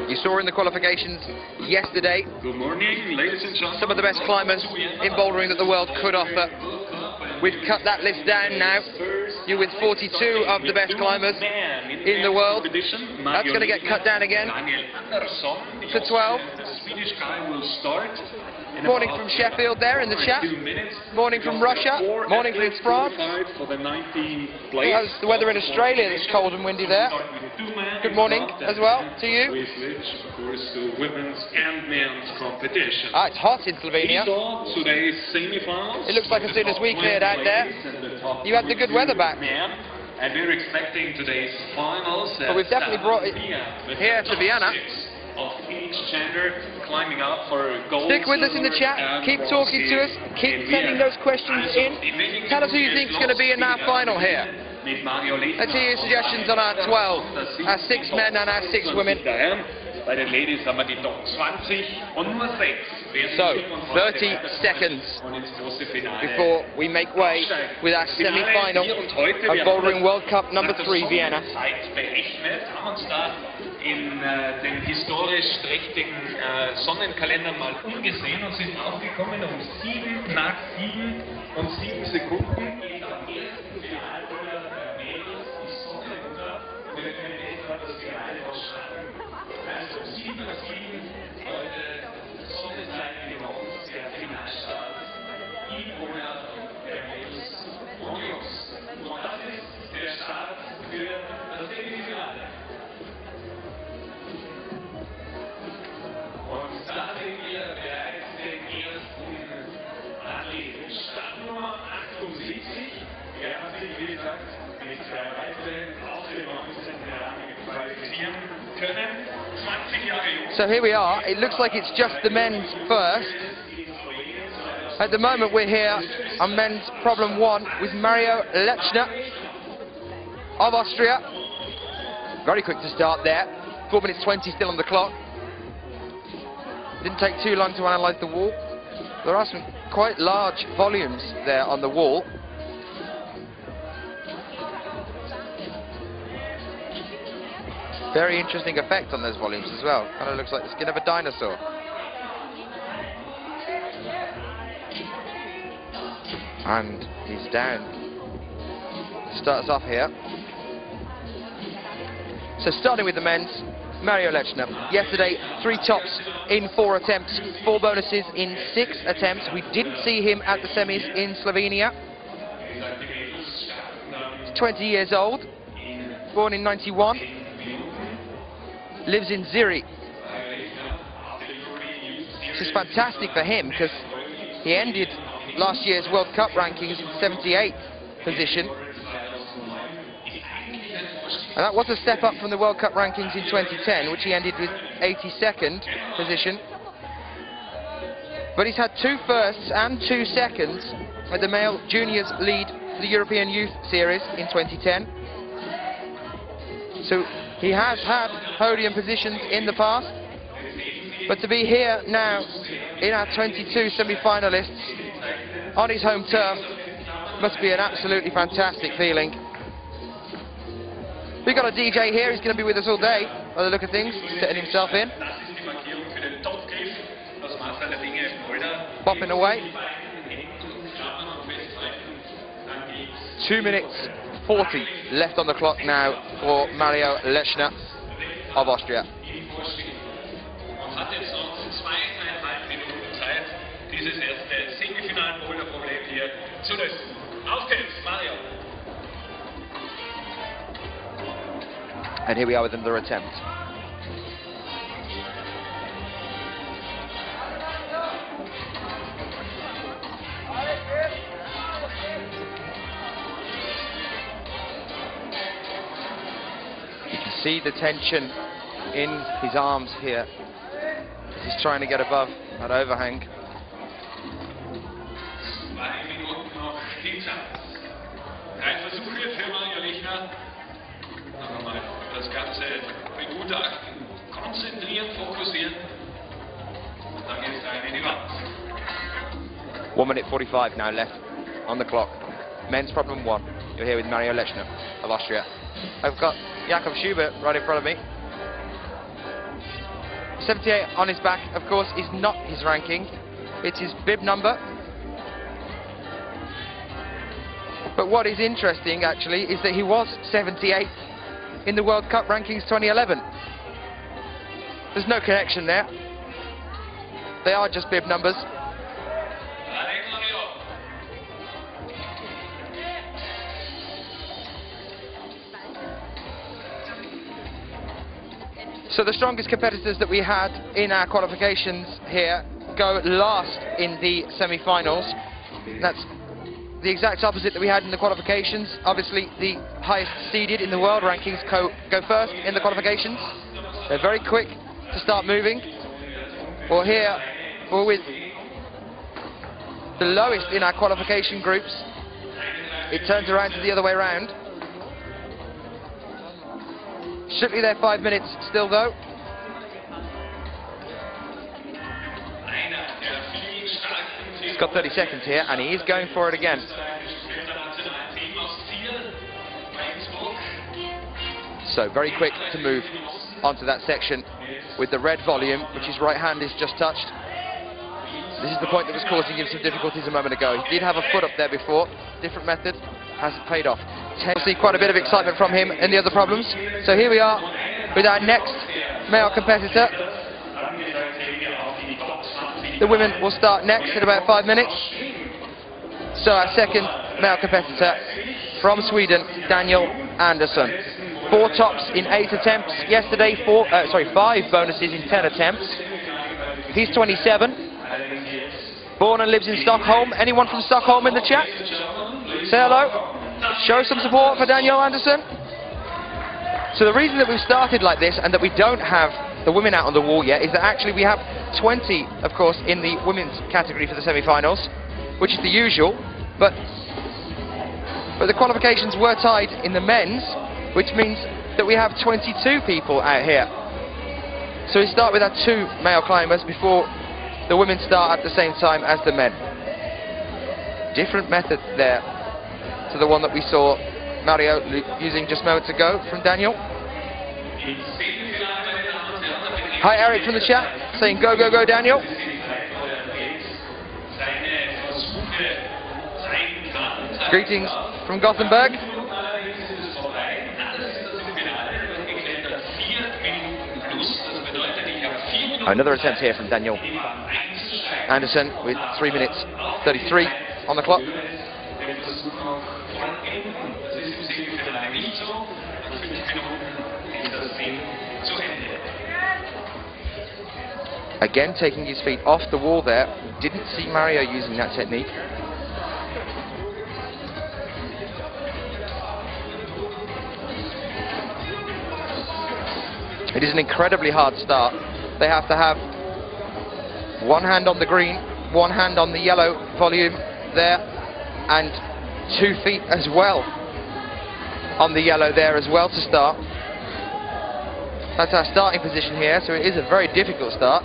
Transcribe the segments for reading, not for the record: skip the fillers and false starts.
You saw in the qualifications yesterday Good morning, ladies and gentlemen. some of the best climbers in bouldering that the world could offer. We've cut that list down now. You're with 42 of the best climbers in the world. That's going to get cut down again to 12. Swedish guy will start. Morning from Sheffield there in the chat. Morning from Russia. Morning from France. How's the weather in Australia? It's cold and windy there. Good morning as well to you. We switch, of course, to women's and men's competition. It's hot in Slovenia. Today's semifinals. It looks like as soon as we cleared out there, you had the good weather back. And we're expecting today's finals. But we've definitely brought it here to Vienna. Of each gender climbing up for gold. Stick with us in the chat. Keep talking to us. Keep sending those questions in. Tell us who you think is going to be in our final here. Let's hear your suggestions on our 12, our 6 men and our 6 women. Bei den Ladies haben wir die Top 20 und nur 6. So, 30 seconds before we make way with our semi-final of Bouldering World Cup number 3, Vienna. In den historisch trächtigen Sonnenkalender mal umgesehen und sind aufgekommen um 7 nach 7 und 7 Sekunden. Also 7 nach 7 heute Sonnenzeit gewonnen, der Finalstart. Die Monat der Mädels und Jungs. Und das ist der Start für das Semifinale. Und da sehen wir bereits den ersten Athleten. Startnummer 78. Er hat sich, wie gesagt, mit 2 weiteren aus dem 19. Jahren qualifizieren können. 20 Jahre jung. So here we are. It looks like it's just the men's first. At the moment we're here on men's problem 1 with Mario Lechner of Austria. Very quick to start there. 4 minutes 20 still on the clock. Didn't take too long to analyse the wall. There are some quite large volumes there on the wall. Very interesting effect on those volumes as well. Kind of looks like the skin of a dinosaur. And he's down. Starts off here. So starting with the men's, Mario Lechner. Yesterday, 3 tops in 4 attempts, 4 bonuses in 6 attempts. We didn't see him at the semis in Slovenia. He's 20 years old, born in 91. Lives in Zurich. This is fantastic for him because he ended last year's World Cup rankings in 78th position. And that was a step up from the World Cup rankings in 2010, which he ended with 82nd position. But he's had 2 firsts and 2 seconds at the male juniors lead for the European Youth Series in 2010. So he has had podium positions in the past, but to be here now in our 22 semi-finalists on his home turf must be an absolutely fantastic feeling. We've got a DJ here, he's going to be with us all day by the look of things, setting himself in. Bopping away. 2 minutes 40 left on the clock now for Mario Lechner of Austria. And here we are with another attempt. See the tension in his arms here. He's trying to get above that overhang. Das Ganze begutachten, konzentrieren, fokussieren und dann geht's rein in die Wand. 1 minute 45 now left on the clock. Men's problem 1. You're here with Mario Lechner of Austria. I've got Jakob Schubert right in front of me. 78 on his back, of course, is not his ranking. It's his bib number. But what is interesting, actually, is that he was 78th in the World Cup rankings 2011. There's no connection there. They are just bib numbers. So the strongest competitors that we had in our qualifications here go last in the semi-finals. That's the exact opposite that we had in the qualifications. Obviously, the highest seeded in the world rankings go first in the qualifications. They're very quick to start moving. Well, here, we're with the lowest in our qualification groups. It turns around to the other way around. Strictly there 5 minutes still though. He's got 30 seconds here and he is going for it again. So very quick to move onto that section with the red volume, which his right hand is just touched. This is the point that was causing him some difficulties a moment ago. He did have a foot up there before. Different method, hasn't paid off. See quite a bit of excitement from him and the other problems. So here we are with our next male competitor. The women will start next in about 5 minutes. So our second male competitor from Sweden, Daniel Andersson. 4 tops in 8 attempts yesterday, 5 bonuses in 10 attempts. He's 27. Born and lives in Stockholm. Anyone from Stockholm in the chat? Say hello. Show some support for Daniel Andersson. So the reason that we've started like this and that we don't have the women out on the wall yet is that actually we have 20, of course, in the women's category for the semi-finals, which is the usual, but the qualifications were tied in the men's, which means that we have 22 people out here. So we start with our 2 male climbers before the women start at the same time as the men. Different method there to the one that we saw Mario using just moments ago from Daniel. Hi Eric from the chat, saying go, go, go Daniel. Greetings from Gothenburg. Another attempt here from Daniel Andersson with 3 minutes 33 on the clock. Again, taking his feet off the wall there. Didn't see Mario using that technique. It is an incredibly hard start. They have to have 1 hand on the green, 1 hand on the yellow volume there, and 2 feet as well on the yellow there as well to start. That's our starting position here, so it is a very difficult start.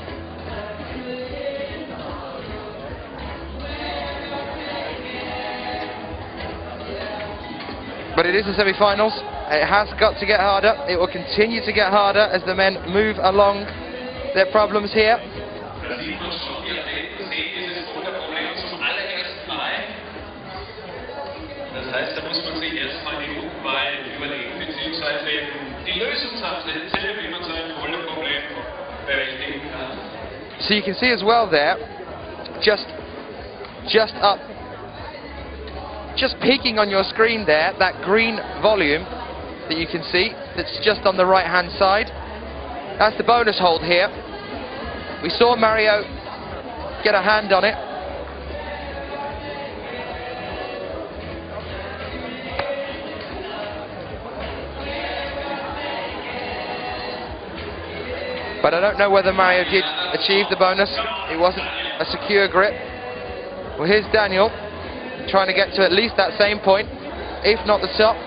But it is the semi-finals. It has got to get harder. It will continue to get harder as the men move along their problems here. So you can see as well there, just peeking on your screen there, that green volume that you can see, that's just on the right hand side. That's the bonus hold here. We saw Mario get a hand on it. But I don't know whether Mario did achieve the bonus. It wasn't a secure grip. Well, here's Daniel trying to get to at least that same point, if not the top,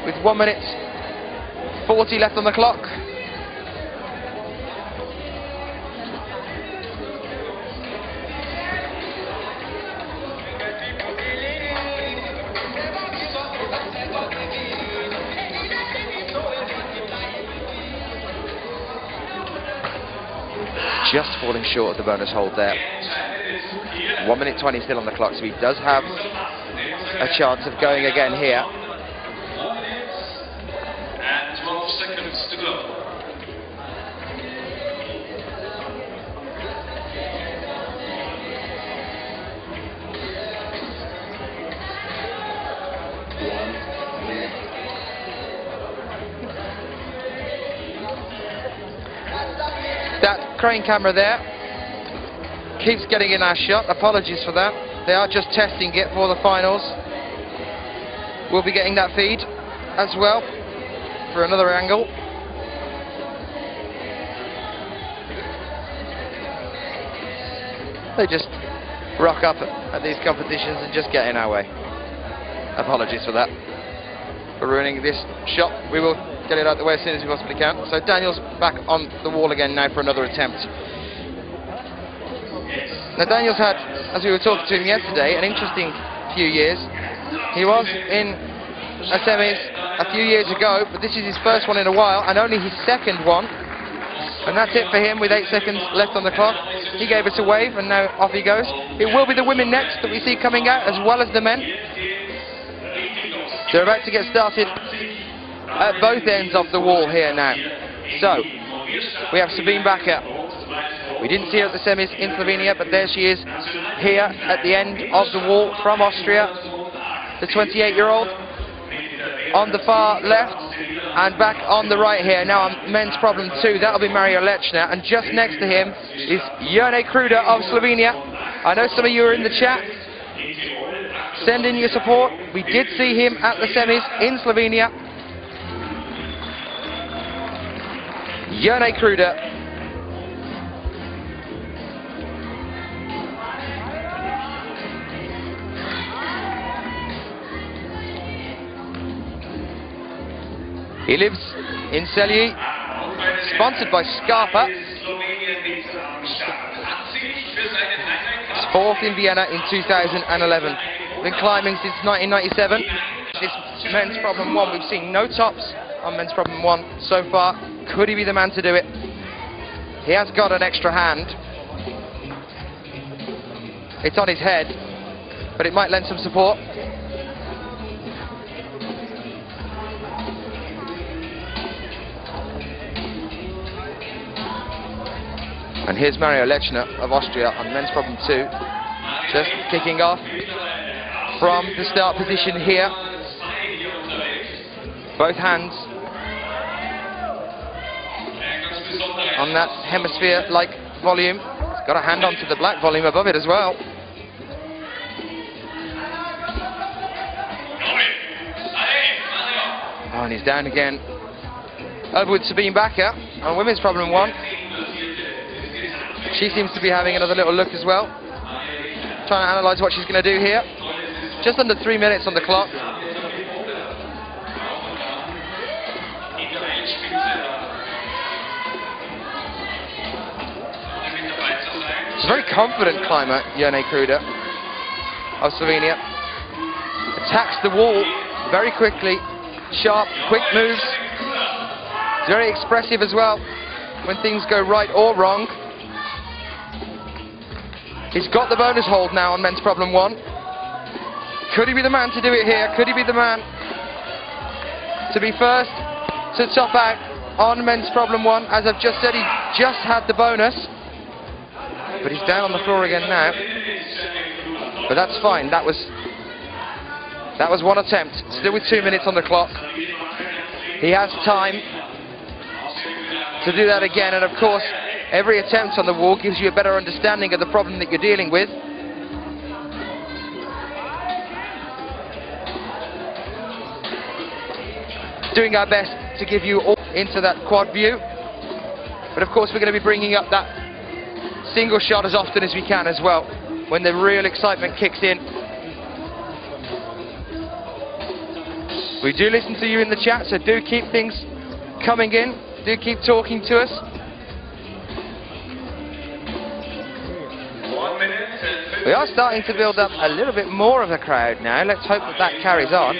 with 1 minute 40 left on the clock. just falling short of the bonus hold there. 1 minute 20 still on the clock, so he does have a chance of going again here. 1 minute and 12 seconds to go. That crane camera there keeps getting in our shot. Apologies for that. They are just testing it for the finals. We'll be getting that feed as well for another angle. They just rock up at these competitions and just get in our way. Apologies for that, for ruining this shot. We will get it out of the way as soon as we possibly can. So Daniel's back on the wall again now for another attempt. Now Daniel's had, as we were talking to him yesterday, an interesting few years. He was in a semis a few years ago, but this is his first one in a while and only his second one. And that's it for him with 8 seconds left on the clock. He gave us a wave and now off he goes. It will be the women next that we see coming out as well as the men. They're about to get started at both ends of the wall here now. So, we have Sabine Bacher. We didn't see her at the semis in Slovenia, but there she is here at the end of the wall from Austria. The 28-year-old on the far left and back on the right here. Now on men's problem 2, that'll be Mario Lechner, and just next to him is Jone Kruder of Slovenia. I know some of you are in the chat. Send in your support. We did see him at the semis in Slovenia. Jone Kruder. He lives in Celje, sponsored by Scarpa. He's 4th in Vienna in 2011. Been climbing since 1997. This men's problem 1, we've seen no tops on men's problem 1 so far. Could he be the man to do it? He has got an extra hand. It's on his head, but it might lend some support. And here's Mario Lechner of Austria on men's problem 2, just kicking off from the start position here. Both hands on that hemisphere-like volume. He's got a hand onto the black volume above it as well. Oh, and he's down again. Over with Sabine Bacher on women's problem 1. She seems to be having another little look as well. Trying to analyse what she's going to do here. Just under 3 minutes on the clock. She's a very confident climber, Jone Kruder of Slovenia. Attacks the wall very quickly. Sharp, quick moves. Very expressive as well when things go right or wrong. He's got the bonus hold now on men's problem 1. Could he be the man to do it here? Could he be the man to be first to top out on men's problem 1? As I've just said, he just had the bonus. But he's down on the floor again now. But that's fine. That was one attempt. Still with 2 minutes on the clock. He has time to do that again. And of course, every attempt on the wall gives you a better understanding of the problem that you're dealing with. Doing our best to give you all into that quad view. But of course, we're going to be bringing up that single shot as often as we can as well, when the real excitement kicks in. We do listen to you in the chat, so do keep things coming in. Do keep talking to us. 1 minute and We are starting to build up a little bit more of a crowd now. Let's hope that that carries on.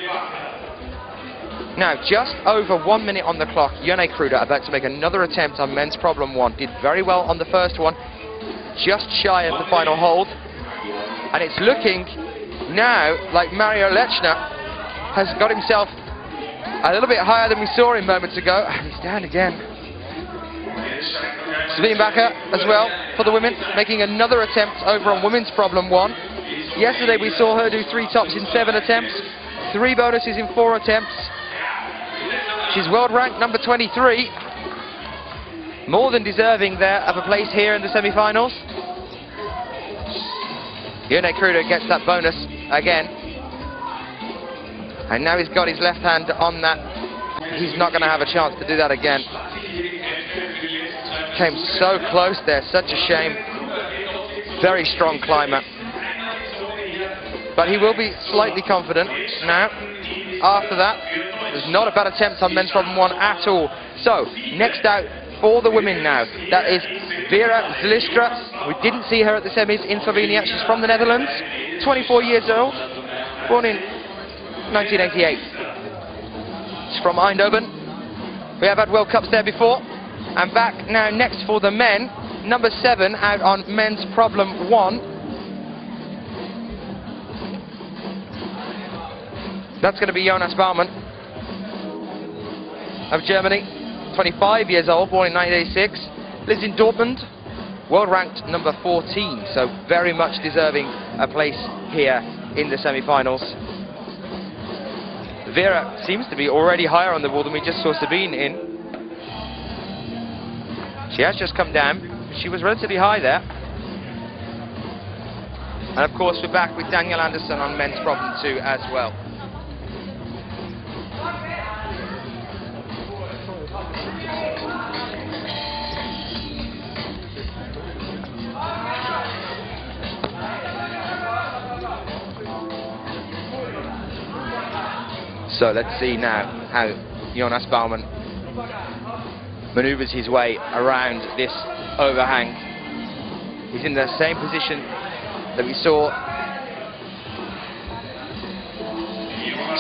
Now, just over 1 minute on the clock. Yone Kruder about to make another attempt on men's problem 1. Did very well on the first one, just shy of the final hold. And it's looking now like Mario Lechner has got himself a little bit higher than we saw him moments ago. And he's down again. Swienbacher as well for the women, making another attempt over on women's problem 1. Yesterday we saw her do 3 tops in 7 attempts, 3 bonuses in 4 attempts. She's world ranked number 23. More than deserving there of a place here in the semi-finals. Yone Kruder gets that bonus again. And now he's got his left hand on that. He's not going to have a chance to do that again. Came so close there, such a shame. Very strong climber. But he will be slightly confident now. After that, there's not a bad attempt on men's problem 1 at all. So, next out for the women now. That is Vera Zlistra. We didn't see her at the semis in Slovenia. She's from the Netherlands, 24 years old, born in 1988. She's from Eindhoven. We have had World Cups there before. And back now next for the men, number 7 out on men's problem 1. That's going to be Jonas Baumann of Germany, 25 years old, born in 1986, lives in Dortmund, world ranked number 14, so very much deserving a place here in the semi-finals. Vera seems to be already higher on the wall than we just saw Sabine in. She has just come down. She was relatively high there. And of course we're back with Daniel Anderson on men's problem 2 as well. So let's see now how Jonas Baumann manoeuvres his way around this overhang. He's in the same position that we saw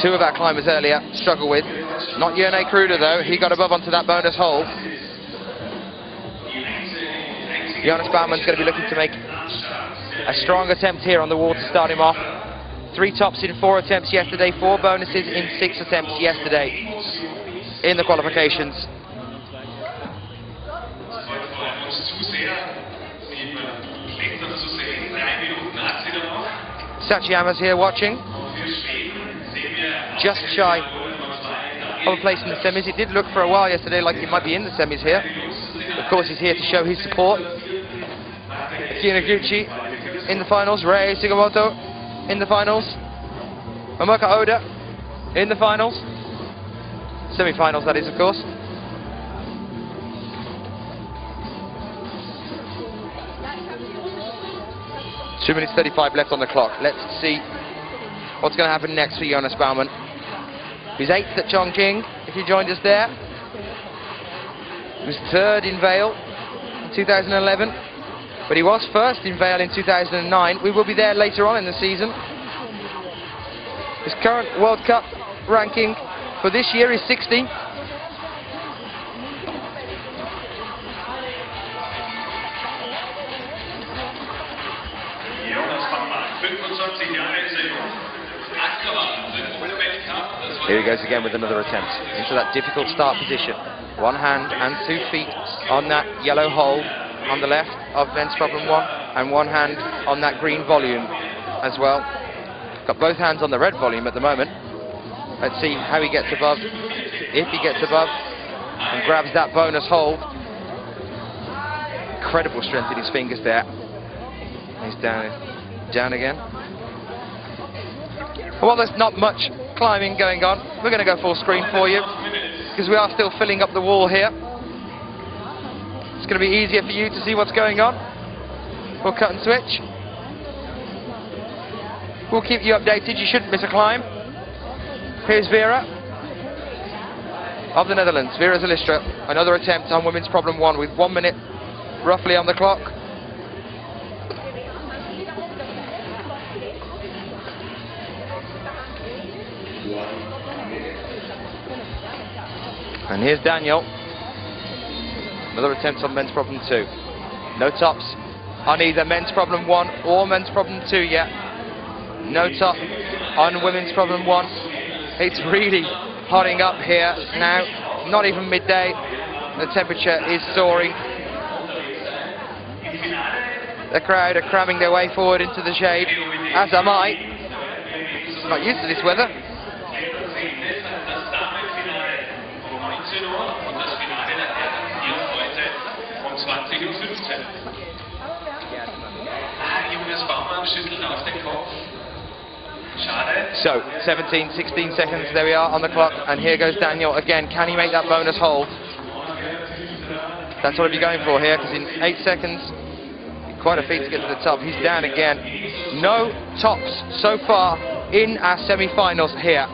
2 of our climbers earlier struggle with. Not Yone Kruder though, he got above onto that bonus hole. Jonas Baumann's going to be looking to make a strong attempt here on the wall to start him off. 3 tops in 4 attempts yesterday, 4 bonuses in 6 attempts yesterday in the qualifications. Sachiyama's here watching. Just shy of a place in the semis. It did look for a while yesterday like he might be in the semis here. Of course he's here to show his support. Akira Gucci in the finals, Rei Sugimoto in the finals, Momoko Oda in the finals, semi-finals that is of course. Two minutes 35 left on the clock. Let's see what's going to happen next for Jonas Baumann. He's 8th at Chongqing, if you joined us there. He was 3rd in Vale in 2011. But he was 1st in Vale in 2009. We will be there later on in the season. His current World Cup ranking for this year is 16th. Here he goes again with another attempt into that difficult start position. 1 hand and 2 feet on that yellow hole on the left of men's problem 1, and 1 hand on that green volume as well. Got both hands on the red volume at the moment. Let's see how he gets above, if he gets above and grabs that bonus hold. Incredible strength in his fingers there. He's down again. Well, there's not much climbing going on. We're going to go full screen for you because we are still filling up the wall here. It's going to be easier for you to see what's going on. We'll cut and switch. We'll keep you updated. You shouldn't miss a climb. Here's Vera of the Netherlands, Vera Zlistra. Another attempt on women's problem 1 with 1 minute roughly on the clock. And here's Daniel. Another attempt on men's problem 2. No tops on either men's problem 1 or men's problem 2 yet. No top on women's problem 1. It's really hotting up here now. Not even midday. The temperature is soaring. The crowd are cramming their way forward into the shade, as am I. Not used to this weather. So, 17, 16 seconds, there we are on the clock, and here goes Daniel again. Can he make that bonus hold? That's what he'll be going for here, because in 8 seconds, quite a feat to get to the top. He's down again. No tops so far in our semi-finals here.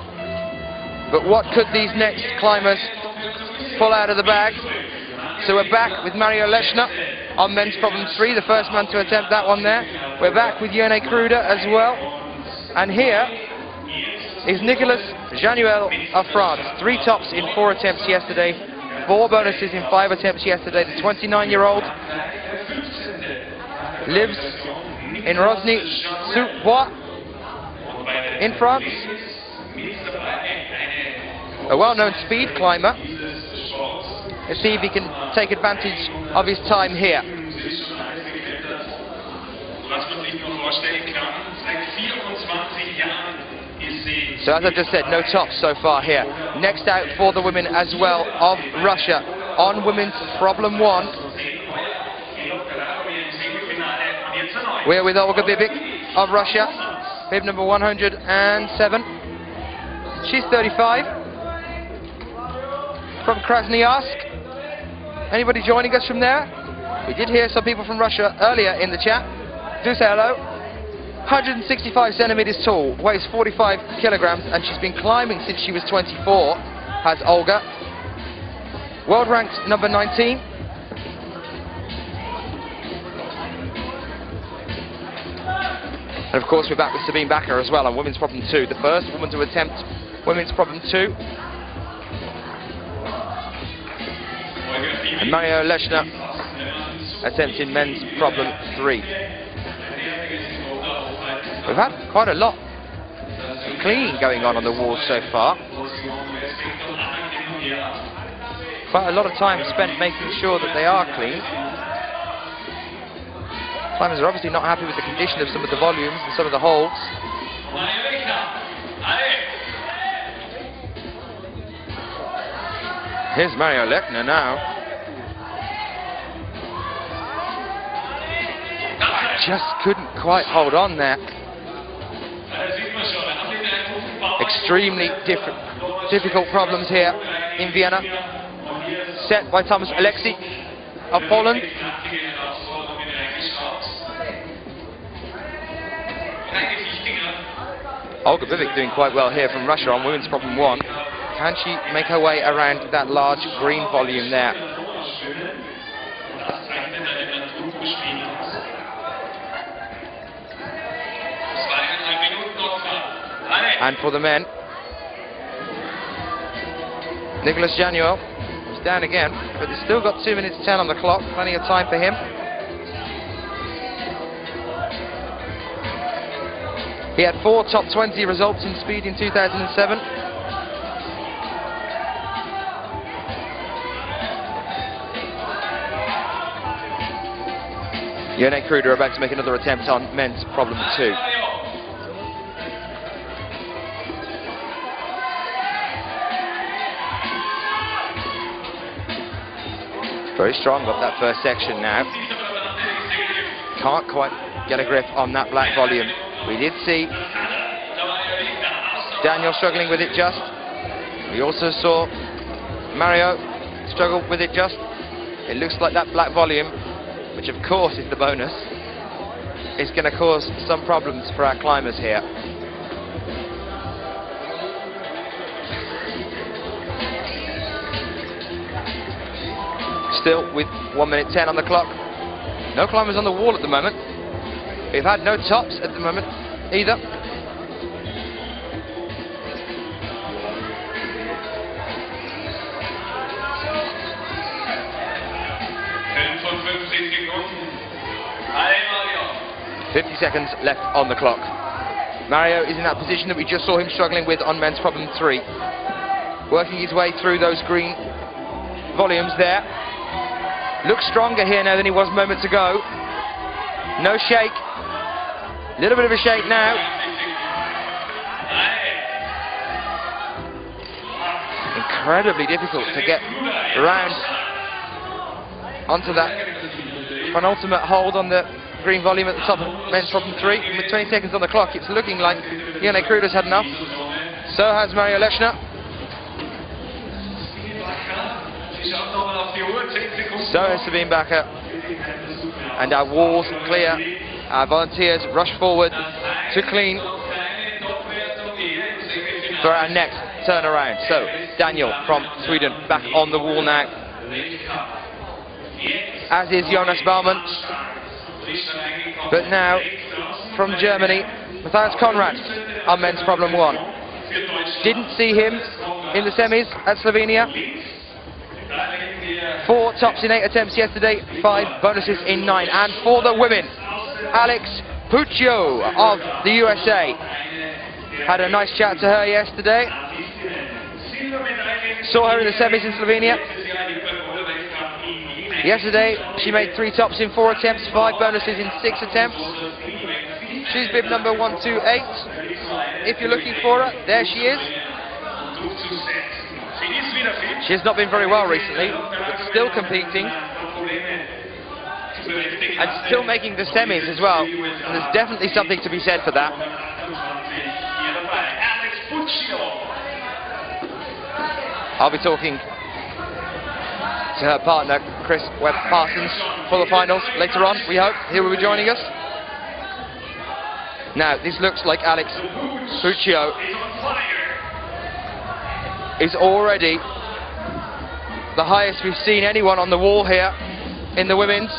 But what could these next climbers pull out of the bag? So we're back with Mario Lechner on men's problem 3, the first man to attempt that one there. We're back with Yone Kruder as well. And here is Nicolas Januel of France. 3 tops in 4 attempts yesterday, 4 bonuses in 5 attempts yesterday. The 29-year-old lives in Rosny-sur-Bois in France. A well-known speed climber. Let's see if he can take advantage of his time here. So as I just said, no tops so far here. Next out for the women as well of Russia on women's problem 1. We're with Olga Bibik of Russia, bib number 107. She's 35, from Krasnoyarsk. Anybody joining us from there? We did hear some people from Russia earlier in the chat. Do say hello. 165 centimeters tall, weighs 45 kilograms, and she's been climbing since she was 24, has Olga. World ranked number 19. And of course we're back with Sabine Bakker as well on women's problem 2, the first woman to attempt women's problem 2. And Mario Lechner attempting men's problem 3. We've had quite a lot of cleaning going on the walls so far. Quite a lot of time spent making sure that they are clean. Climbers are obviously not happy with the condition of some of the volumes and some of the holds. Here's Mario Lechner now. Just couldn't quite hold on there. Extremely difficult problems here in Vienna. Set by Thomas Alexi of Poland. Olga Bibik doing quite well here from Russia on women's problem 1. Can she make her way around that large green volume there? And for the men, Nicolas Januel is down again, but he's still got 2 minutes 10 on the clock, plenty of time for him. He had 4 top 20 results in speed in 2007. Yone Kruder about to make another attempt on men's problem 2. Very strong up that first section now. Can't quite get a grip on that black volume. We did see Daniel struggling with it just. We also saw Mario struggle with it just. It looks like that black volume, which of course is the bonus, is going to cause some problems for our climbers here. Still with 1 minute 10 on the clock. No climbers on the wall at the moment. We've had no tops at the moment either. 50 seconds left on the clock. Mario is in that position that we just saw him struggling with on men's problem 3. Working his way through those green volumes there. Looks stronger here now than he was moments ago. No shake. Little bit of a shake now. Incredibly difficult to get around onto that penultimate hold on the green volume at the top of men's problem 3. And with 20 seconds on the clock, it's looking like Yannick Kruder's had enough. So has Mario Lechner. So has Sabine Bacher. And our walls clear. Our volunteers rush forward to clean for our next turnaround. So Daniel from Sweden back on the wall now, as is Jonas Baumann. But now from Germany, Matthias Konrad on men's problem 1. Didn't see him in the semis at Slovenia. 4 tops in 8 attempts yesterday, 5 bonuses in 9. And for the women, Alex Puccio of the USA. Had a nice chat to her yesterday. Saw her in the semis in Slovenia. Yesterday, she made 3 tops in 4 attempts, 5 bonuses in 6 attempts. She's bib number 128. If you're looking for her, there she is. She has not been very well recently, but still competing. And still making the semis as well. And there's definitely something to be said for that. I'll be talking to her partner, Chris Webb-Parsons, for the finals later on, we hope. He will be joining us. Now, this looks like Alex Puccio is already the highest we've seen anyone on the wall here in the women's.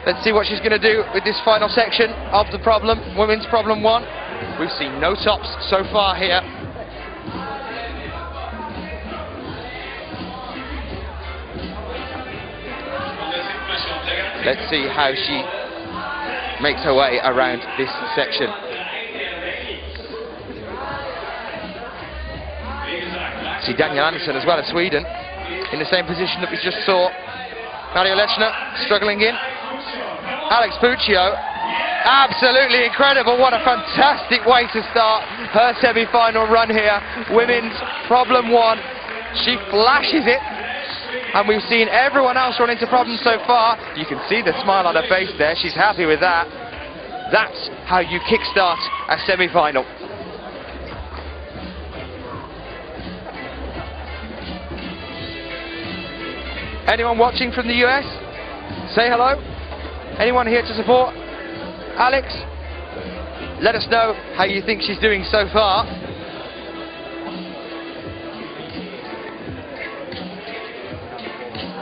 Let's see what she's going to do with this final section of the problem, women's problem 1. We've seen no tops so far here. Let's see how she makes her way around this section. See Daniel Andersson as well as Sweden in the same position that we just saw Mario Lechner struggling in. Alex Puccio, absolutely incredible. What a fantastic way to start her semi-final run here. Women's problem 1. She flashes it. And we've seen everyone else run into problems so far. You can see the smile on her face there. She's happy with that. That's how you kickstart a semi-final. Anyone watching from the US? Say hello. Anyone here to support Alex? Let us know how you think she's doing so far.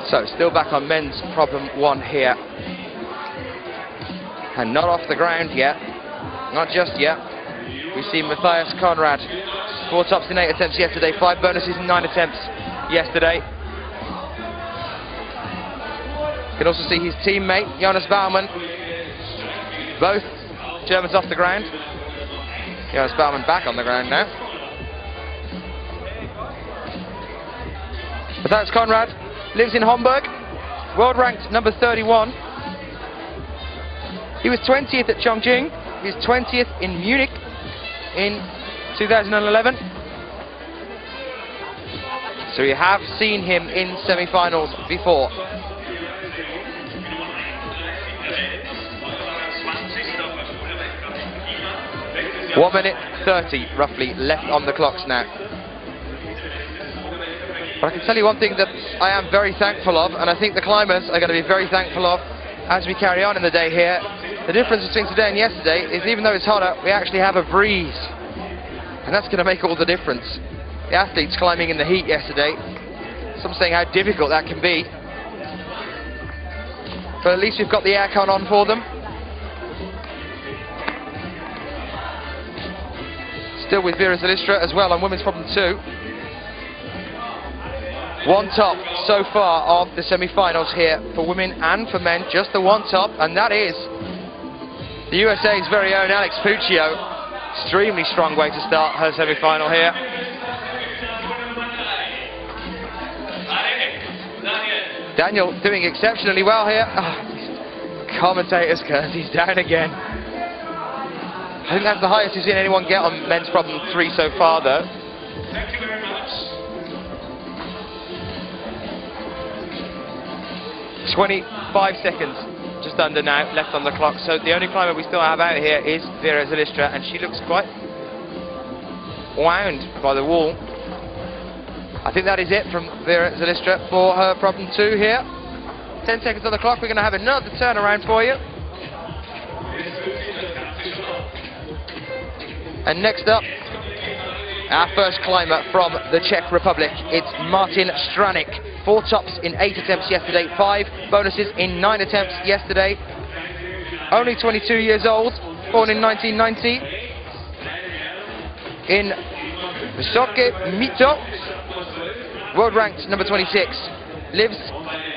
So, still back on men's problem 1 here. And not off the ground yet. Not just yet. We've seen Matthias Konrad. 4 tops in 8 attempts yesterday. 5 bonuses in 9 attempts yesterday. You can also see his teammate, Jonas Baumann. Both Germans off the ground. Jonas Baumann back on the ground now. Matthias Konrad lives in Hamburg, world ranked number 31. He was 20th at Chongqing, he was 20th in Munich in 2011. So we have seen him in semi-finals before. 1 minute 30 roughly left on the clocks now. But I can tell you one thing that I am very thankful of, and I think the climbers are going to be very thankful of as we carry on in the day here. The difference between today and yesterday is even though it's hotter, we actually have a breeze. And that's going to make all the difference. The athletes climbing in the heat yesterday, some saying how difficult that can be. But at least we've got the aircon on for them. Still with Vera Zilistra as well on women's problem 2. 1 top so far of the semi-finals here for women and for men, just the 1 top, and that is The USA's very own Alex Puccio. Extremely strong way to start her semi-final here. Daniel doing exceptionally well here. Oh, commentators curse, he's down again. I think that's the highest we've seen anyone get on men's problem 3 so far though. Thank you very much. 25 seconds just under now left on the clock, so the only climber we still have out here is Vera Zilistra, and she looks quite wound by the wall. I think that is it from Vera Zilistra for her problem 2 here. 10 seconds on the clock, we're going to have another turnaround for you. And next up, our first climber from the Czech Republic. It's Martin Stranik. 4 tops in 8 attempts yesterday, 5 bonuses in 9 attempts yesterday. Only 22 years old, born in 1990 in Wysokie Mito. World ranked number 26. Lives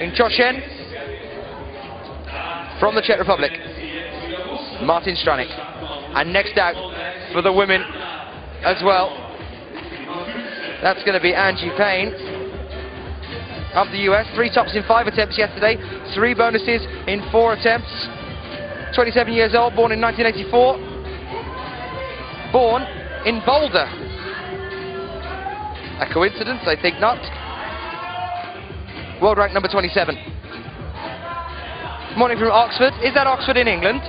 in Choshen. From the Czech Republic, Martin Stranik. And next out for the women as well, that's going to be Angie Payne of the US. 3 tops in 5 attempts yesterday, 3 bonuses in 4 attempts. 27 years old, born in 1984. Born in Boulder. A coincidence? I think not. World rank number 27. Morning from Oxford. Is that Oxford in England?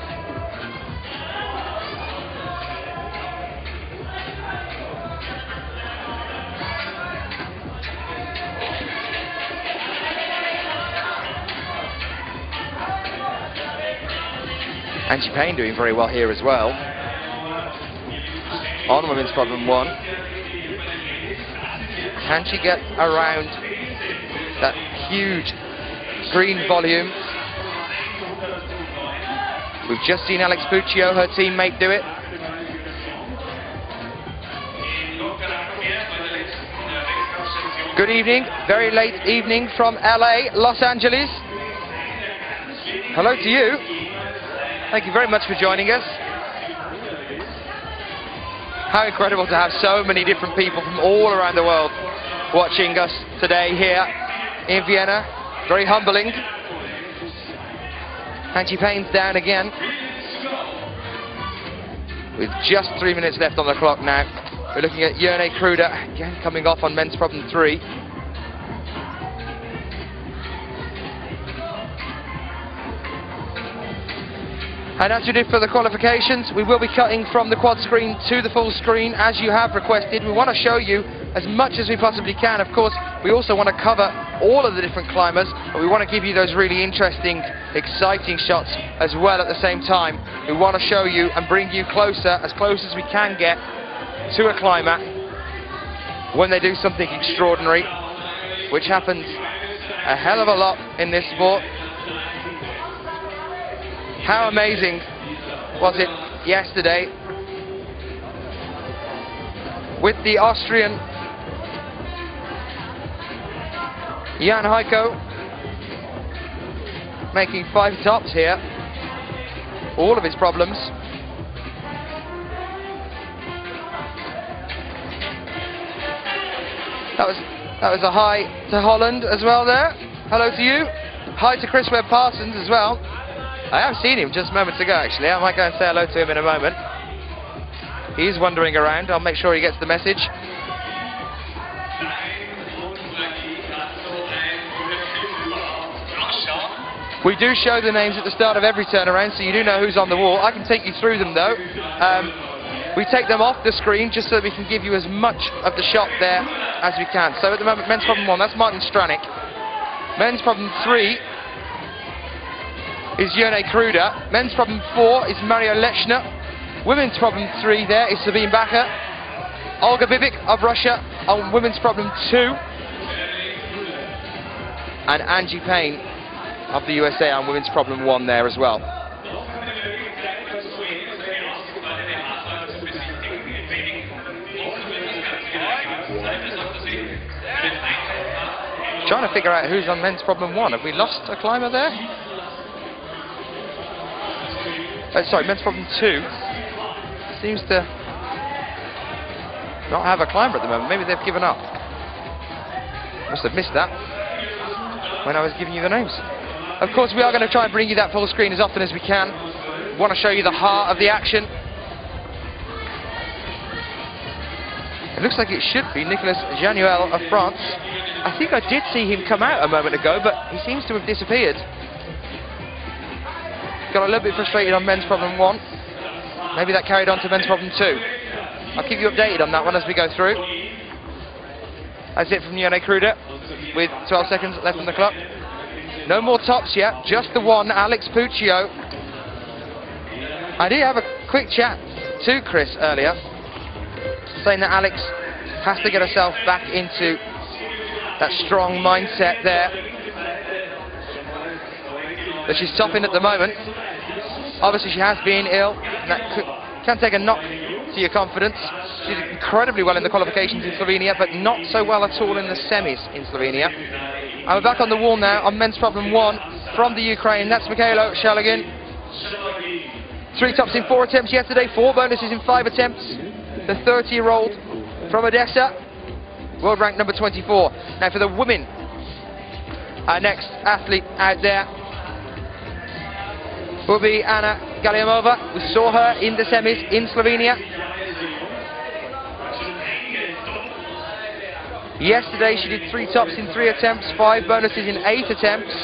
Angie Payne doing very well here as well. On women's problem 1. Can she get around that huge green volume? We've just seen Alex Puccio, her teammate, do it. Good evening, very late evening from LA, Los Angeles. Hello to you. Thank you very much for joining us. How incredible to have so many different people from all around the world watching us today here in Vienna. Very humbling. Angie Payne's down again. With just 3 minutes left on the clock now. We're looking at Jerne Kruder again coming off on men's problem 3. And as we did for the qualifications, we will be cutting from the quad screen to the full screen as you have requested. We want to show you as much as we possibly can. Of course, we also want to cover all of the different climbers, but we want to give you those really interesting, exciting shots as well at the same time. We want to show you and bring you closer, as close as we can get, to a climber when they do something extraordinary, which happens a hell of a lot in this sport. How amazing was it yesterday with the Austrian Jan Heiko making 5 tops here, all of his problems. That was a hi to Holland as well there. Hello to you. Hi to Chris Webb Parsons as well. I have seen him just moments ago actually. I might go and say hello to him in a moment. He's wandering around. I'll make sure he gets the message. We do show the names at the start of every turnaround, so you do know who's on the wall. I can take you through them though. We take them off the screen just so that we can give you as much of the shot there as we can. So at the moment, men's problem 1, that's Martin Stranik. Men's problem 3 is Jerne Kruder. Men's problem 4 is Mario Lechner. Women's problem 3 there is Sabine Bacher. Olga Bibik of Russia on women's problem 2. And Angie Payne of the USA on women's problem 1 there as well. Trying to figure out who's on men's problem 1. Have we lost a climber there? Sorry, men's problem 2 seems to not have a climber at the moment. Maybe they've given up. Must have missed that when I was giving you the names. Of course, we are going to try and bring you that full screen as often as we can. Want to show you the heart of the action. It looks like it should be Nicolas Januel of France. I think I did see him come out a moment ago, but he seems to have disappeared. Got a little bit frustrated on men's problem 1. Maybe that carried on to men's problem 2. I'll keep you updated on that one as we go through. That's it from Yone Kruder with 12 seconds left on the clock. No more tops yet, just the one, Alex Puccio. I did have a quick chat to Chris earlier, saying that Alex has to get herself back into that strong mindset there. But she's topping at the moment. Obviously she has been ill, and that can take a knock to your confidence. She did incredibly well in the qualifications in Slovenia, but not so well at all in the semis in Slovenia. And we're back on the wall now on men's problem 1 from the Ukraine. That's Mikhailo Shaligin. 3 tops in 4 attempts yesterday, 4 bonuses in 5 attempts. The 30-year-old from Odessa, world rank number 24. Now for the women, our next athlete out there will be Anna Galiamova. We saw her in the semis in Slovenia. Yesterday she did 3 tops in 3 attempts, 5 bonuses in 8 attempts.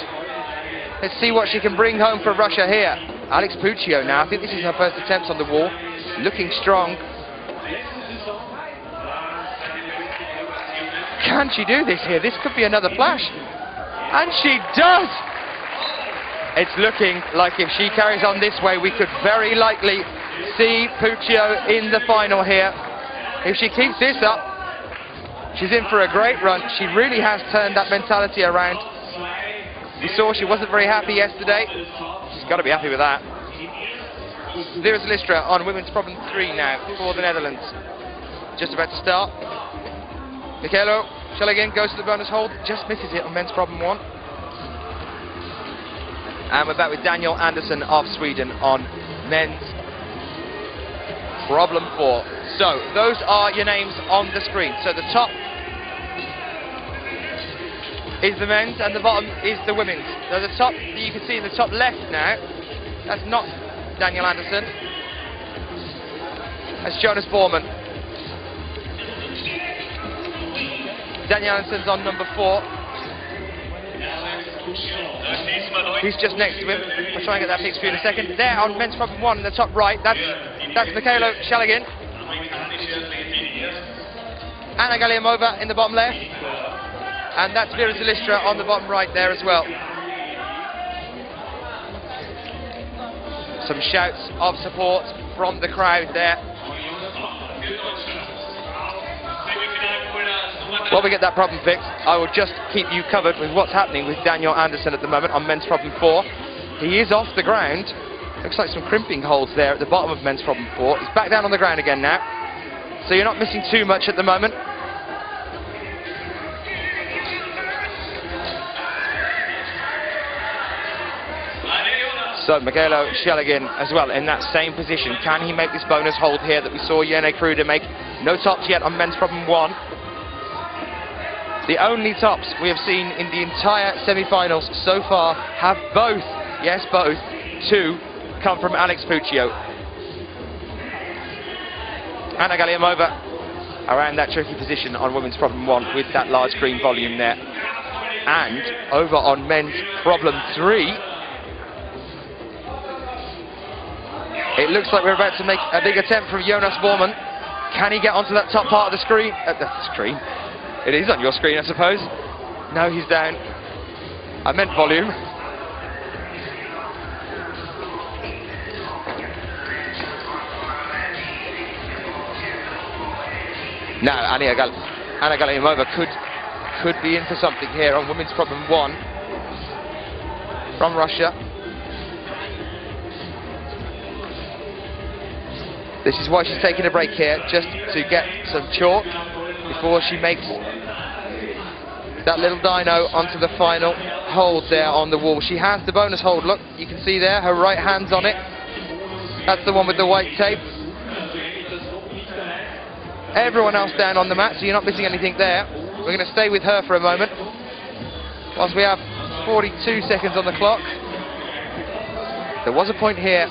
Let's see what she can bring home for Russia here. Alex Puccio now, I think this is her first attempt on the wall. Looking strong. Can she do this here? This could be another flash. And she does! It's looking like if she carries on this way, we could very likely see Puccio in the final here. If she keeps this up, she's in for a great run. She really has turned that mentality around. We saw she wasn't very happy yesterday. She's got to be happy with that. Vera Zylstra on women's problem 3 now for the Netherlands. Just about to start. Mikhailo Shaligin goes to the bonus hold, just misses it on men's problem 1. And we're back with Daniel Andersson of Sweden on men's problem 4. So those are your names on the screen. So the top is the men's and the bottom is the women's. So the top that you can see in the top left now, that's not Daniel Andersson. That's Jonas Bormann. Daniel Andersson's on number 4. He's just next to him. I'll try and get that fixed for you in a second. There on men's problem 1 in the top right, that's Mikhailo Shaligin. Anna Galiamova in the bottom left. And that's Vera Zylstra on the bottom right there as well. Some shouts of support from the crowd there. While we get that problem fixed, I will just keep you covered with what's happening with Daniel Andersson at the moment on men's problem 4. He is off the ground. Looks like some crimping holds there at the bottom of men's problem 4. He's back down on the ground again now. So you're not missing too much at the moment. So Mikhailo Shaligin as well in that same position. Can he make this bonus hold here that we saw Yone Kruder make? No tops yet on men's problem 1. The only tops we have seen in the entire semi-finals so far have both, yes both, 2 come from Alex Puccio. Anna Galiamova around that tricky position on women's problem 1 with that large green volume there. And over on men's problem 3, it looks like we're about to make a big attempt from Jonas Bormann. Can he get onto that top part of the screen? The screen? It is on your screen, I suppose. No, he's down. I meant volume. Now, Anna Galiamova could be in for something here on women's problem 1 from Russia. This is why she's taking a break here, just to get some chalk before she makes that little dyno onto the final hold there on the wall. She has the bonus hold, look, you can see there, her right hand's on it. That's the one with the white tape. Everyone else down on the mat, so you're not missing anything there. We're going to stay with her for a moment, whilst we have 42 seconds on the clock. There was a point here.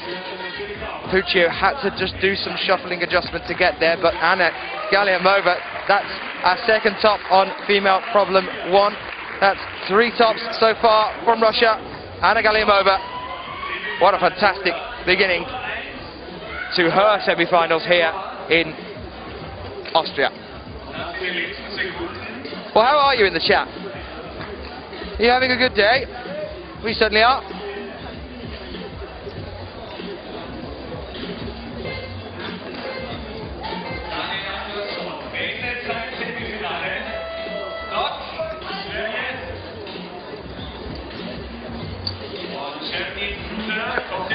Puccio had to just do some shuffling adjustment to get there, but Anna Galiamova, that's our second top on female problem 1. That's 3 tops so far from Russia. Anna Galiamova, what a fantastic beginning to her semi-finals here in Austria. Well, how are you in the chat? Are you having a good day? We certainly are.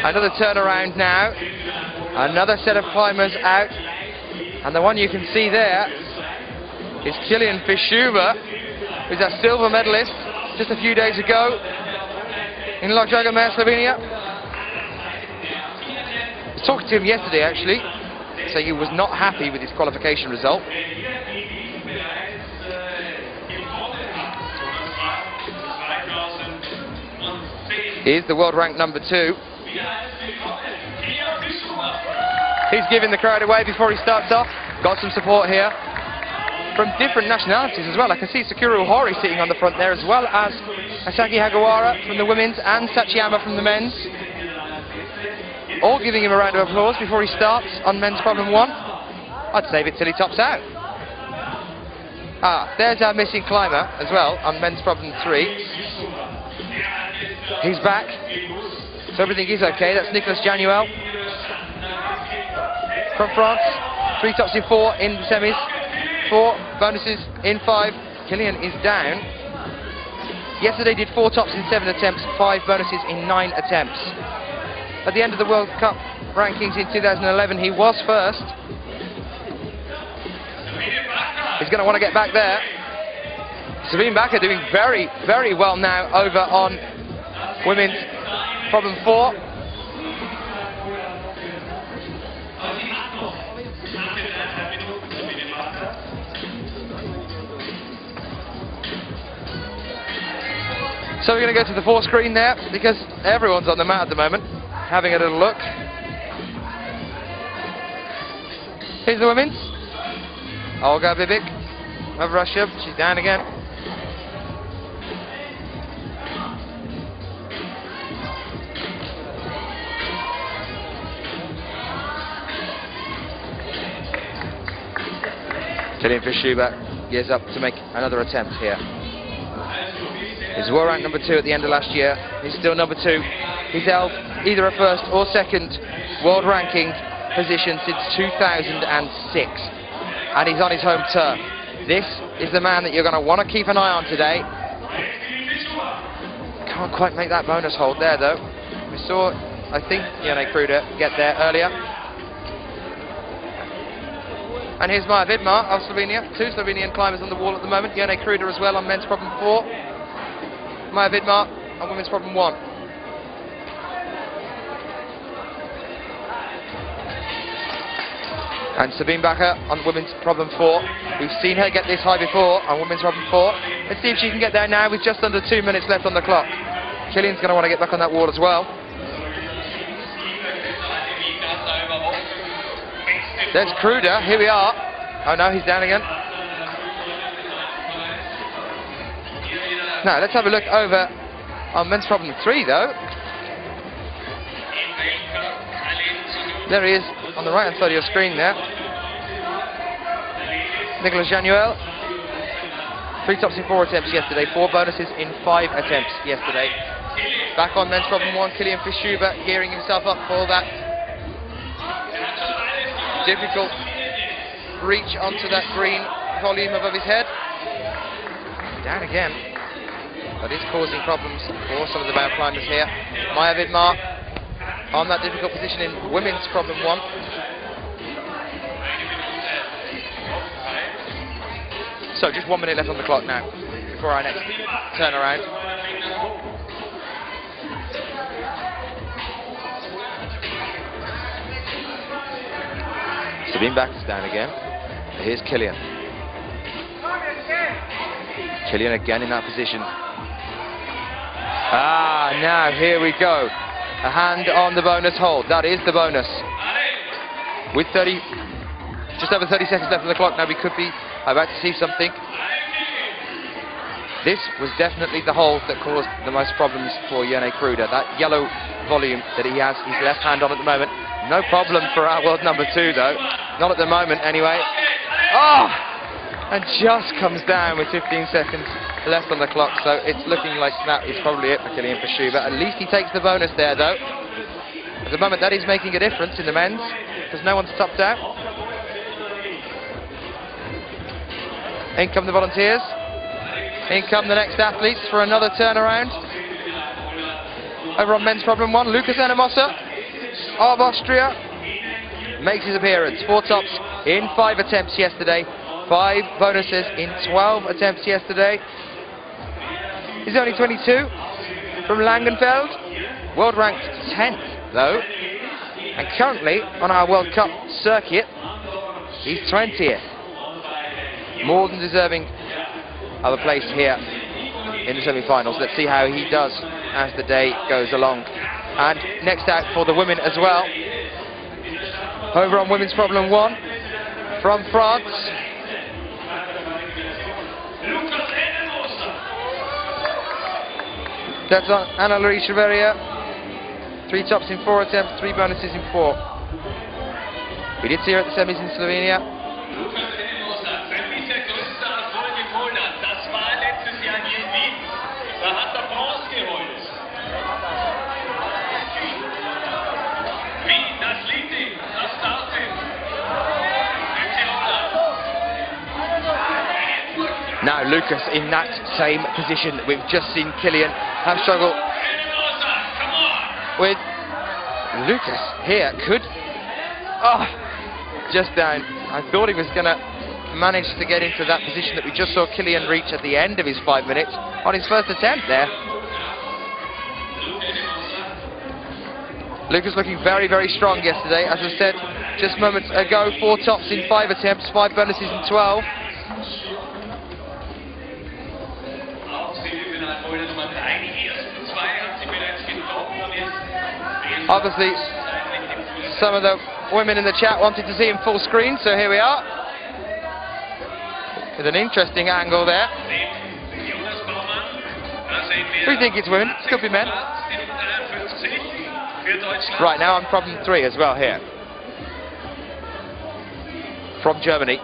Another turnaround now. Another set of climbers out. And the one you can see there is Kilian Fischuber, who's a silver medalist just a few days ago in Dragomir, Slovenia. I was talking to him yesterday, actually, saying he was not happy with his qualification result. Here's the world rank number 2. He's giving the crowd away before he starts off. Got some support here from different nationalities as well. I can see Sakura Hori sitting on the front there, as well as Asaki Hagawara from the women's and Tachiyama from the men's. All giving him a round of applause before he starts on men's problem 1. I'd save it till he tops out. There's our missing climber as well on men's problem 3. He's back, so everything is okay. That's Nicolas Januel from France. 3 tops in 4 in the semis, 4 bonuses in 5. Kilian is down. Yesterday did 4 tops in 7 attempts, 5 bonuses in 9 attempts. At the end of the World Cup rankings in 2011, he was first. He's going to want to get back there. Sabine Bakker doing very, very well now over on women's problem 4. So we're going to go to the 4 screen there, because everyone's on the mat at the moment, having a little look. Here's the women's. Olga Bibik of Russia, she's down again. Kilian Fischuber gears up to make another attempt here. He's world ranked number 2 at the end of last year. He's still number 2. He's held either a first or second world ranking position since 2006. And he's on his home turf. This is the man that you're going to want to keep an eye on today. Can't quite make that bonus hold there, though. We saw, I think, Jone Kruder get there earlier. And here's Maja Vidmar of Slovenia. 2 Slovenian climbers on the wall at the moment. Jone Kruder as well on men's problem 4. Maja Vidmar on women's problem 1. And Sabine Bakker on women's problem 4. We've seen her get this high before on women's problem 4. Let's see if she can get there now with just under 2 minutes left on the clock. Kilian's going to want to get back on that wall as well. There's Kruder, here we are. Oh no, he's down again. Now, let's have a look over on men's problem 3, though. There he is, on the right-hand side of your screen there. Nicolas Januel. 3 tops in 4 attempts yesterday, 4 bonuses in 5 attempts yesterday. Back on men's problem 1, Kilian Fischuber gearing himself up for that difficult reach onto that green volume above his head. Down again. That is causing problems for some of the bound climbers here. Maja Vidmar on that difficult position in women's problem 1. So just 1 minute left on the clock now before our next turnaround. Sabine Back is down again. Here's Killian. Killian again in that position. Now here we go. A hand on the bonus hold. That is the bonus. With just over 30 seconds left on the clock now, we could be about to see something. This was definitely the hold that caused the most problems for Jene Kruder. That yellow volume that he has his left hand on at the moment. No problem for our world number 2 though. Not at the moment anyway. And just comes down with 15 seconds left on the clock, so it's looking like that is probably it for Kilian Verschuber. At least he takes the bonus there though. At the moment that is making a difference in the men's, because no one's topped out. In come the volunteers. In come the next athletes for another turnaround. Over on men's problem 1, Lucas Enemoser of Austria makes his appearance. 4 tops in 5 attempts yesterday. 5 bonuses in 12 attempts yesterday. He's only 22 from Langenfeld. World ranked 10th though. And currently on our World Cup circuit, he's 20th. More than deserving of a place here in the semi-finals. Let's see how he does as the day goes along. And next out for the women as well. Over on women's problem 1 from France. That's on Anna-Louise Cheverria. 3 tops in 4 attempts, 3 bonuses in 4. We did see her at the semis in Slovenia. Now Lucas in that same position that we've just seen Kilian have struggled with. Lucas here could... just down. I thought he was going to manage to get into that position that we just saw Kilian reach at the end of his 5 minutes on his first attempt there. Lucas looking very, very strong yesterday. As I said just moments ago, 4 tops in 5 attempts, 5 bonuses in 12. Obviously, some of the women in the chat wanted to see him full screen, so here we are. With an interesting angle there. We think it's women, it could be men. Right, now on problem 3 as well here. From Germany.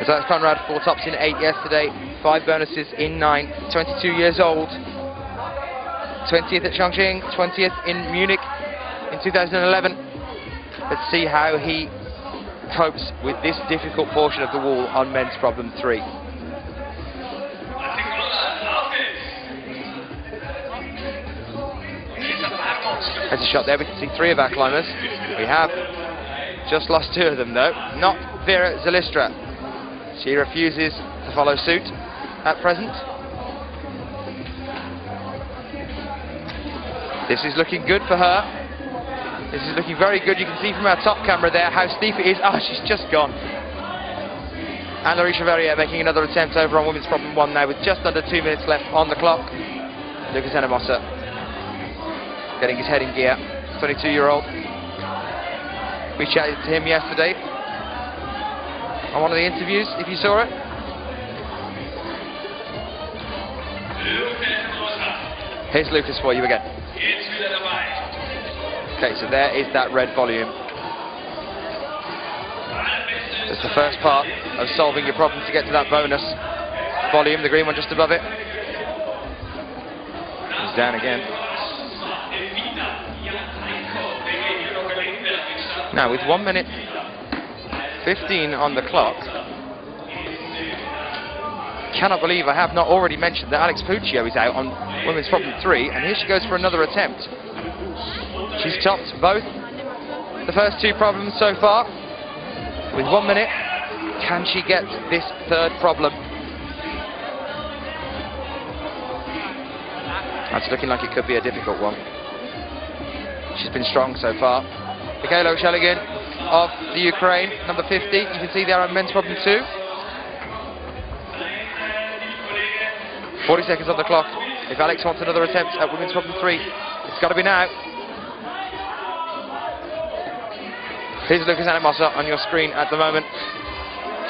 That's Conrad, 4 tops in 8 yesterday, 5 bonuses in 9, 22 years old. 20th at Chongqing, 20th in Munich in 2011. Let's see how he copes with this difficult portion of the wall on men's problem 3. There's a shot there. We can see 3 of our climbers. We have just lost 2 of them though. Not Vera Zalistra. She refuses to follow suit at present. This is looking good for her. This is looking very good. You can see from our top camera there how steep it is. She's just gone. Anne-Laure Cheverria making another attempt over on women's problem 1 now with just under 2 minutes left on the clock. Lucas Enemoser getting his head in gear. 22-year-old. We chatted to him yesterday on one of the interviews, if you saw it. Here's Lucas for you again. Okay, so there is that red volume. That's the first part of solving your problem to get to that bonus volume, the green one just above it. It's down again. Now with 1 minute 15 on the clock, cannot believe I have not already mentioned that Alex Puccio is out on women's problem 3, and here she goes for another attempt. She's topped both the first 2 problems so far. With 1 minute, can she get this 3rd problem? That's looking like it could be a difficult one. She's been strong so far. Mikhailo Shaligin of the Ukraine, number 50. You can see there on men's problem 2. 40 seconds on the clock. If Alex wants another attempt at women's problem 3, it's got to be now. Here's Lucas Anamosa on your screen at the moment.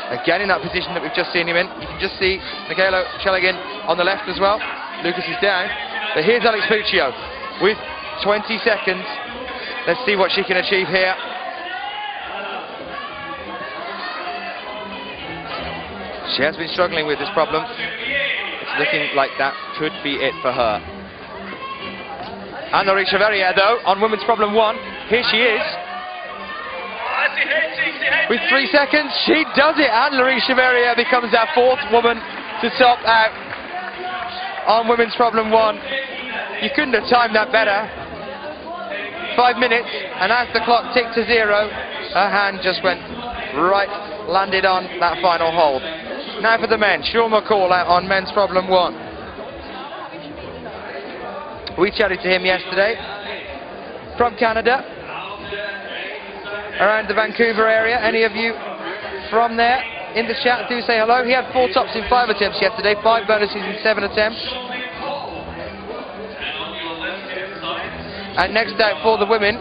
Again in that position that we've just seen him in. You can just see Mikhailo Shaligin on the left as well. Lucas is down. But here's Alex Puccio with 20 seconds. Let's see what she can achieve here. She has been struggling with this problem. It's looking like that could be it for her. Anne-Laure Chevalier though on women's problem 1. Here she is. With 3 seconds, she does it. Anne-Laure Chevalier becomes our 4th woman to top out on women's problem 1. You couldn't have timed that better. 5 minutes, and as the clock ticked to 0, her hand just went right, landed on that final hold. Now for the men, Sean McCall out on men's problem 1. We chatted to him yesterday from Canada, around the Vancouver area. Any of you from there in the chat, do say hello. He had 4 tops in 5 attempts yesterday, 5 bonuses in 7 attempts. And next out for the women,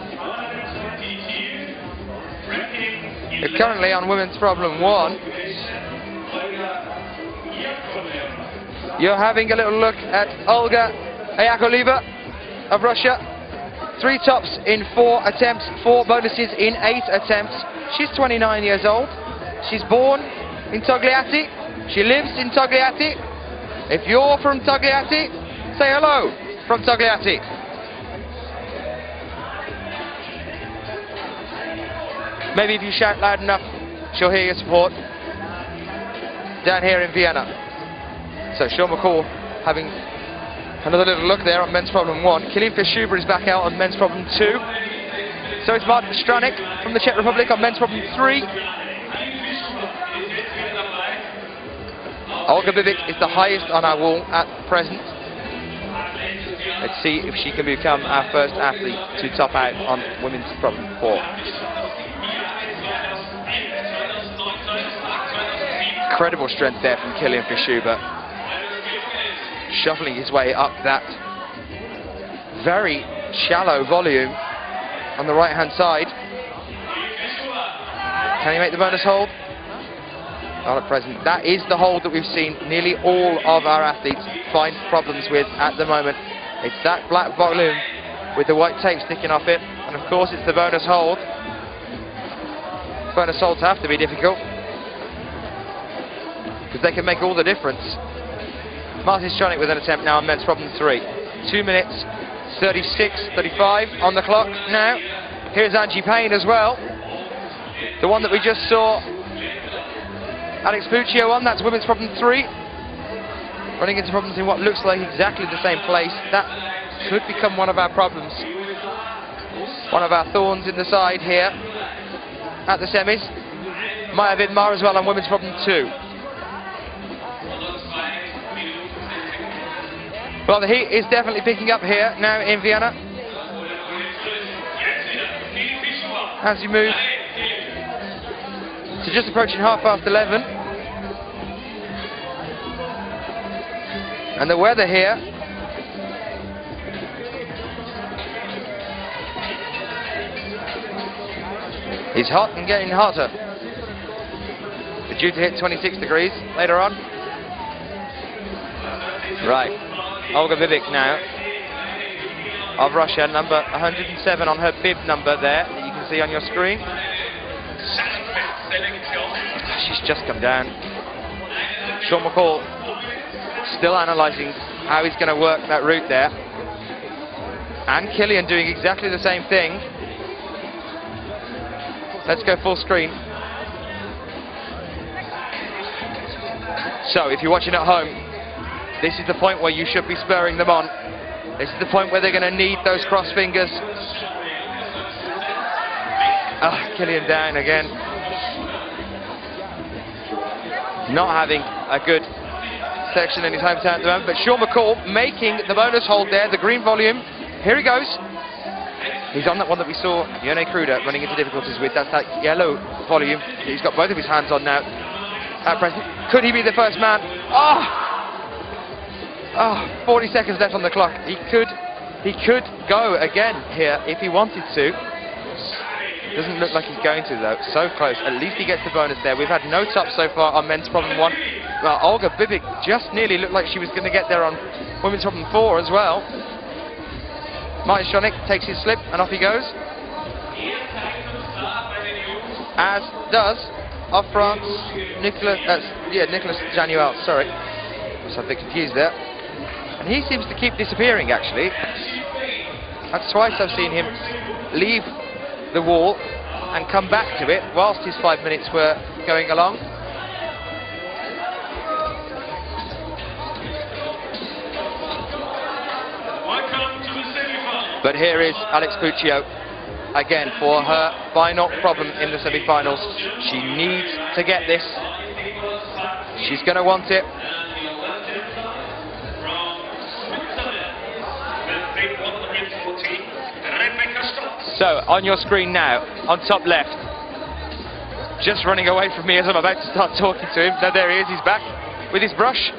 they're currently on women's problem 1. You're having a little look at Olga Yakovleva of Russia. 3 tops in 4 attempts, 4 bonuses in 8 attempts. She's 29 years old. She's born in Togliatti. She lives in Togliatti. If you're from Togliatti, say hello from Togliatti. Maybe if you shout loud enough, she'll hear your support. Down here in Vienna. So Sean McCall having another little look there on men's problem 1. Kilian Fischuber is back out on men's problem 2. So it's Martin Stranik from the Czech Republic on men's problem 3. Olga Bibic is the highest on our wall at present. Let's see if she can become our first athlete to top out on women's problem 4. Incredible strength there from Kilian Fischuber. Shuffling his way up that very shallow volume on the right hand side. Can he make the bonus hold? Not at present. That is the hold that we've seen nearly all of our athletes find problems with at the moment. It's that black volume with the white tape sticking off it, and of course it's the bonus hold. Bonus holds have to be difficult because they can make all the difference. Martin Stranik with an attempt now on men's problem 3. 2 minutes 36:35 on the clock now. Here's Angie Payne as well, the one that we just saw Alex Puccio on. That's women's problem 3, running into problems in what looks like exactly the same place. That could become one of our problems, one of our thorns in the side here at the semis. Maya Vidmar as well on women's problem 2. Well, the heat is definitely picking up here now in Vienna as you move to just approaching 11:30. And the weather here is hot and getting hotter. It's due to hit 26 degrees later on. Right. Olga Bibic now of Russia, number 107 on her bib number there that you can see on your screen. She's just come down. Sean McCall still analysing how he's going to work that route there. And Kilian doing exactly the same thing. Let's go full screen. So if you're watching at home, this is the point where you should be spurring them on. This is the point where they're going to need those cross fingers. Kilian down again. Not having a good section in his hometown at the moment, but Sean McCall making the bonus hold there, the green volume. Here he goes. He's on that one that we saw Yone Kruder running into difficulties with. That's that yellow volume. He's got both of his hands on now at present. Could he be the first man? Oh! Oh, 40 seconds left on the clock. He could go again here if he wanted to. Doesn't look like he's going to though. So close. At least he gets the bonus there. We've had no top so far on men's problem 1. Well, Olga Bibic just nearly looked like she was going to get there on women's problem 4 as well. Martin Schonik takes his slip and off he goes. As does of France Nicolas Januel. Sorry, was a bit confused there. And he seems to keep disappearing actually. That's twice I've seen him leave the wall and come back to it whilst his 5 minutes were going along. Welcome to the semifinals. But here is Alex Puccio again for her final problem in the semi-finals. She needs to get this. She's going to want it. So, on your screen now, on top left, just running away from me as I'm about to start talking to him. No, there he is, he's back with his brush.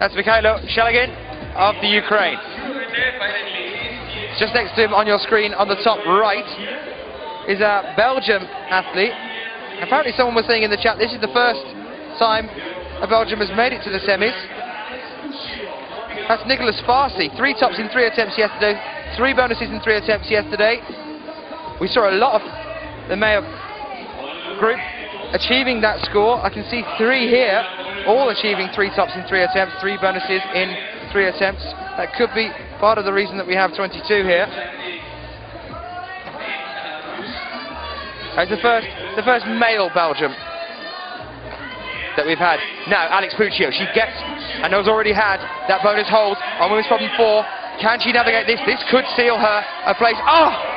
That's Mikhailo Shalagin of the Ukraine. Just next to him on your screen, on the top right, is a Belgium athlete. Apparently someone was saying in the chat, this is the first time a Belgium has made it to the semis. That's Nicolas Farsi, 3 tops in 3 attempts yesterday, 3 bonuses in 3 attempts yesterday. We saw a lot of the male group achieving that score. I can see 3 here, all achieving 3 tops in 3 attempts, 3 bonuses in 3 attempts. That could be part of the reason that we have 22 here. It's the first male Belgium that we've had. Now, Alex Puccio, she gets, and has already had that bonus hold on women's problem 4. Can she navigate this? This could seal her a place. Oh!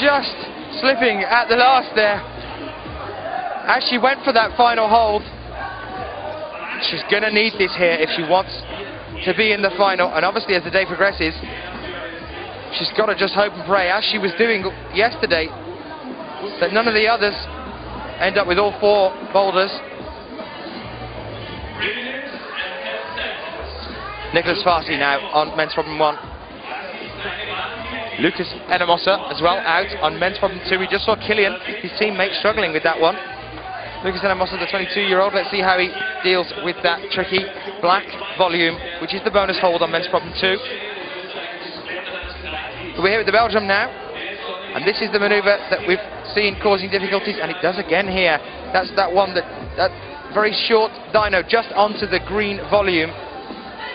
Just slipping at the last there. As she went for that final hold, she's going to need this here if she wants to be in the final. And obviously, as the day progresses, she's got to just hope and pray, as she was doing yesterday, that none of the others end up with all 4 boulders. Nicolas Farsi now on men's problem 1. Lucas Enamosa as well out on men's problem 2. We just saw Killian, his teammate, struggling with that one. Lucas Enamosa, the 22-year-old, let's see how he deals with that tricky black volume, which is the bonus hold on men's problem 2. We're here with the Belgium now, and this is the manoeuvre that we've seen causing difficulties, and it does again here. That's that one, that very short dyno just onto the green volume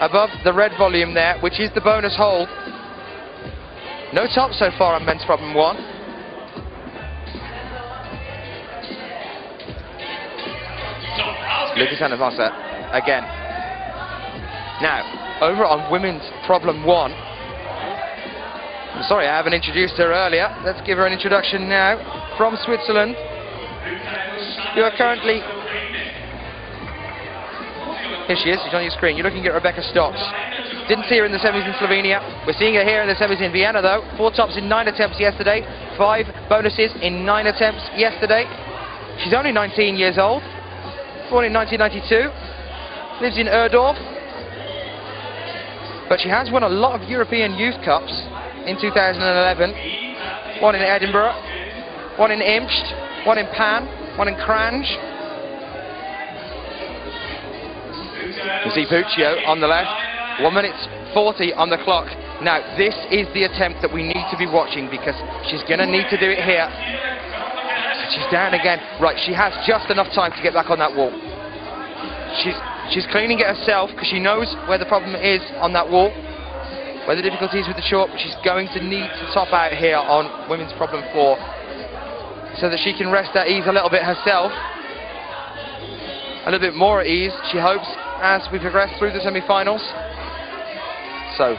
above the red volume there, which is the bonus hold. No top so far on men's problem 1. Lucas Enamosa again. Now, over on women's problem 1. I'm sorry I haven't introduced her earlier. Let's give her an introduction now. From Switzerland, you are currently... Here she is, she's on your screen. You're looking at Rebecca Stocks. Didn't see her in the semis in Slovenia. We're seeing her here in the semis in Vienna though. 4 tops in 9 attempts yesterday. 5 bonuses in 9 attempts yesterday. She's only 19 years old. Born in 1992. Lives in Erdorf. But she has won a lot of European Youth Cups in 2011. 1 in Edinburgh. 1 in Imst. 1 in Pan. 1 in Cranj. You see Puccio on the left. 1 minute 40 on the clock. Now, this is the attempt that we need to be watching, because she's going to need to do it here. She's down again. Right, she has just enough time to get back on that wall. She's cleaning it herself, because she knows where the problem is on that wall, where the difficulty is with the short, but she's going to need to top out here on women's problem 4, so that she can rest at ease a little bit herself. A little bit more at ease, she hopes, as we progress through the semi-finals. So,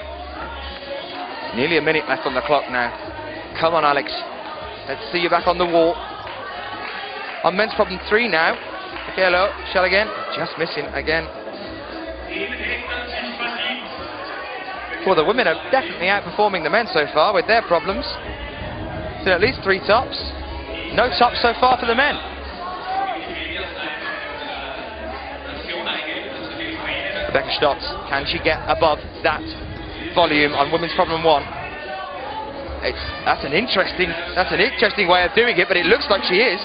nearly a minute left on the clock now. Come on, Alex. Let's see you back on the wall. On men's problem 3 now. Hello, shall again. Just missing again. Well, the women are definitely outperforming the men so far with their problems. So at least 3 tops. No tops so far for the men. Rebecca Stotz, can she get above that volume on women's problem 1? That's an interesting way of doing it, but it looks like she is.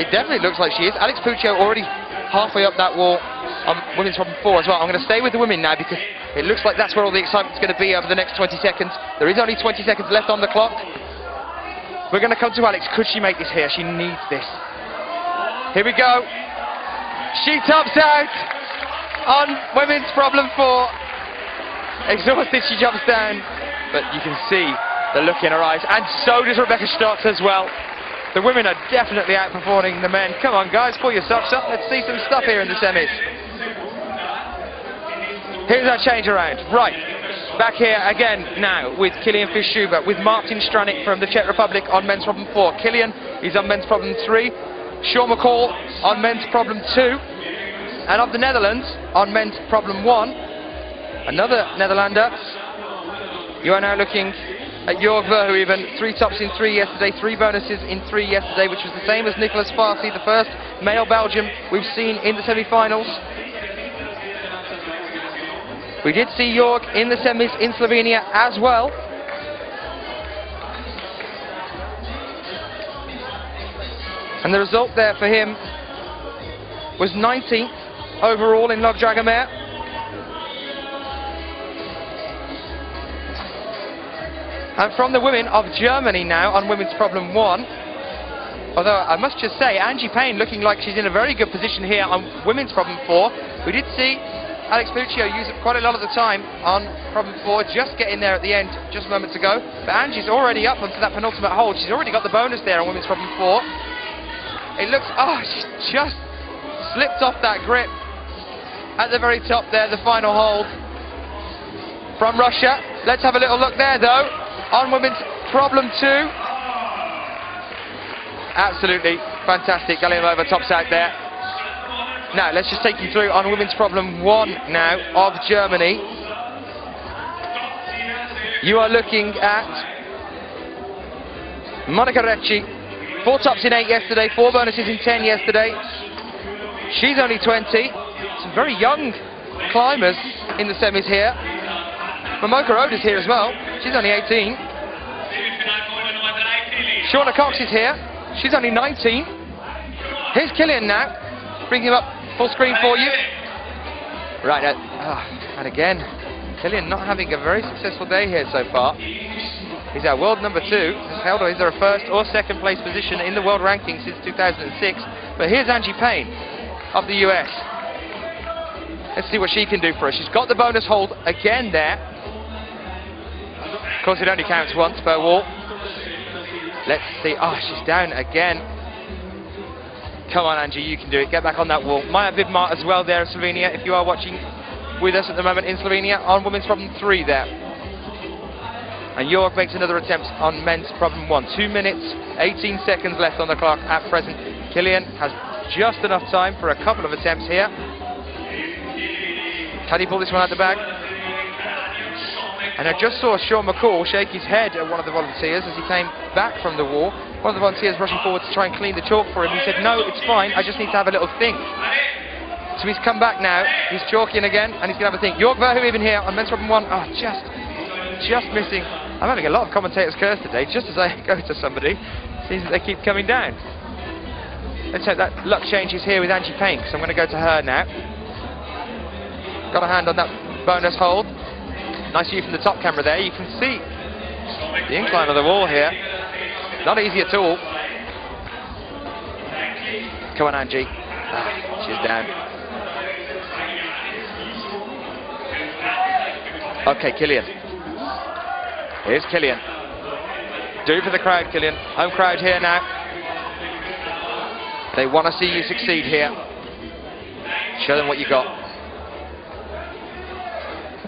It definitely looks like she is. Alex Puccio already halfway up that wall on women's problem 4 as well. I'm going to stay with the women now because it looks like that's where all the excitement's going to be over the next 20 seconds. There is only 20 seconds left on the clock. We're going to come to Alex. Could she make this here? She needs this. Here we go. She tops out on women's problem 4. Exhausted, she jumps down, but you can see the look in her eyes, and so does Rebecca Stotz as well. The women are definitely outperforming the men. Come on, guys, pull your socks up. Let's see some stuff here in the semis. Here's our change around. Right, back here again now with Kilian Fisz-Schubert, with Martin Stranik from the Czech Republic on men's problem 4. Kilian is on men's problem 3. Sean McCall on men's problem 2. And of the Netherlands on men's problem 1, another Netherlander. You are now looking at Jörg Verhoeven, 3 tops in 3 yesterday, 3 bonuses in 3 yesterday, which was the same as Nicolas Farsi, the first male Belgian we've seen in the semi-finals. We did see Jörg in the semis in Slovenia as well. And the result there for him was 19th overall in Log Dragomir. And from the women of Germany now on women's problem 1. Although I must just say, Angie Payne looking like she's in a very good position here on women's problem 4. We did see Alex Puccio use it quite a lot of the time on problem 4, just getting there at the end just moments ago. But Angie's already up onto that penultimate hold. She's already got the bonus there on women's problem 4. It looks, she's just slipped off that grip at the very top there, the final hold from Russia. Let's have a little look there though on women's problem 2. Absolutely fantastic. Galimova tops out there. Now let's just take you through on women's problem 1 now of Germany. You are looking at Monica Recci, 4 tops in 8 yesterday, 4 bonuses in 10 yesterday. She's only 20. Some very young climbers in the semis here. Momoka Oda's here as well. She's only 18. Shauna Cox is here. She's only 19. Here's Kilian now. Bring him up full screen for you. Right, and again, Kilian not having a very successful day here so far. He's our world number 2. He's held either a first or second place position in the world ranking since 2006. But here's Angie Payne of the US. Let's see what she can do for us. She's got the bonus hold again there. Of course, it only counts once per wall. Let's see. She's down again. Come on, Angie, you can do it. Get back on that wall. Maya Vidmar as well there in Slovenia, if you are watching with us at the moment in Slovenia, on women's problem 3 there. And Jörg makes another attempt on men's problem 1. 2 minutes, 18 seconds left on the clock at present. Kilian has just enough time for a couple of attempts here. Can he pull this one out the bag? And I just saw Sean McCall shake his head at one of the volunteers as he came back from the wall. One of the volunteers rushing forward to try and clean the chalk for him. He said, no, it's fine, I just need to have a little think. So he's come back now, he's chalking again, and he's going to have a think. Jörg Verhoeven here on men's problem 1. Just missing. I'm having a lot of commentators curse today, just as I go to somebody. Seems that they keep coming down. Let's hope that luck changes here with Angie Payne, so I'm going to go to her now. Got a hand on that bonus hold. Nice view from the top camera there. You can see the incline of the wall here. Not easy at all. Come on, Angie. She's down. Okay, Kilian. Here's Kilian. Do for the crowd, Kilian. Home crowd here now. They want to see you succeed here. Show them what you got.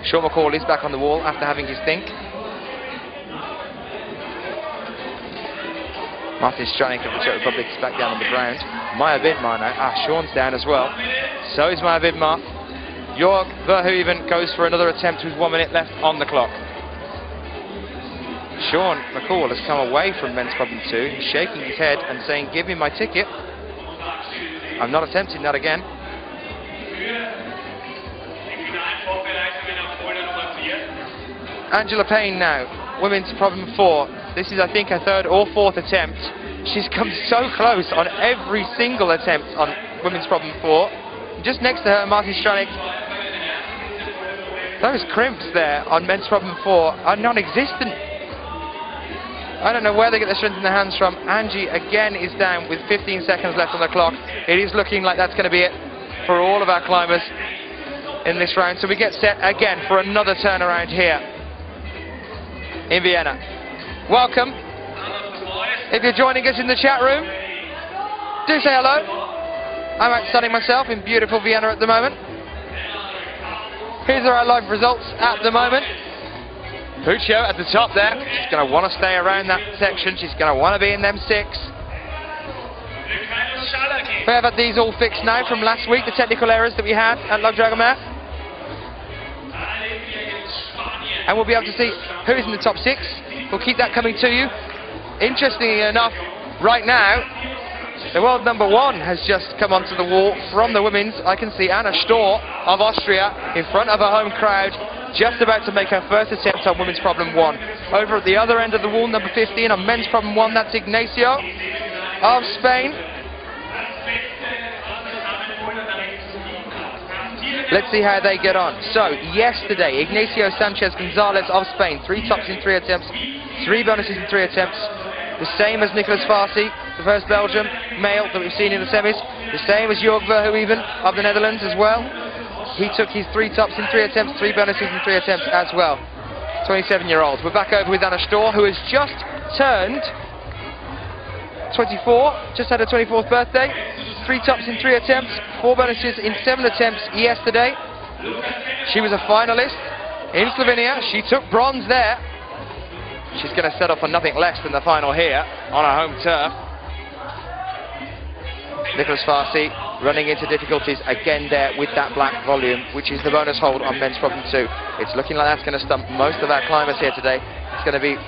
Sean McCall is back on the wall after having his think. Martin Stranik of the Czech Republic is back down on the ground. Maya Vidmar now. Sean's down as well. So is Maya Vidmar. Jörg Verhoeven goes for another attempt with 1 minute left on the clock. Sean McCall has come away from men's problem 2. He's shaking his head and saying, give me my ticket. I'm not attempting that again. Angela Payne now, women's problem 4. This is, I think, her 3rd or 4th attempt. She's come so close on every single attempt on women's problem 4. Just next to her, Martin Stranik. Those crimps there on men's problem 4 are non-existent. I don't know where they get the strength in their hands from. Angie again is down with 15 seconds left on the clock. It is looking like that's going to be it for all of our climbers in this round. So we get set again for another turnaround here in Vienna. Welcome. If you're joining us in the chat room, do say hello. I'm out sunning myself in beautiful Vienna at the moment. Here's our live results at the moment. Puccio at the top there. She's going to want to stay around that section. She's going to want to be in them 6. We have had these all fixed now from last week, the technical errors that we had at Log Dragomir. And we'll be able to see who is in the top 6. We'll keep that coming to you. Interestingly enough, right now, the world number 1 has just come onto the wall from the women's. I can see Anna Storr of Austria in front of her home crowd, just about to make her first attempt on women's problem 1. Over at the other end of the wall, number 15 on men's problem 1, that's Ignacio of Spain. Let's see how they get on. So, yesterday, Ignacio Sanchez Gonzalez of Spain, 3 tops in 3 attempts, 3 bonuses in 3 attempts. The same as Nicolas Farsi, the first Belgium male that we've seen in the semis. The same as Jorg Verhoeven of the Netherlands as well. He took his 3 tops in 3 attempts, 3 bonuses in 3 attempts as well. 27-year-old. We're back over with Anna Storr, who has just turned 24, just had her 24th birthday. 3 tops in 3 attempts, 4 bonuses in 7 attempts yesterday. She was a finalist in Slovenia. She took bronze there. She's going to settle for nothing less than the final here on her home turf. Nicolas Farsi running into difficulties again there with that black volume, which is the bonus hold on men's problem 2. It's looking like that's going to stump most of our climbers here today. It's going to be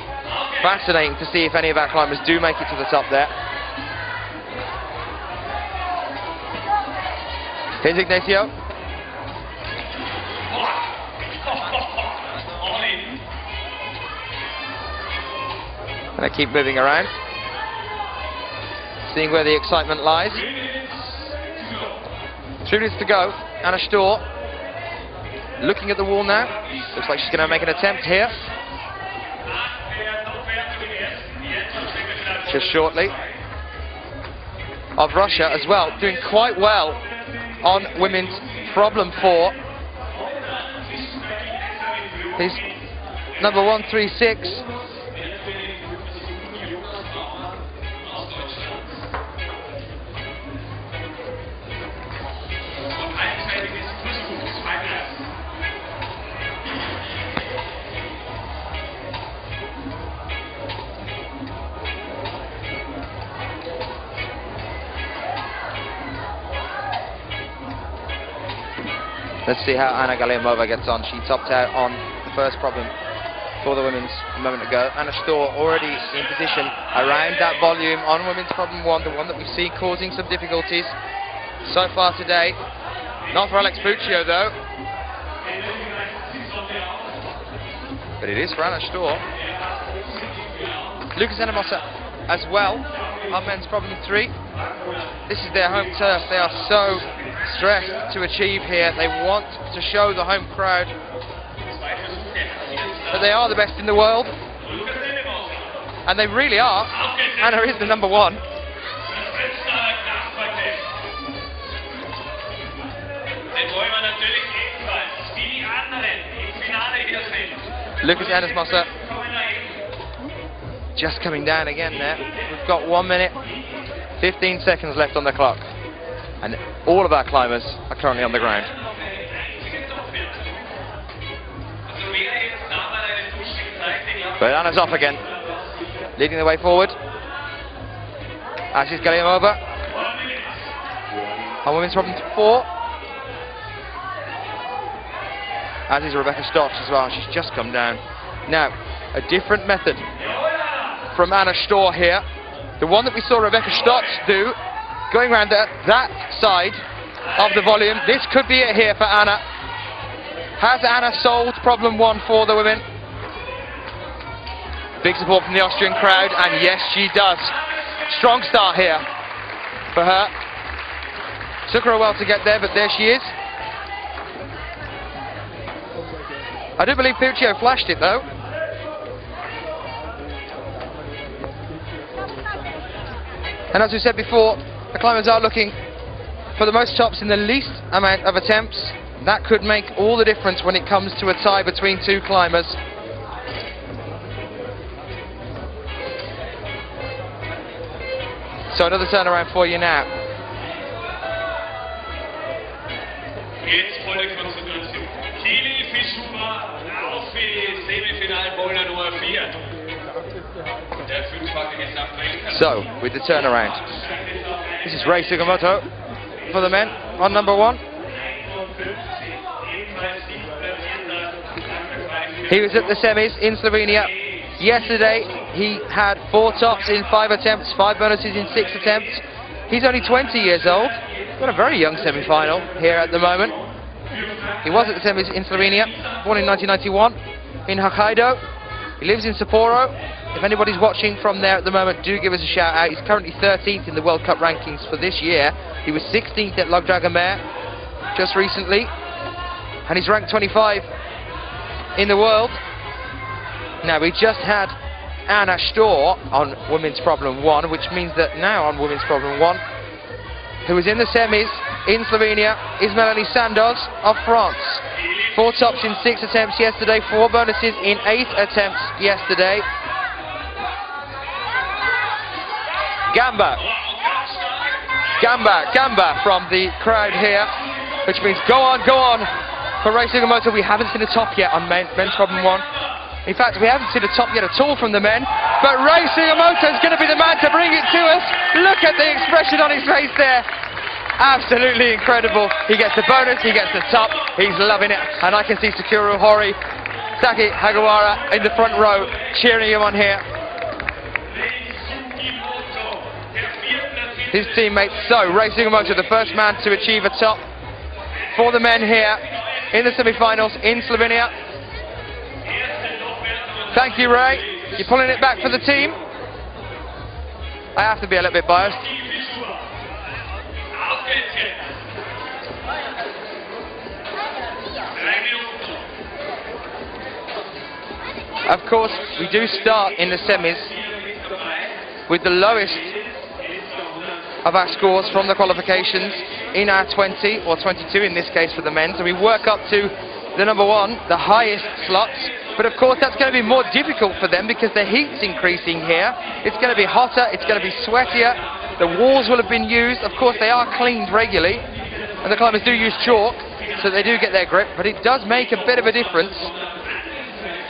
fascinating to see if any of our climbers do make it to the top there. Here's Ignacio. And they keep moving around, seeing where the excitement lies. 2 minutes to go. Anna Storr looking at the wall now. Looks like she's going to make an attempt here. Just shortly. Of Russia as well, doing quite well on women's problem 4. He's number 136. Let's see how Anna Galiamova gets on. She topped out on the first problem for the women's a moment ago. Anna Storr already in position around that volume on women's problem 1, the one that we've seen causing some difficulties so far today. Not for Alex Puccio though. But it is for Anna Storr. Lucas Enemosa as well on men's problem 3. This is their home turf. They are so stressed to achieve here. They want to show the home crowd that they are the best in the world, and they really are. Anna is the number 1. Lucas Enemosa just coming down again there. We've got 1 minute 15 seconds left on the clock, and all of our climbers are currently on the ground. But Anna's off again, leading the way forward. As is Galiamova on women's problem 4. As is Rebecca Stotts as well. She's just come down. Now, A different method from Anna Storr here. The one that we saw Rebecca Stotz do, going around that side of the volume. This could be it here for Anna. Has Anna solved problem one for the women? Big support from the Austrian crowd, and yes, she does. Strong start here for her. Took her a while to get there, but there she is. I do believe Puccio flashed it though. And as we said before, the climbers are looking for the most tops in the least amount of attempts. That could make all the difference when it comes to a tie between two climbers. So another turnaround for you now. Jetzt volle Konzentration. Kili Fischhuber auf die Semifinal Boulder Nummer 4. Der fünffache Gesamtweltmeister. So, with the turnaround. This is Rei Sugimoto for the men on number 1. He was at the semis in Slovenia. Yesterday he had 4 tops in 5 attempts, 5 bonuses in 6 attempts. He's only 20 years old. Got a very young semi-final here at the moment. He was at the semis in Slovenia, born in 1991 in Hokkaido. He lives in Sapporo. If anybody's watching from there at the moment, do give us a shout out. He's currently 13th in the World Cup rankings for this year. He was 16th at Log Dragomer just recently, and he's ranked 25 in the world. Now, we just had Anna Storr on Women's Problem 1, which means that now on Women's Problem 1, who was in the semis in Slovenia, is Melanie Sandoz of France. 4 tops in 6 attempts yesterday, 4 bonuses in 8 attempts yesterday. Gamba from the crowd here, which means go on for Rei Sugimoto. We haven't seen a top yet on Men's Problem 1. In fact, we haven't seen a top yet at all from the men, but Rei Sugimoto is going to be the man to bring it to us. Look at the expression on his face there. Absolutely incredible. He gets the bonus, he gets the top, he's loving it. And I can see Sakura Hori, Saki Hagawara in the front row cheering him on here. His teammates. So, Rei Sugimoto, the first man to achieve a top for the men here in the semi-finals in Slovenia. Thank you, Ray. You're pulling it back for the team. I have to be a little bit biased. Of course, we do start in the semis with the lowest of our scores from the qualifications in our 20 or 22 in this case for the men. So we work up to the number 1, the highest slots. But of course that's going to be more difficult for them because the heat's increasing here. It's going to be hotter, it's going to be sweatier. The walls will have been used. Of course they are cleaned regularly, and the climbers do use chalk, so they do get their grip, but it does make a bit of a difference.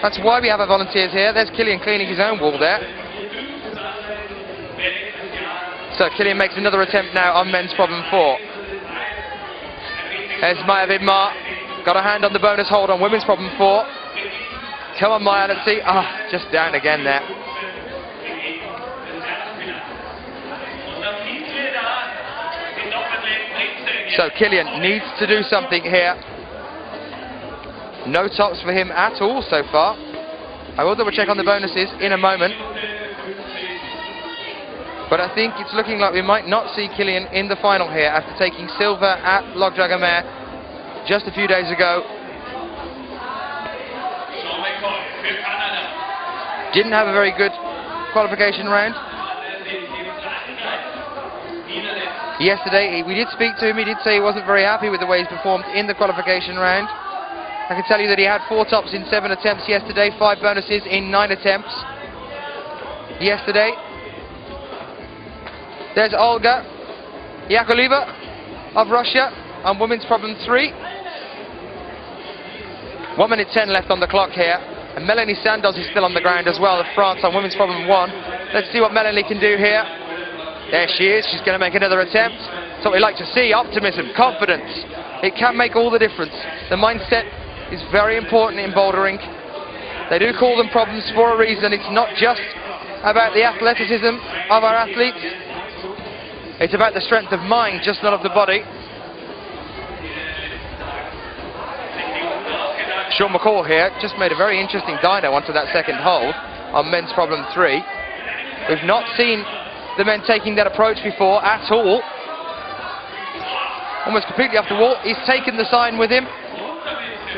That's why we have our volunteers here. There's Killian cleaning his own wall there. So Killian makes another attempt now on Men's Problem 4. There's Maya Vidmar. Got a hand on the bonus hold on Women's Problem 4. Come on, Maya, let's see. Just down again there. So Killian needs to do something here. No tops for him at all so far. I will double check on the bonuses in a moment. But I think it's looking like we might not see Killian in the final here after taking silver at Log Dragomer just a few days ago. Didn't have a very good qualification round. Yesterday, we did speak to him. He did say he wasn't very happy with the way he's performed in the qualification round. I can tell you that he had 4 tops in 7 attempts yesterday, 5 bonuses in 9 attempts yesterday. There's Olga Yakovleva of Russia on Women's Problem 3. 1 minute 10 left on the clock here. And Melanie Sandoz is still on the ground as well of France on Women's Problem 1. Let's see what Melanie can do here. There she is. She's going to make another attempt. That's what we like to see. Optimism, confidence. It can make all the difference. The mindset is very important in bouldering. They do call them problems for a reason. It's not just about the athleticism of our athletes. It's about the strength of mind, just not of the body. Sean McCall here just made a very interesting dyno onto that second hold on men's problem 3. We've not seen the men taking that approach before at all. Almost completely off the wall. He's taken the sign with him.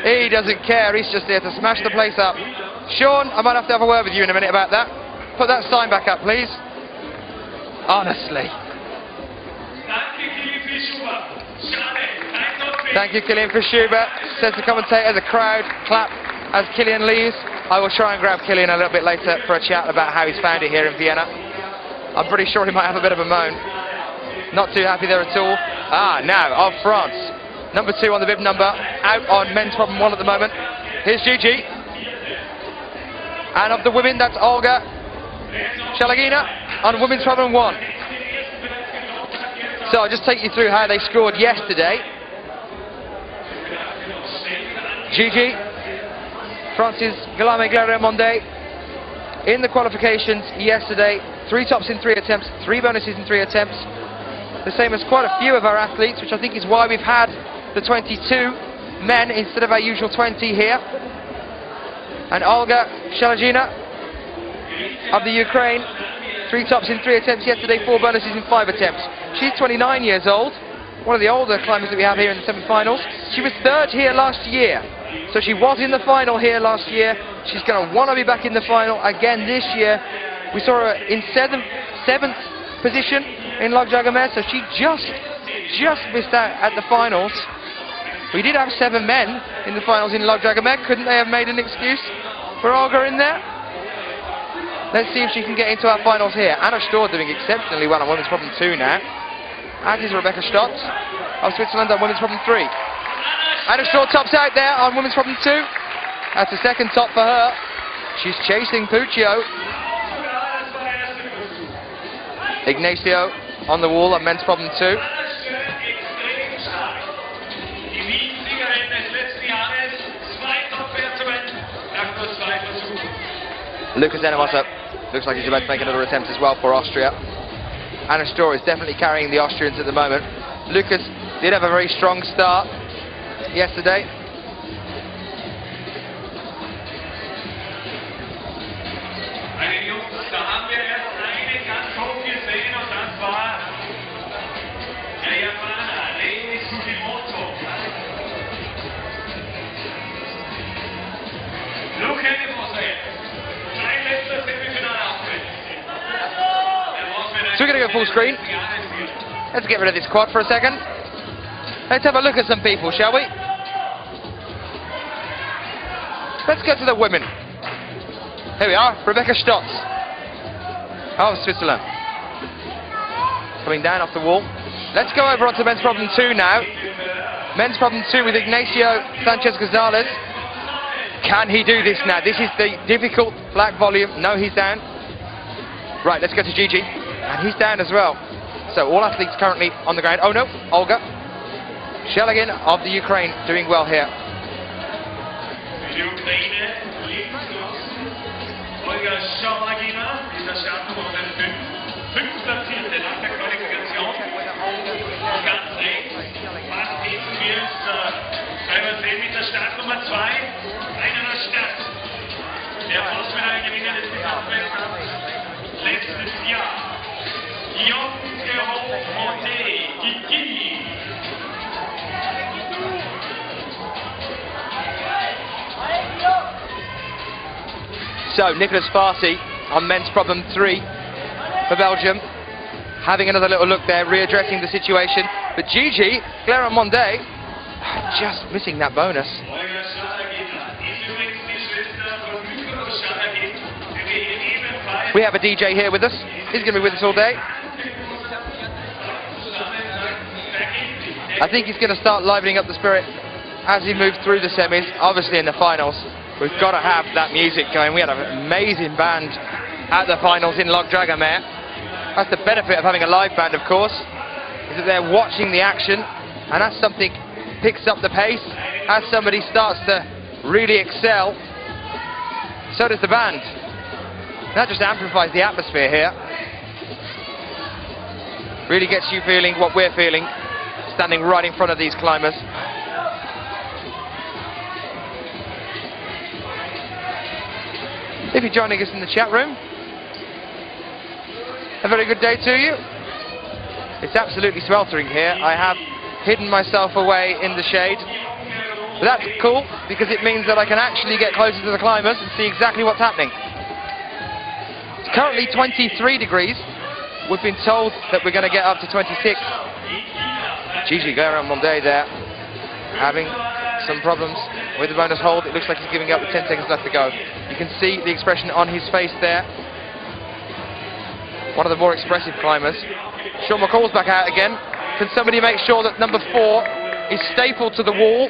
He doesn't care. He's just there to smash the place up. Sean, I might have to have a word with you in a minute about that. Put that sign back up, please. Honestly. Thank you, Killian Fischuber, says the commentator. The crowd clap as Killian leaves. I will try and grab Killian a little bit later for a chat about how he's found it here in Vienna. I'm pretty sure he might have a bit of a moan. Not too happy there at all. Now, of France. Number 2 on the bib number, out on men's problem 1 at the moment. Here's Gigi. And of the women, that's Olga Shalagina on women's problem 1. So I'll just take you through how they scored yesterday. Gigi, France's Guillaume Glaramonde, in the qualifications yesterday, 3 tops in 3 attempts, 3 bonuses in 3 attempts. The same as quite a few of our athletes, which I think is why we've had the 22 men instead of our usual 20 here. And Olga Shalagina of the Ukraine, 3 tops in 3 attempts yesterday, 4 bonuses in 5 attempts. She's 29 years old, one of the older climbers that we have here in the semi-finals. She was 3rd here last year, so she was in the final here last year. She's going to want to be back in the final again this year. We saw her in 7th position in Log Jagamer, so she just missed out at the finals. We did have 7 men in the finals in Log Jagamer. Couldn't they have made an excuse for Olga in there? Let's see if she can get into our finals here. Anna Storr doing exceptionally well on women's problem 2 now. As is Rebecca Stotz of Switzerland on women's problem 3. Anna Storr tops out there on women's problem 2. That's the 2nd top for her. She's chasing Puccio. Ignacio on the wall on men's problem 2. Lucas Enemosa looks like he's about to make another attempt as well for Austria. Anna Storr is definitely carrying the Austrians at the moment. Lucas did have a very strong start yesterday. So we're going to go full screen. Let's get rid of this quad for a second. Let's have a look at some people, shall we? Let's get to the women. Here we are, Rebecca Stotz of Switzerland. Coming down off the wall. Let's go over onto men's problem 2 now. Men's problem 2 with Ignacio Sanchez Gonzalez. Can he do this now? This is the difficult black volume. No, he's down. Right, let's go to Gigi. And he's down as well. So all athletes currently on the ground. Oh no, Olga Shalagin of the Ukraine doing well here. Olga Shalagina, dieser Start Nummer 5. Platzierte nach der Qualifikation. Ganz rechts, fast neben mir ist 310 Meter Start Nummer 2. Einer Start. Der Bronzemedaillengewinner des Gesamtweltcups letztes Jahr. So Nicolas Farsi on men's problem 3 for Belgium, having another little look there, readdressing the situation. But Gigi Glaramonde just missing that bonus. We have a DJ here with us. He's going to be with us all day. I think he's going to start livening up the spirit as he moves through the semis. Obviously in the finals, we've got to have that music going. We had an amazing band at the finals in Log Jagamer. That's the benefit of having a live band, of course, is that they're watching the action, and as something picks up the pace, as somebody starts to really excel, So does the band. That just amplifies the atmosphere here. Really gets you feeling what we're feeling, standing right in front of these climbers. If you're joining us in the chat room, a very good day to you. It's absolutely sweltering here. I have hidden myself away in the shade. But that's cool, because it means that I can actually get closer to the climbers and see exactly what's happening. It's currently 23 degrees. We've been told that we're going to get up to 26. Gigi Guérin-Mondé there, having some problems with the bonus hold. It looks like he's giving up with 10 seconds left to go. You can see the expression on his face there. One of the more expressive climbers. Sean McCall's back out again. Can somebody make sure that number 4 is stapled to the wall?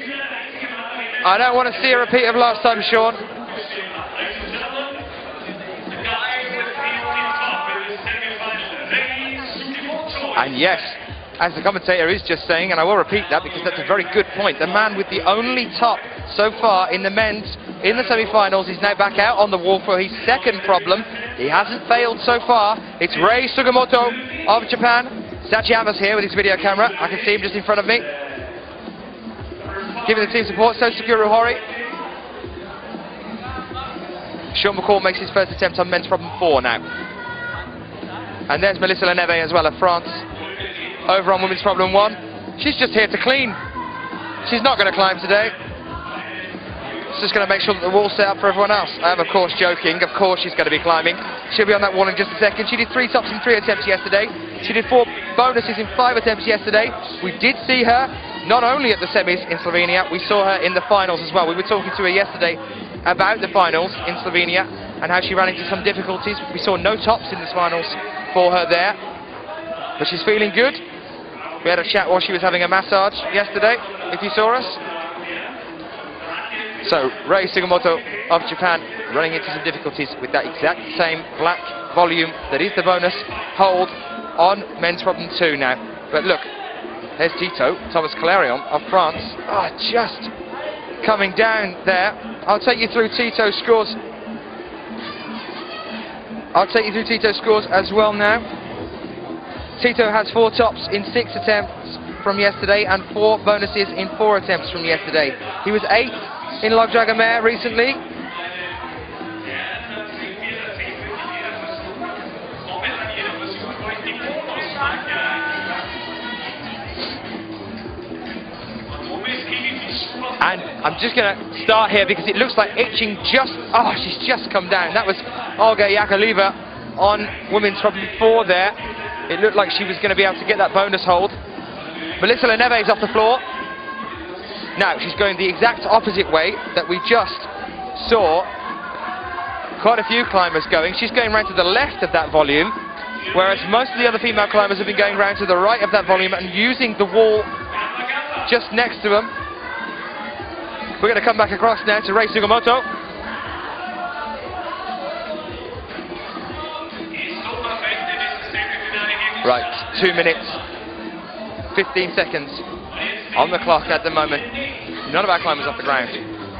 I don't want to see a repeat of last time, Sean. And yes, as the commentator is just saying, and I will repeat that because that's a very good point, the man with the only top so far in the men's in the semi-finals is now back out on the wall for his second problem. He hasn't failed so far. It's Rei Sugimoto of Japan. Sachiyama's here with his video camera. I can see him just in front of me, giving the team support. So Suguru Hori. Sean McCall makes his first attempt on men's problem 4 now. And there's Melissa Leneve as well of France. Over on women's problem 1. She's just here to clean. She's not going to climb today. She's just going to make sure that the wall's set up for everyone else. I am of course joking. Of course she's going to be climbing. She'll be on that wall in just a second. She did 3 tops in 3 attempts yesterday. She did 4 bonuses in 5 attempts yesterday. We did see her not only at the semis in Slovenia, we saw her in the finals as well. We were talking to her yesterday about the finals in Slovenia and how she ran into some difficulties. We saw no tops in the finals for her there, but she's feeling good. We had a chat while she was having a massage yesterday, if you saw us. So, Rei Sugimoto of Japan running into some difficulties with that exact same black volume that is the bonus hold on men's problem 2 now. But look, there's Tito, Thomas Calerion of France. Oh, just coming down there. I'll take you through Tito's scores. I'll take you through Tito's scores as well now. Tito has 4 tops in 6 attempts from yesterday and 4 bonuses in 4 attempts from yesterday. He was 8th in Log Dragamere recently. And I'm just going to start here because it looks like itching just... Oh, she's just come down. That was Olga Yakovleva on women's problem 4 there. It looked like she was going to be able to get that bonus hold. Melissa Leneve is off the floor. Now, she's going the exact opposite way that we just saw quite a few climbers going. She's going round to the left of that volume, whereas most of the other female climbers have been going round to the right of that volume and using the wall just next to them. We're going to come back across now to Rei Sugimoto. Right, 2 minutes, 15 seconds on the clock at the moment. None of our climbers off the ground.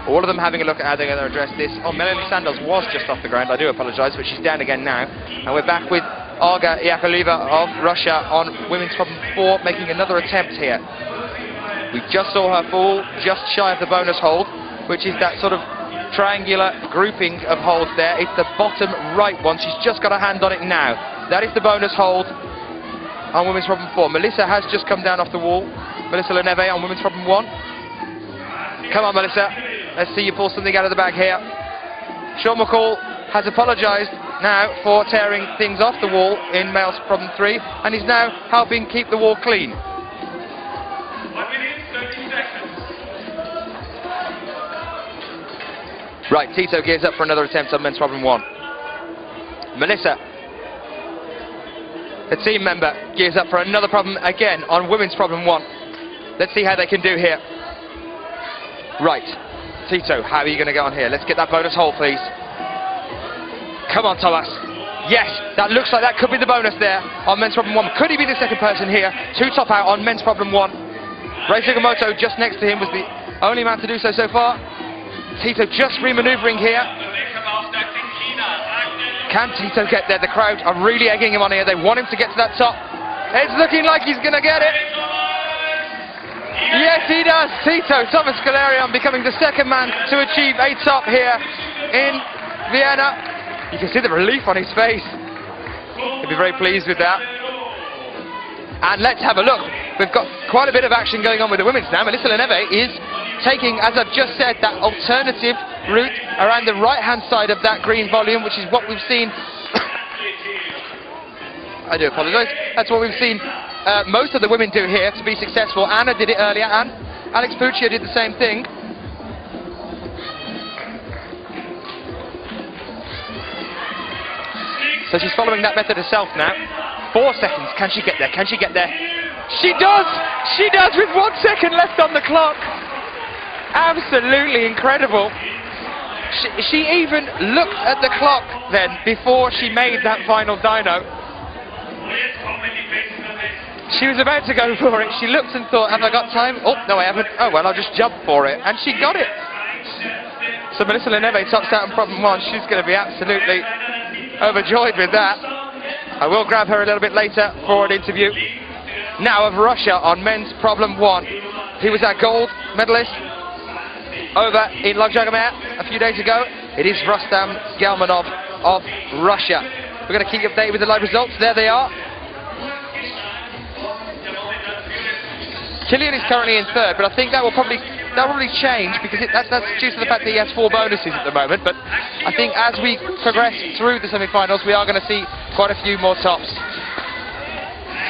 All of them having a look at how they're going to address this. Oh, Melanie Sandoz was just off the ground. I do apologise, but she's down again now. And we're back with Olga Yakovleva of Russia on women's problem 4, making another attempt here. We just saw her fall just shy of the bonus hold, which is that sort of triangular grouping of holds there. It's the bottom right one. She's just got a hand on it now. That is the bonus hold on women's problem 4. Melissa has just come down off the wall. Melissa Leneve on women's problem 1. Come on, Melissa. Let's see you pull something out of the bag here. Sean McCall has apologised now for tearing things off the wall in male's problem 3, and he's now helping keep the wall clean. 1 minute, 30 seconds. Right, Tito gears up for another attempt on men's problem 1. Melissa, the team member, gears up for another problem again on women's problem 1. Let's see how they can do here. Right, Tito, how are you going to get on here? Let's get that bonus hold, please. Come on, Thomas. Yes, that looks like that could be the bonus there on men's problem 1. Could he be the second person here? 2 top out on men's problem 1. Rei Sugimoto just next to him was the only man to do so far. Tito just re-manoeuvring here. Can Tito get there? The crowd are really egging him on here. They want him to get to that top. It's looking like he's going to get it. Yes, he does. Tito, Thomas Galerian, becoming the second man to achieve a top here in Vienna. You can see the relief on his face. He'll be very pleased with that. And let's have a look. We've got quite a bit of action going on with the women's now. Melissa Leneve is taking, as I've just said, that alternative route around the right-hand side of that green volume, which is what we've seen. I do apologise. That's what we've seen most of the women do here to be successful. Anna did it earlier, and Alex Puccia did the same thing. So she's following that method herself now. 4 seconds. Can she get there? Can she get there? She does! She does with 1 second left on the clock. Absolutely incredible. She even looked at the clock then before she made that final dyno. She was about to go for it. She looked and thought, have I got time? Oh, no I haven't. Oh well, I'll just jump for it. And she got it. So Melissa Leneve tops out on problem 1. She's going to be absolutely overjoyed with that. I will grab her a little bit later for an interview. Now of Russia on men's problem 1. He was our gold medalist over in Logjagomer a few days ago. It is Rustam Gelmanov of Russia. We're going to keep you updated with the live results. There they are. Killian is currently in 3rd, but I think that will probably change because that's due to the fact that he has 4 bonuses at the moment. But I think as we progress through the semi-finals, we are going to see quite a few more tops.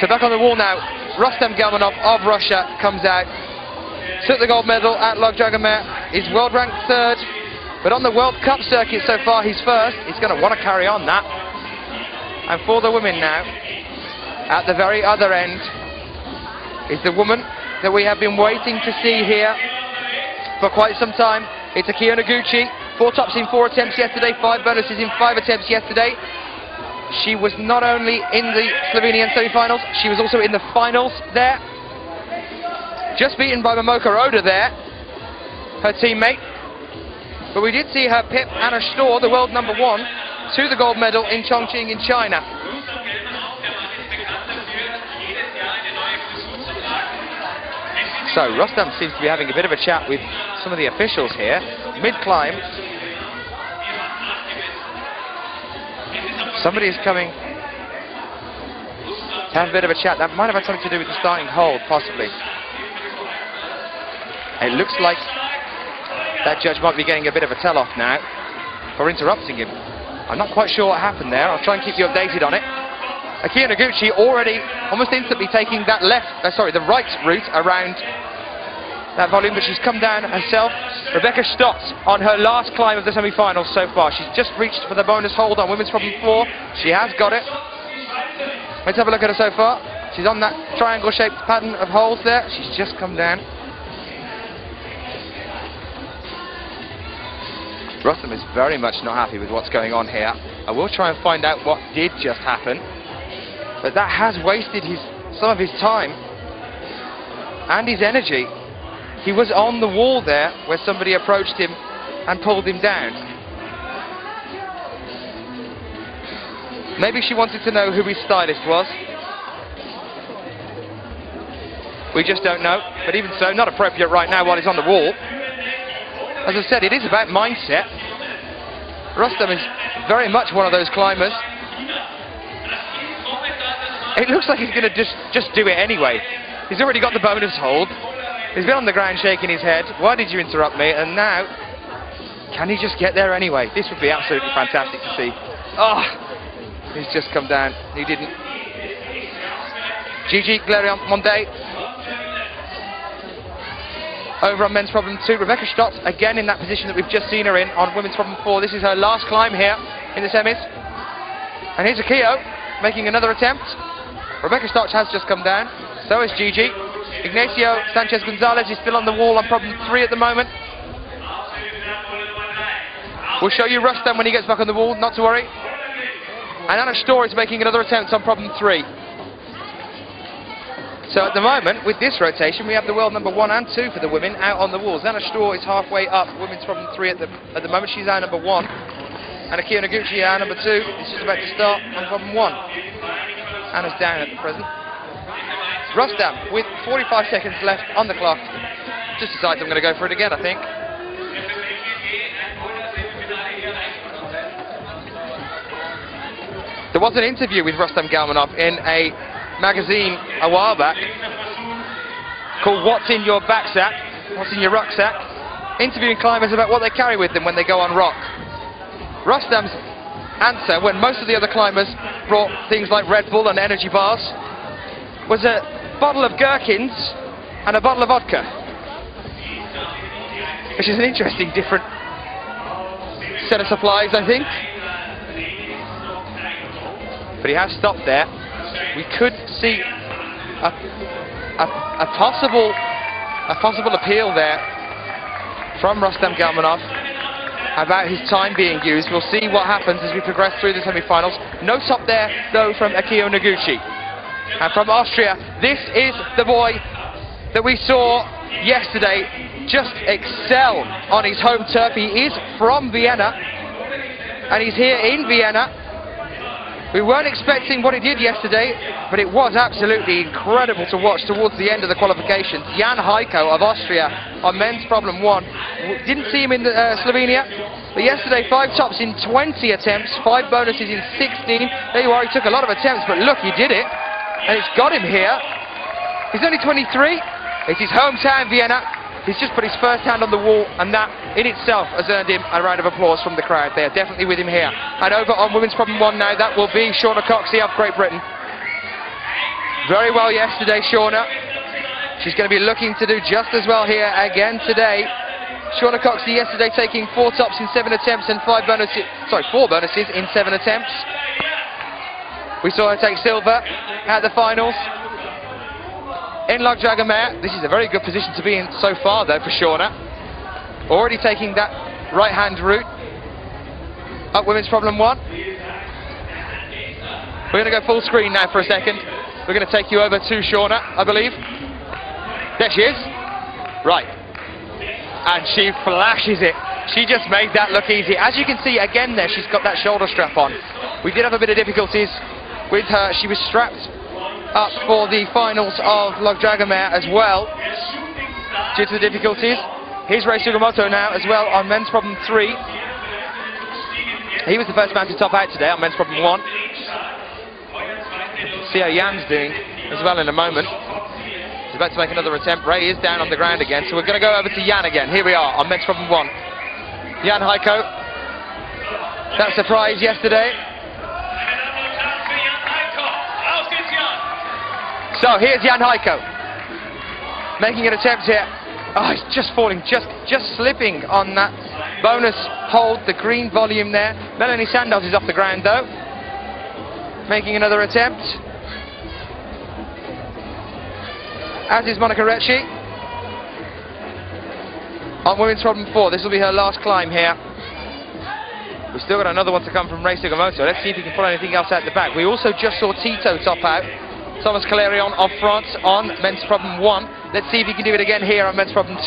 So back on the wall now, Rustam Gelmanov of Russia comes out. Took the gold medal at Logjagomer. Is world ranked 3rd, but on the World Cup circuit so far he's 1st. He's going to want to carry on that. And for the women now, at the very other end, is the woman that we have been waiting to see here for quite some time. It's Akio Noguchi. 4 tops in 4 attempts yesterday, 5 bonuses in 5 attempts yesterday. She was not only in the Slovenian semi-finals, she was also in the finals there. Just beaten by Momoka Oda there, her teammate. But we did see her pip Anna Storr, the world number 1, to the gold medal in Chongqing in China. So Rustam seems to be having a bit of a chat with some of the officials here. Mid-climb. Somebody is coming to have a bit of a chat. That might have had something to do with the starting hold, possibly. It looks like that judge might be getting a bit of a tell-off now for interrupting him. I'm not quite sure what happened there. I'll try and keep you updated on it. Akio Noguchi already almost instantly taking that the right route around that volume, but she's come down herself. Rebecca Stotz on her last climb of the semi-finals so far. She's just reached for the bonus hold on women's problem 4. She has got it. Let's have a look at her so far. She's on that triangle-shaped pattern of holes there. She's just come down. Rustam is very much not happy with what's going on here. I will try and find out what did just happen, but that has wasted some of his time and his energy. He was on the wall there where somebody approached him and pulled him down. Maybe she wanted to know who his stylist was. We just don't know, but even so, not appropriate right now while he's on the wall. As I said, it is about mindset. Rustam is very much one of those climbers. It looks like he's going to just do it anyway. He's already got the bonus hold. He's been on the ground shaking his head. Why did you interrupt me? And now, can he just get there anyway? This would be absolutely fantastic to see. Oh, he's just come down. He didn't. Gigi Glerion Monde. Over on men's problem 2, Rebecca Stotz again in that position that we've just seen her in on women's problem 4. This is her last climb here in the semis. And here's Akio making another attempt. Rebecca Stotz has just come down. So is Gigi. Ignacio Sanchez Gonzalez is still on the wall on problem 3 at the moment. We'll show you Rustam when he gets back on the wall, not to worry. And Anna Storr is making another attempt on problem 3. So at the moment, with this rotation, we have the world number 1 and 2 for the women out on the walls. Anna Storr is halfway up women's problem 3 at the moment. She's our number 1. And Akio Noguchi, our number 2, is just about to start on problem 1. Anna's down at the present. Rustam, with 45 seconds left on the clock, just decides I'm going to go for it again, I think. There was an interview with Rustam Galmanov in a magazine a while back called What's in Your Backsack, What's in Your Rucksack, interviewing climbers about what they carry with them when they go on rock. Rustam's answer, when most of the other climbers brought things like Red Bull and energy bars, was a bottle of gherkins and a bottle of vodka, which is an interesting, different set of supplies, I think. But he has stopped there. We could see a possible appeal there from Rustam Galmanov about his time being used. We'll see what happens as we progress through the semi-finals. No top there, though, from Akio Noguchi. And from Austria, this is the boy that we saw yesterday just excel on his home turf. He is from Vienna, and he's here in Vienna. We weren't expecting what he did yesterday, but it was absolutely incredible to watch towards the end of the qualifications. Jan Heiko of Austria on men's problem 1. Didn't see him in Slovenia, but yesterday 5 tops in 20 attempts, 5 bonuses in 16. There you are, he took a lot of attempts, but look, he did it, and it's got him here. He's only 23, it's his hometown Vienna. He's just put his first hand on the wall, and that in itself has earned him a round of applause from the crowd. They are definitely with him here. And over on women's problem 1 now, that will be Shauna Coxey of Great Britain. Very well yesterday, Shauna. She's going to be looking to do just as well here again today. Shauna Coxey yesterday taking 4 tops in 7 attempts and 4 bonuses in 7 attempts. We saw her take silver at the finals. In Log Dragomer, this is a very good position to be in so far, though, for Shauna. Already taking that right-hand route up women's problem 1. We're going to go full screen now for a second. We're going to take you over to Shauna, I believe. There she is. Right. And she flashes it. She just made that look easy. As you can see, again there, she's got that shoulder strap on. We did have a bit of difficulties with her. She was strapped up for the finals of Log Dragomer as well, due to the difficulties. Here's Rei Sugimoto now as well on men's problem 3. He was the first man to top out today on men's problem 1. See how Jan's doing as well in a moment. He's about to make another attempt. Ray is down on the ground again, so we're going to go over to Jan again. Here we are on men's problem 1. Jan Heiko, that surprise yesterday. So here's Jan Heiko, making an attempt here. Oh, he's just falling, just slipping on that bonus hold, the green volume there. Melanie Sandoz is off the ground though, making another attempt. As is Monica Recci. On women's problem 4, this will be her last climb here. We've still got another one to come from Rei Sugimoto. Let's see if he can pull anything else out the back. We also just saw Tito top out. Thomas Calerion of France on men's problem 1. Let's see if he can do it again here on men's problem 2.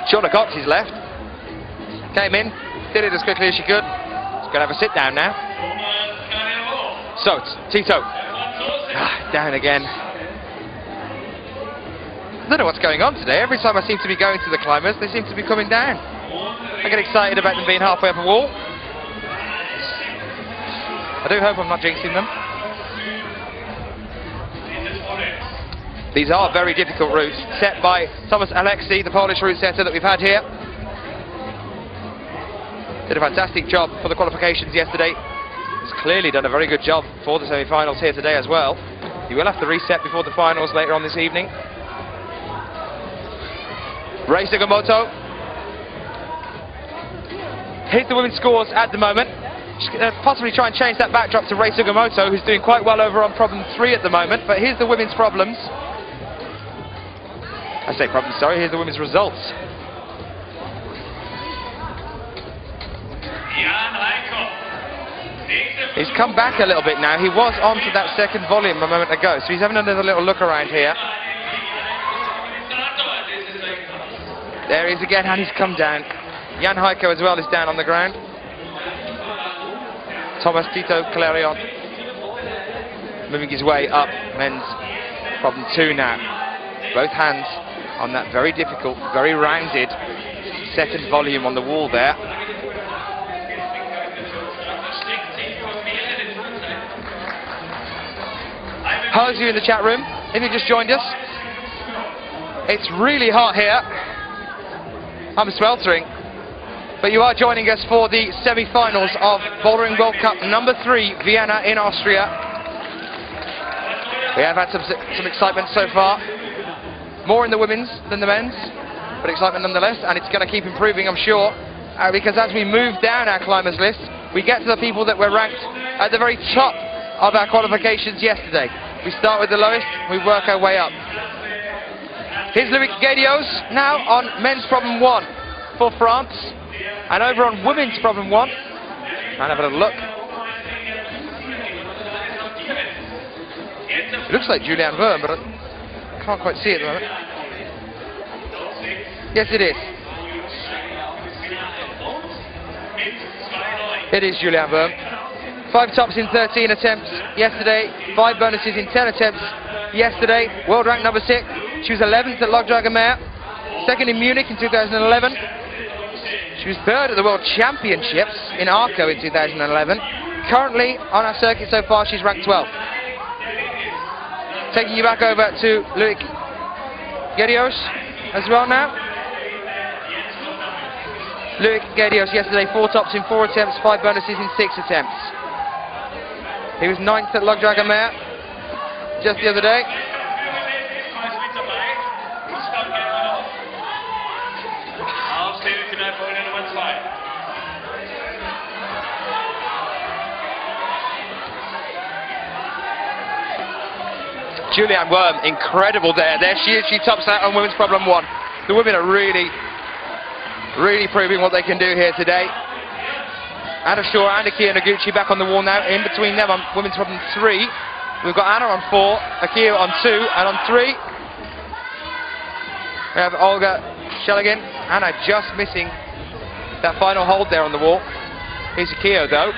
Shauna Coxey's left. Came in, did it as quickly as she could. She's going to have a sit down now. So, it's Tito. Down again. I don't know what's going on today. Every time I seem to be going to the climbers, they seem to be coming down. I get excited about them being halfway up a wall. I do hope I'm not jinxing them. These are very difficult routes, set by Thomas Alexi, the Polish route setter that we've had here. Did a fantastic job for the qualifications yesterday. He's clearly done a very good job for the semi-finals here today as well. He will have to reset before the finals later on this evening. Rei Sugimoto. Here's the women's scores at the moment. She's going to possibly try and change that backdrop to Rei Sugimoto, who's doing quite well over on problem 3 at the moment. But here's the women's problems. I say problems, sorry. Here's the women's results. He's come back a little bit now. He was onto that second volume a moment ago, so he's having another little look around here. There he is again, and he's come down. Jan Heiko as well is down on the ground. Thomas Tito Calerion moving his way up, men's problem 2 now. Both hands on that very difficult, very rounded second volume on the wall there. Hello to you in the chat room, if you just joined us. It's really hot here. I'm sweltering. But you are joining us for the semi-finals of Bouldering World Cup number 3, Vienna in Austria. We have had some excitement so far. More in the women's than the men's, but excitement nonetheless, and it's going to keep improving, I'm sure, because as we move down our climbers list, we get to the people that were ranked at the very top of our qualifications yesterday. We start with the lowest, we work our way up. Here's Loic Guédios now on men's problem 1 for France, and over on women's problem 1. And have a look. It looks like Julian Verme, but I can't quite see it at the moment. Yes, it is. It is Julian Verme. 5 tops in 13 attempts yesterday, 5 bonuses in 10 attempts yesterday. World rank number 6. She was 11th at Logdragomer, 2nd in Munich in 2011. She was 3rd at the World Championships in Arco in 2011. Currently on our circuit so far, she's ranked 12th. Taking you back over to Loic Guédios as well now. Loic Guédios yesterday, 4 tops in 4 attempts, 5 bonuses in 6 attempts. He was 9th at Logdragomer just the other day. Julian Verme, incredible there. There she is, she tops out on women's problem 1. The women are really proving what they can do here today. Anna Shaw and Akio Noguchi back on the wall now. In between them on women's problem 3, we've got Anna on 4, Akio on 2, and on 3 we have Olga Sheligan. Anna just missing that final hold there on the wall. Here's Akio though,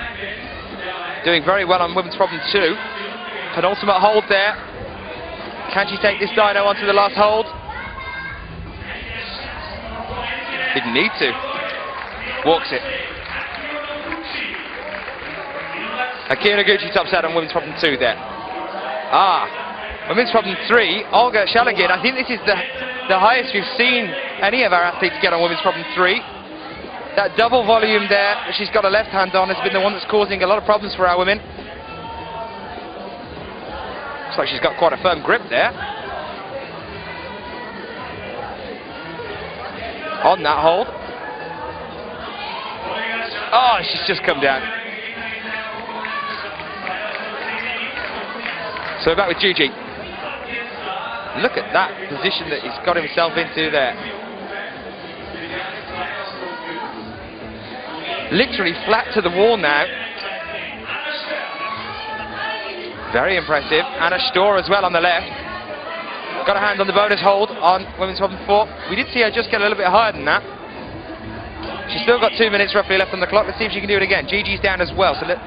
doing very well on women's problem 2. Penultimate hold there. Can she take this dyno onto the last hold? Didn't need to. Walks it. Akio Noguchi tops out on women's problem 2 there. Women's problem 3, Olga Sheligan. I think this is the highest we've seen any of our athletes get on women's problem 3. That double volume there that she's got her left hand on has been the one that's causing a lot of problems for our women. Looks like she's got quite a firm grip there. On that hold. Oh, she's just come down. So we're back with Gigi. Look at that position that he's got himself into there. Literally flat to the wall now. Very impressive. Anna Shaw as well on the left. Got a hand on the bonus hold on women's problem 4. We did see her just get a little bit higher than that. She's still got 2 minutes roughly left on the clock. Let's see if she can do it again. Gigi's down as well, so let's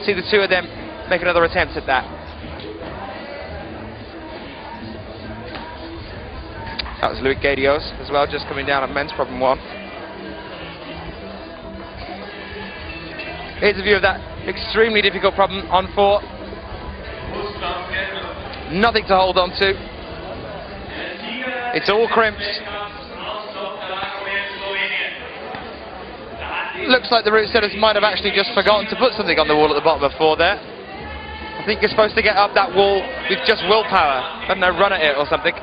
see the 2 of them make another attempt at that. That was Loic Guédios as well, just coming down on men's problem 1. Here's a view of that extremely difficult problem on 4. Nothing to hold on to. It's all crimps. Looks like the route setters might have actually just forgotten to put something on the wall at the bottom of 4 there. I think you're supposed to get up that wall with just willpower. I don't know, run at it or something.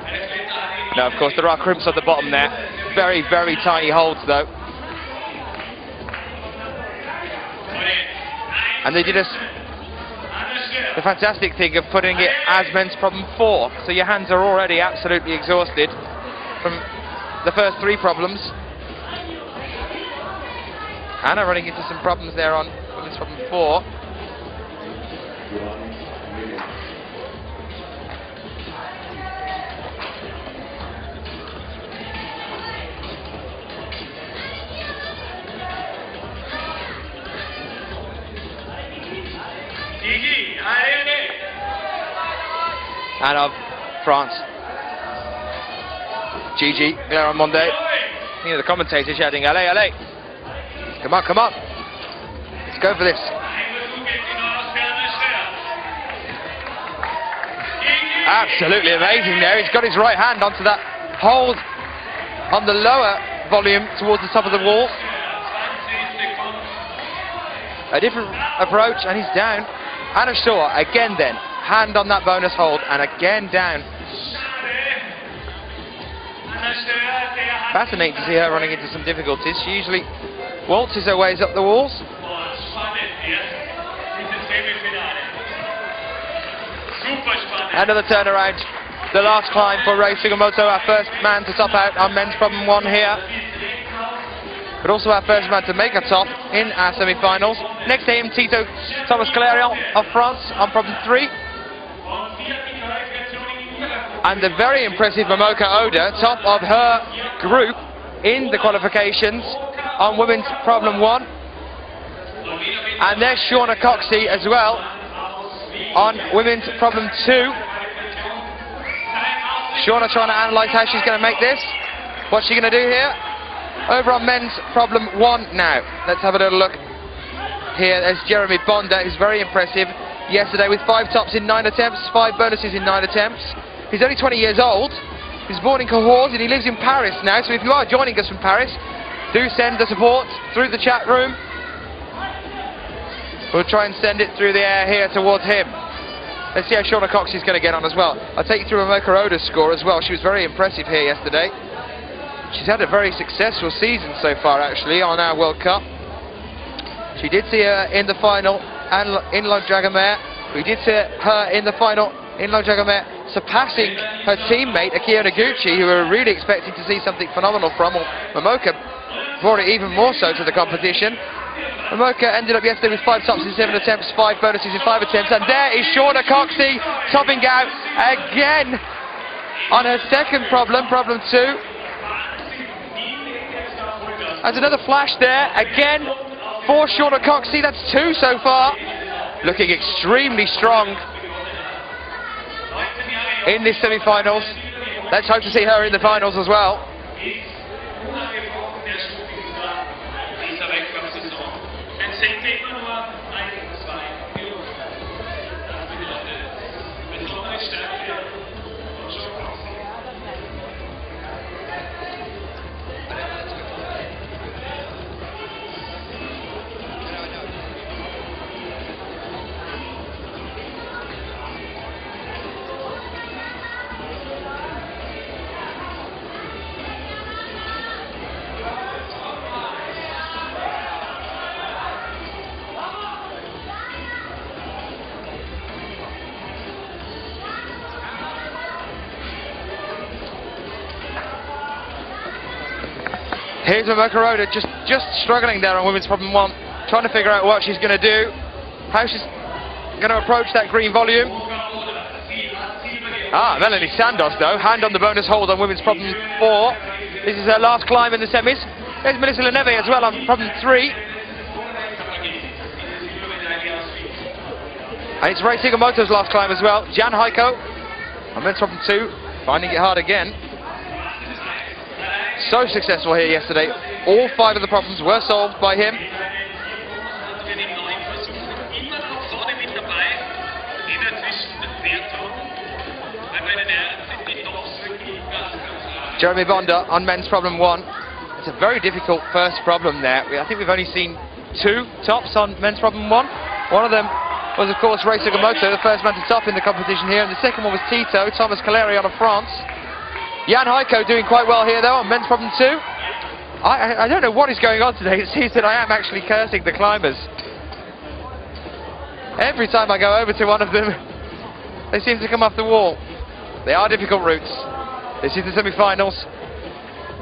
No, of course, there are crimps at the bottom there. Very, very tiny holds though. And they did the fantastic thing of putting it as men's problem 4. So your hands are already absolutely exhausted from the first 3 problems. Anna running into some problems there on women's problem 4. and of France. Gigi Glaramonde. You know, the commentator shouting, allez, allez. Come on, come on. Let's go for this. Absolutely amazing there. He's got his right hand onto that hold on the lower volume towards the top of the wall. A different approach, and he's down. Anna Shaw, again then, hand on that bonus hold, and again down. Fascinating to see her running into some difficulties. She usually waltzes her ways up the walls. Another turnaround. The last climb for Rei Sugimoto, our first man to top out on men's problem 1 here. But also our first man to make a top in our semi-finals. Next to him, Tito Thomas Calerion of France on problem 3. And the very impressive Momoka Oda, top of her group in the qualifications on women's problem 1. And there's Shauna Coxey as well on women's problem 2. Shauna trying to analyse how she's going to make this. What's she going to do here? Over on men's problem 1 now. Let's have a little look here. There's Jeremy Bonda, who's very impressive yesterday with 5 tops in 9 attempts, 5 bonuses in 9 attempts. He's only 20 years old. He's born in Cahors and he lives in Paris now. So if you are joining us from Paris, do send the support through the chat room. We'll try and send it through the air here towards him. Let's see how Shauna Cox is going to get on as well. I'll take you through Momoka Oda's score as well. She was very impressive here yesterday. She's had a very successful season so far, actually, on our World Cup. She did see her in the final in Longjugomer. We did see her in the final in Longjugomer, surpassing her teammate Akio Noguchi, who we were really expecting to see something phenomenal from. Momoka brought it even more so to the competition. Momoka ended up yesterday with 5 tops in 7 attempts, 5 bonuses in 5 attempts, and there is Shauna Coxey topping out again on her second problem, problem 2. There's another flash there, again for Shauna Coxey, that's 2 so far. Looking extremely strong in this semi-finals. Let's hope to see her in the finals as well. Here's Momoka Oda just struggling there on women's problem 1, trying to figure out what she's going to do, how she's going to approach that green volume. Melanie Sandos though, hand on the bonus hold on women's problem 4. This is her last climb in the semis. There's Melissa Leneve as well on problem 3. And it's Rei Sugimoto's last climb as well. Jan Heiko on men's problem 2, finding it hard again. So successful here yesterday. All 5 of the problems were solved by him. Jeremy Bonda on men's problem 1. It's a very difficult first problem there. I think we've only seen 2 tops on men's problem 1. One of them was, of course, Rei Sugimoto, the first man to top in the competition here, and the second one was Tito Thomas Calerion of France. Jan Heiko doing quite well here though on men's problem 2. I don't know what is going on today. It seems that I am actually cursing the climbers. Every time I go over to one of them, they seem to come off the wall. They are difficult routes. This is the semi-finals.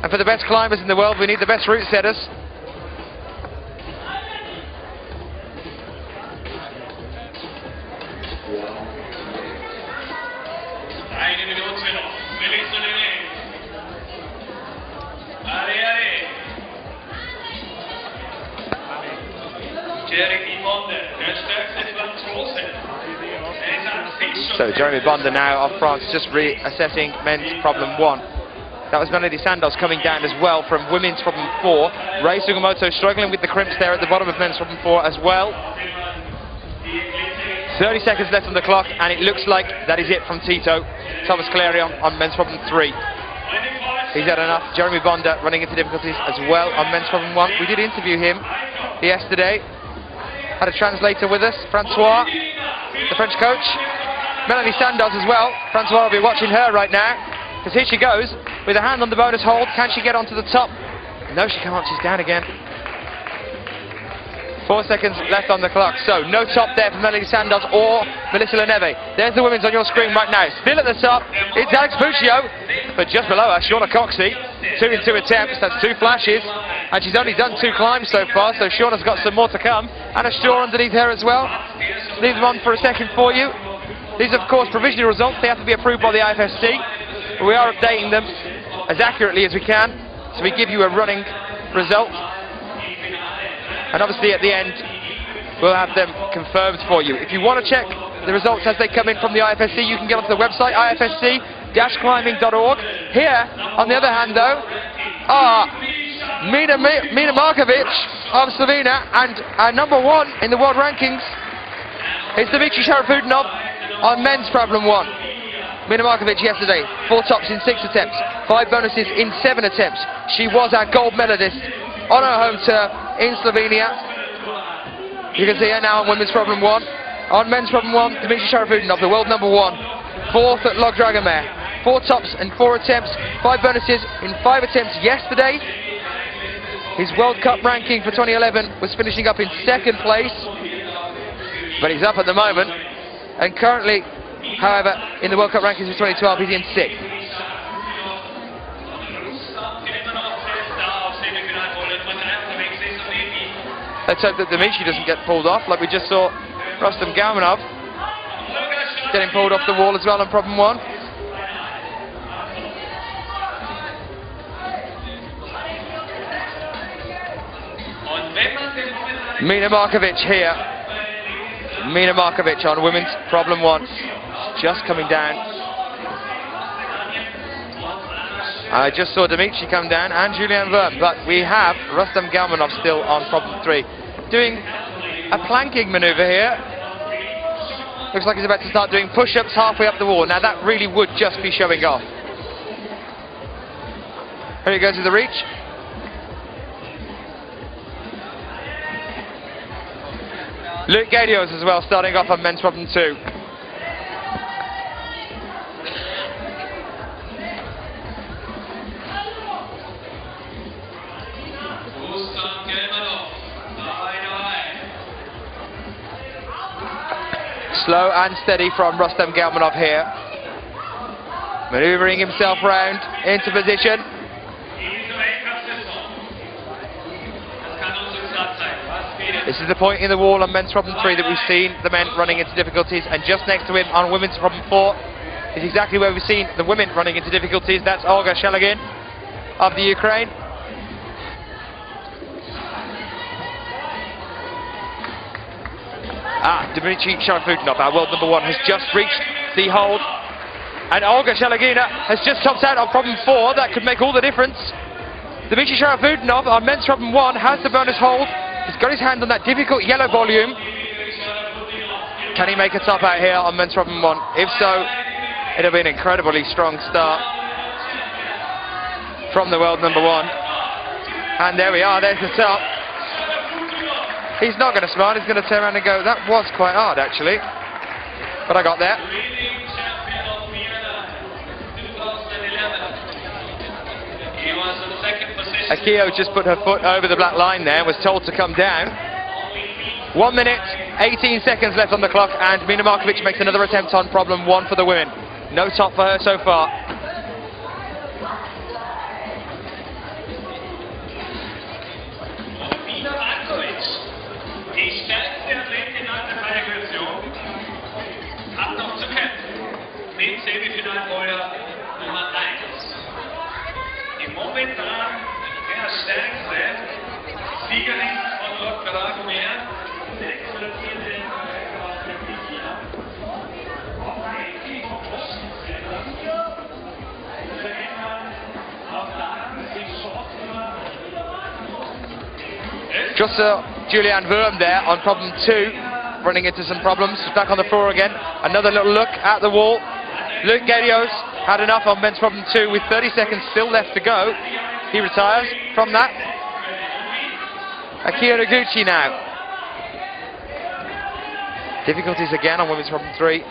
And for the best climbers in the world, we need the best route setters. Jeremy Bonda, der stärkste Franzose. Er ist an sich schon So Jeremy Boulder now of France, just reassessing men's problem 1. That was Melody Sandoz coming down as well from women's problem 4. Rei Sugimoto struggling with the crimps there at the bottom of men's problem 4 as well. 30 seconds left on the clock, and it looks like that is it from Tito. Thomas Clarion on men's problem 3. He's had enough. Jeremy Boulder running into difficulties as well on men's problem 1. We did interview him yesterday. Had a translator with us, Francois, the French coach. Melanie Sandoz as well. Francois will be watching her right now, because here she goes with a hand on the bonus hold. Can she get onto the top? No, she can't. She's down again. 4 seconds left on the clock. So no top there for Melanie Sandoz or Melissa Leneve. There's the women's on your screen right now. Still at the top, it's Alex Puccio, but just below her, Shauna Coxey. 2 in 2 attempts, that's 2 flashes, and she's only done 2 climbs so far, so Shauna's got some more to come. Anna Shaw underneath her as well. Leave them on for a second for you. These are, of course, provisional results. They have to be approved by the IFSC, but we are updating them as accurately as we can, so we give you a running result. And obviously at the end, we'll have them confirmed for you. If you want to check the results as they come in from the IFSC, you can get onto the website, ifsc-climbing.org. Here, on the other hand though, are Mina Markovic of Slovenia, and number 1 in the world rankings is Dmitry Sharafudinov on men's problem 1. Mina Markovic yesterday, 4 tops in 6 attempts, 5 bonuses in 7 attempts. She was our gold medalist on her home turf in Slovenia. You can see her now on women's problem 1. On men's problem 1, Dmitry Sharafudinov, the world number 1. 4th at Log Dragomir. 4 tops and 4 attempts, 5 bonuses in 5 attempts yesterday. His World Cup ranking for 2011 was finishing up in 2nd place, but he's up at the moment, and currently, however, in the World Cup rankings for 2012, he's in 6th. Let's hope that Dmitry doesn't get pulled off, like we just saw Rustam Galmanov getting pulled off the wall as well on problem 1. Mina Markovic here. Mina Markovic on women's problem 1. Just coming down. I just saw Dmitry come down and Julien Verme, but we have Rustam Galmanov still on problem 3. Doing a planking manoeuvre here. Looks like he's about to start doing push-ups halfway up the wall. Now that really would just be showing off. Here he goes to the reach. Luke Gadios as well, starting off on men's problem 2. Slow and steady from Rustam Galmanov here. Manoeuvring himself round into position. This is the point in the wall on men's problem 3 that we've seen the men running into difficulties, and just next to him on women's problem 4 is exactly where we've seen the women running into difficulties. That's Olga Shalagin of the Ukraine. Dmitry Sharafudinov, our world number 1, has just reached the hold, and Olga Shalagina has just topped out on problem 4. That could make all the difference. Dmitry Sharafudinov on men's problem 1 has the bonus hold. He's got his hand on that difficult yellow volume. Can he make a top out here on men's problem 1? If so, it'll be an incredibly strong start from the world number 1. And there we are, there's the top. He's not going to smile, he's going to turn around and go, that was quite hard actually, but I got there. Akio just put her foot over the black line there, was told to come down. 1 minute, 18 seconds left on the clock, and Mina Markovic makes another attempt on problem 1 for the women. No top for her so far. Die stärkste Athletin nach der Qualifikation hat noch zu kämpfen mit Semifinalfeuer Nummer 1. Die momentan der stärkste Siegerin von Lok Dragomir, der exportierte aus der Vienna. Just Julianne Wurm there on problem 2, running into some problems. Back on the floor again. Another little look at the wall. Luke Gedios had enough on men's problem 2 with 30 seconds still left to go. He retires from that. Akio Noguchi now. Difficulties again on women's problem 3.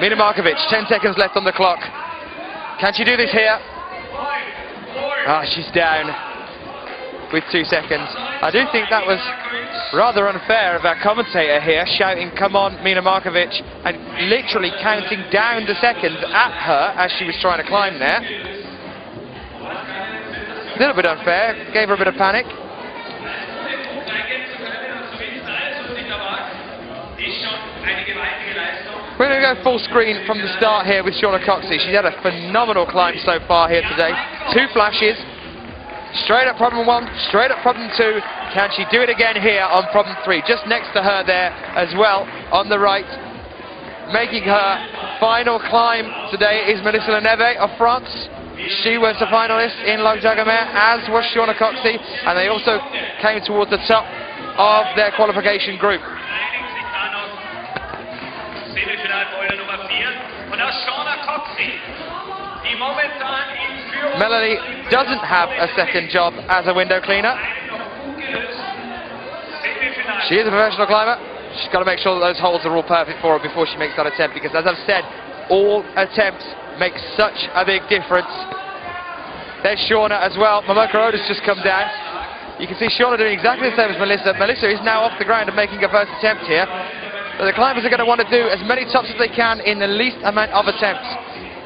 Mina Markovic, 10 seconds left on the clock. Can she do this here? Ah, she's down with 2 seconds. I do think that was rather unfair of our commentator here, shouting, "Come on, Mina Markovic," and literally counting down the seconds at her as she was trying to climb there. A little bit unfair, gave her a bit of panic. We're going to go full screen from the start here with Shauna Coxey. She's had a phenomenal climb so far here today. 2 flashes. Straight up problem 1, straight up problem 2. Can she do it again here on problem 3? Just next to her there as well on the right. Making her final climb today is Melissa Leneve of France. She was a finalist in Lac Jagomar, as was Shauna Coxey, and they also came towards the top of their qualification group. Melanie doesn't have a second job as a window cleaner. She is a professional climber. She's got to make sure that those holds are all perfect for her before she makes that attempt, because as I've said, all attempts make such a big difference. There's Shauna as well. Momoko Oda's just come down. You can see Shauna doing exactly the same as Melissa. Melissa is now off the ground and making her first attempt here. But the climbers are going to want to do as many tops as they can in the least amount of attempts.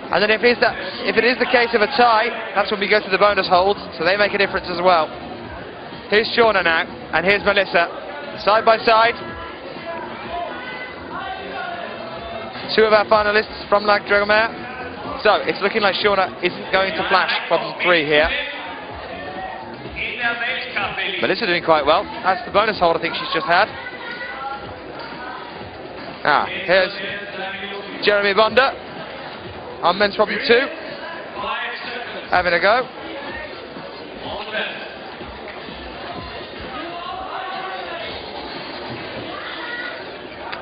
And then if it is the case of a tie, that's when we go to the bonus holds, so they make a difference as well. Here's Shauna now, and here's Melissa. Side by side. 2 of our finalists from Lac Jagomar. So it's looking like Shauna isn't going to flash problem 3 here. Melissa doing quite well. That's the bonus hold I think she's just had. Ah, here's Jeremy Boulder on men's problem 2. Having a go.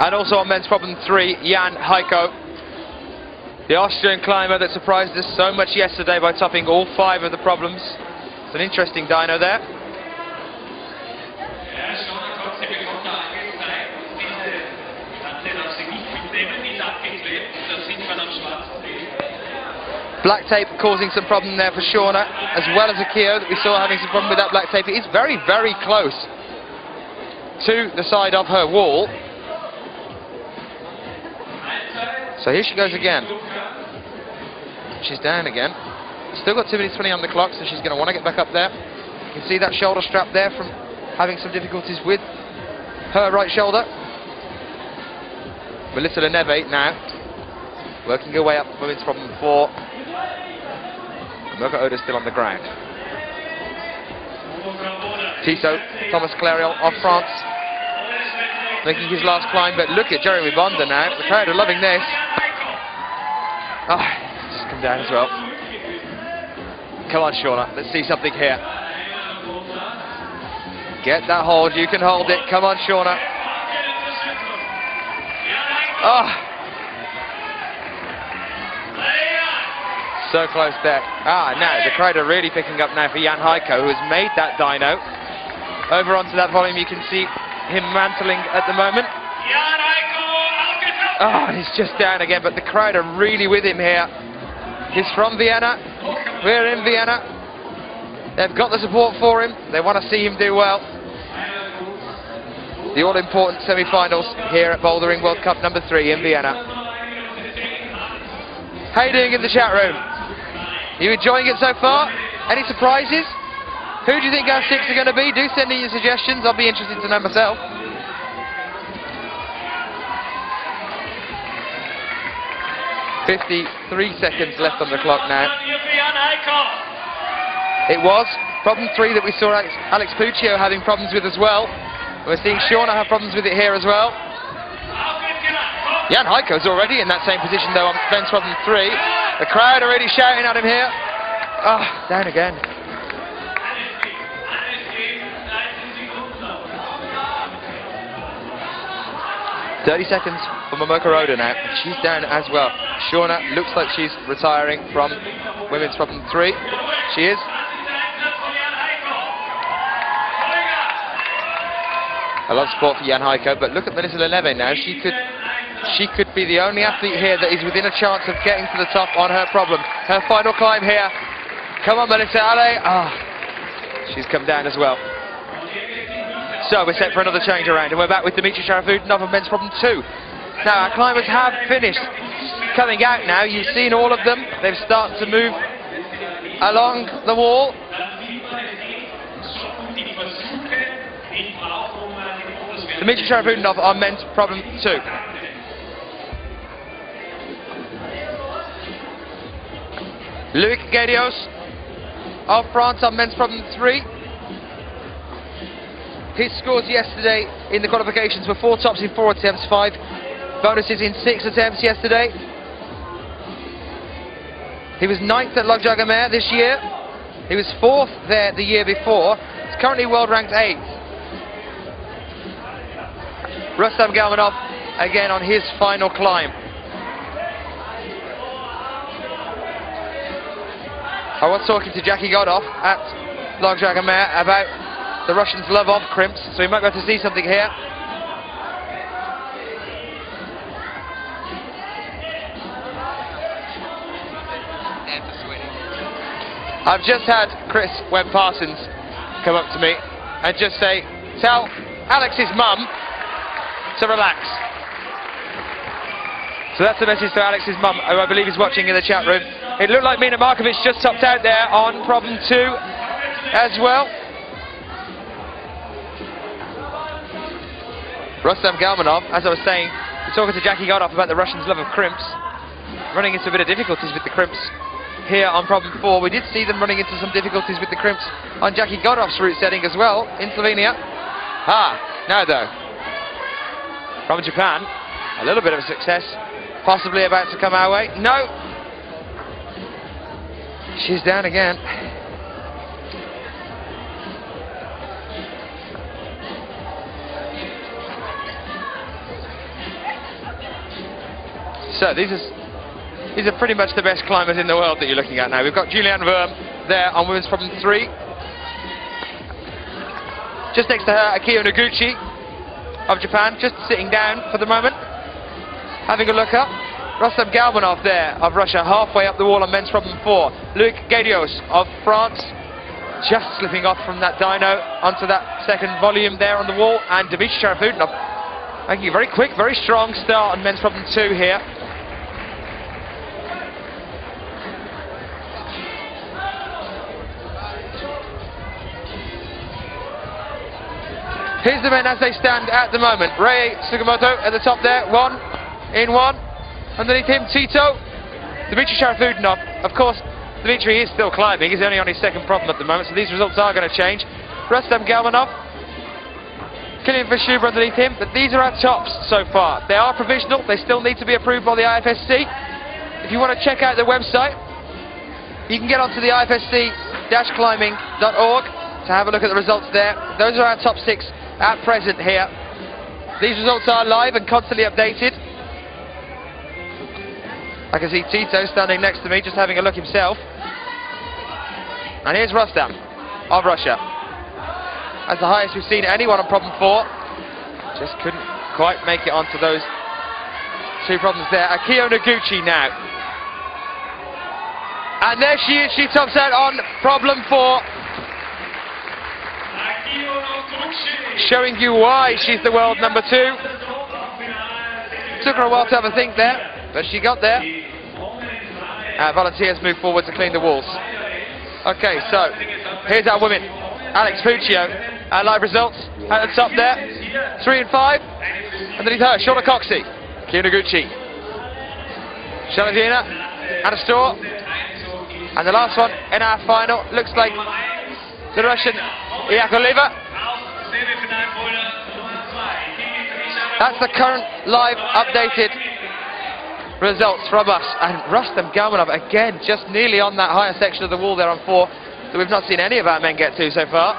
And also on men's problem 3, Jan Heiko, the Austrian climber that surprised us so much yesterday by topping all 5 of the problems. It's an interesting dyno there. Black tape causing some problem there for Shauna, as well as Akio that we saw having some problem with that black tape. It is very, very close to the side of her wall. So here she goes again. She's down again. Still got 2 minutes 20 on the clock, so she's going to want to get back up there. You can see that shoulder strap there from having some difficulties with her right shoulder. Melissa Leneve now working her way up women's problem 4. Momoko Oda still on the ground. Tissot, Thomas Clarion of France, making his last climb, but look at Jeremy Boulder now. The crowd are loving this. Just come down as well. Come on, Shauna, let's see something here. Get that hold, you can hold it. Come on, Shauna. So close there. Now the crowd are really picking up now for Jan Heiko, who has made that dyno. Over onto that volume, you can see him mantling at the moment. He's just down again, but the crowd are really with him here. He's from Vienna. We're in Vienna. They've got the support for him. They want to see him do well. The all-important semi-finals here at Bouldering World Cup number 3 in Vienna. How are you doing in the chat room? Are you enjoying it so far? Any surprises? Who do you think our 6 are going to be? Do send in your suggestions. I'll be interested to know myself. "53 seconds left on the clock now. It was problem 3 that we saw Alex Puccio having problems with as well. We're seeing Shauna have problems with it here as well. Jan Heiko's already in that same position though on men's problem 3. The crowd are already shouting at him here. Ah, down again. 30 seconds for Momoko Oda now. She's down as well. Shauna looks like she's retiring from women's problem 3. She is. A lot of support for Jan Heiko, but look at Melissa Leleve now. She could be the only athlete here that is within a chance of getting to the top on her problem. Her final climb here. Come on, Melissa, allez. Ah, she's come down as well. So we're set for another change around, and we're back with Dmitry Sharafudinov on men's problem 2. Now our climbers have finished coming out now. You've seen all of them. They've started to move along the wall. Dmitry Sharafudinov on men's problem 2. Loic Guédios of France on men's problem 3. His scores yesterday in the qualifications were 4 tops in 4 attempts, 5 bonuses in 6 attempts yesterday. He was 9th at Longjugomer this year. He was 4th there the year before. He's currently world ranked 8th. Rustam Galmanov again on his final climb. I was talking to Jackie Godoff at Longjugomer about the Russians' love of crimps, so we might be able to see something here. I've just had Chris Webb-Parsons come up to me and just say, tell Alex's mum to relax. So that's the message to Alex's mum, who I believe is watching in the chat room. It looked like Mina Markovic just topped out there on problem 2 as well. Rustam Galmanov, as I was saying, we're talking to Jackie Godoff about the Russians' love of crimps, running into a bit of difficulties with the crimps here on problem 4. We did see them running into some difficulties with the crimps on Jackie Godoff's route setting as well in Slovenia. Now though, from Japan, a little bit of a success, possibly about to come our way. No, she's down again. So these are pretty much the best climbers in the world that you're looking at now. We've got Julianne Worm there on women's problem 3. Just next to her, Akio Noguchi of Japan, just sitting down for the moment, having a look up. Rustam Galmanov there of Russia, halfway up the wall on men's problem 4. Loic Guédios of France, just slipping off from that dyno onto that second volume there on the wall. And Dmitry Sharafudinov making a very quick, very strong start on men's problem 2 here. Here's the men as they stand at the moment. Rei Sugimoto at the top there, 1 in 1. Underneath him, Tito. Dmitry Sharafudinov. Of course, Dmitry is still climbing. He's only on his second problem at the moment, so these results are going to change. Rustam Galmanov. Kilian Verschuber underneath him, but these are our tops so far. They are provisional. They still need to be approved by the IFSC. If you want to check out the website, you can get onto the ifsc-climbing.org to have a look at the results there. Those are our top 6 at present here. These results are live and constantly updated. I can see Tito standing next to me, just having a look himself. And here's Rustam of Russia. That's the highest we've seen anyone on problem 4. Just couldn't quite make it onto those 2 problems there. Akio Noguchi now. And there she is, she tops out on problem 4. Showing you why she's the world number 2. Took her a while to have a think there, but she got there. Volunteers move forward to clean the walls. Okay, so here's our women. Alex Puccio, our live results at the top there. 3 and 5. Underneath her, Shauna Coxey, Akio Noguchi, Charlotte Vienna, Anna Storr. And the last one in our final looks like the Russian Yakovleva. That's the current live updated results from us. And Rustam Galmanov again, just nearly on that higher section of the wall there on 4 that we've not seen any of our men get to so far.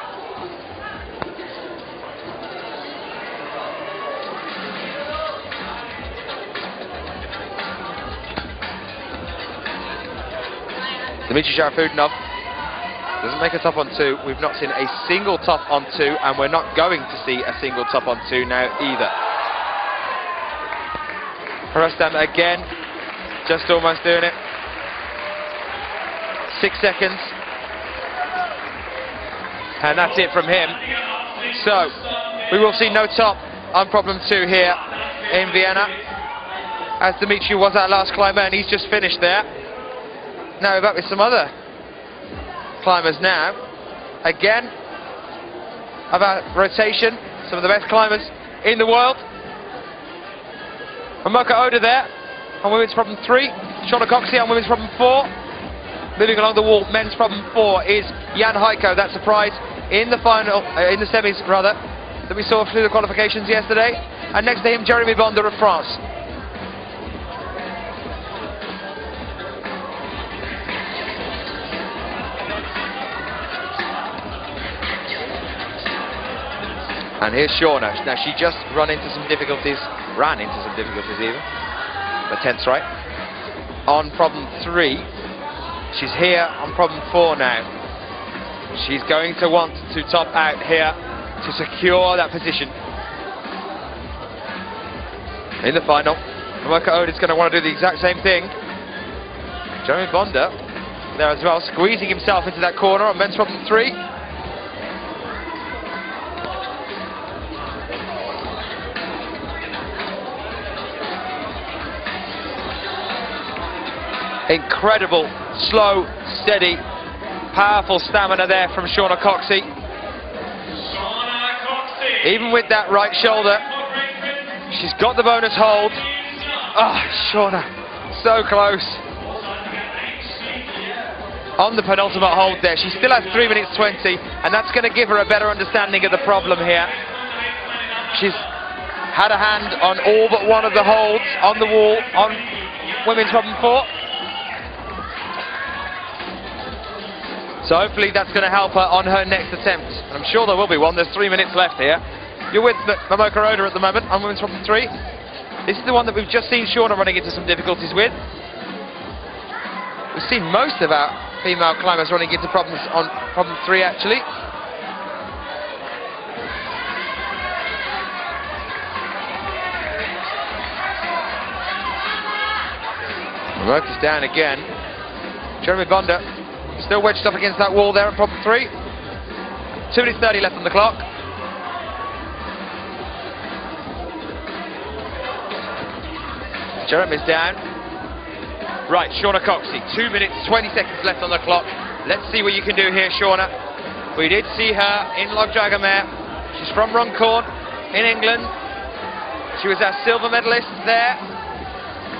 Dmitry Sharafudinov doesn't make a top on 2. We've not seen a single top on 2, and we're not going to see a single top on 2 now either. Rustam again, just almost doing it. 6 seconds. And that's it from him. So, we will see no top on problem 2 here in Vienna, as Dmitry was our last climber, and he's just finished there. Now we're back with some other climbers now. Again, of our rotation, some of the best climbers in the world. Momoko Oda there on women's problem 3. Shauna Coxey on women's problem 4. Moving along the wall, men's problem 4 is Jan Heiko. That surprise in the final, in the semis rather, that we saw through the qualifications yesterday. And next to him, Jeremy Boulder of France. And here's Shauna. Now she just ran into some difficulties even. The 10th right. On problem 3. She's here on problem 4 now. She's going to want to top out here to secure that position in the final. Momoko Oda is going to want to do the exact same thing. Jeremy Boulder there as well, squeezing himself into that corner on men's problem 3. Incredible, slow, steady, powerful stamina there from Shauna Coxey. Even with that right shoulder, she's got the bonus hold. Ah, Shauna, so close. On the penultimate hold there, she still has 3 minutes 20, and that's going to give her a better understanding of the problem here. She's had a hand on all but one of the holds on the wall on women's problem 4. So hopefully that's going to help her on her next attempt. And I'm sure there will be one. There's 3 minutes left here. You're with Momoko Oda at the moment on women's problem 3. This is the one that we've just seen Shauna running into some difficulties with. We've seen most of our female climbers running into problems on problem 3 actually. Momoko's down again. Jeremy Boulder still wedged up against that wall there at problem 3. 2 minutes 30 left on the clock. Jeremy's down. Right, Shauna Coxey, 2 minutes 20 seconds left on the clock. Let's see what you can do here, Shauna. We did see her in Log Dragomere. She's from Runcorn in England. She was our silver medalist there.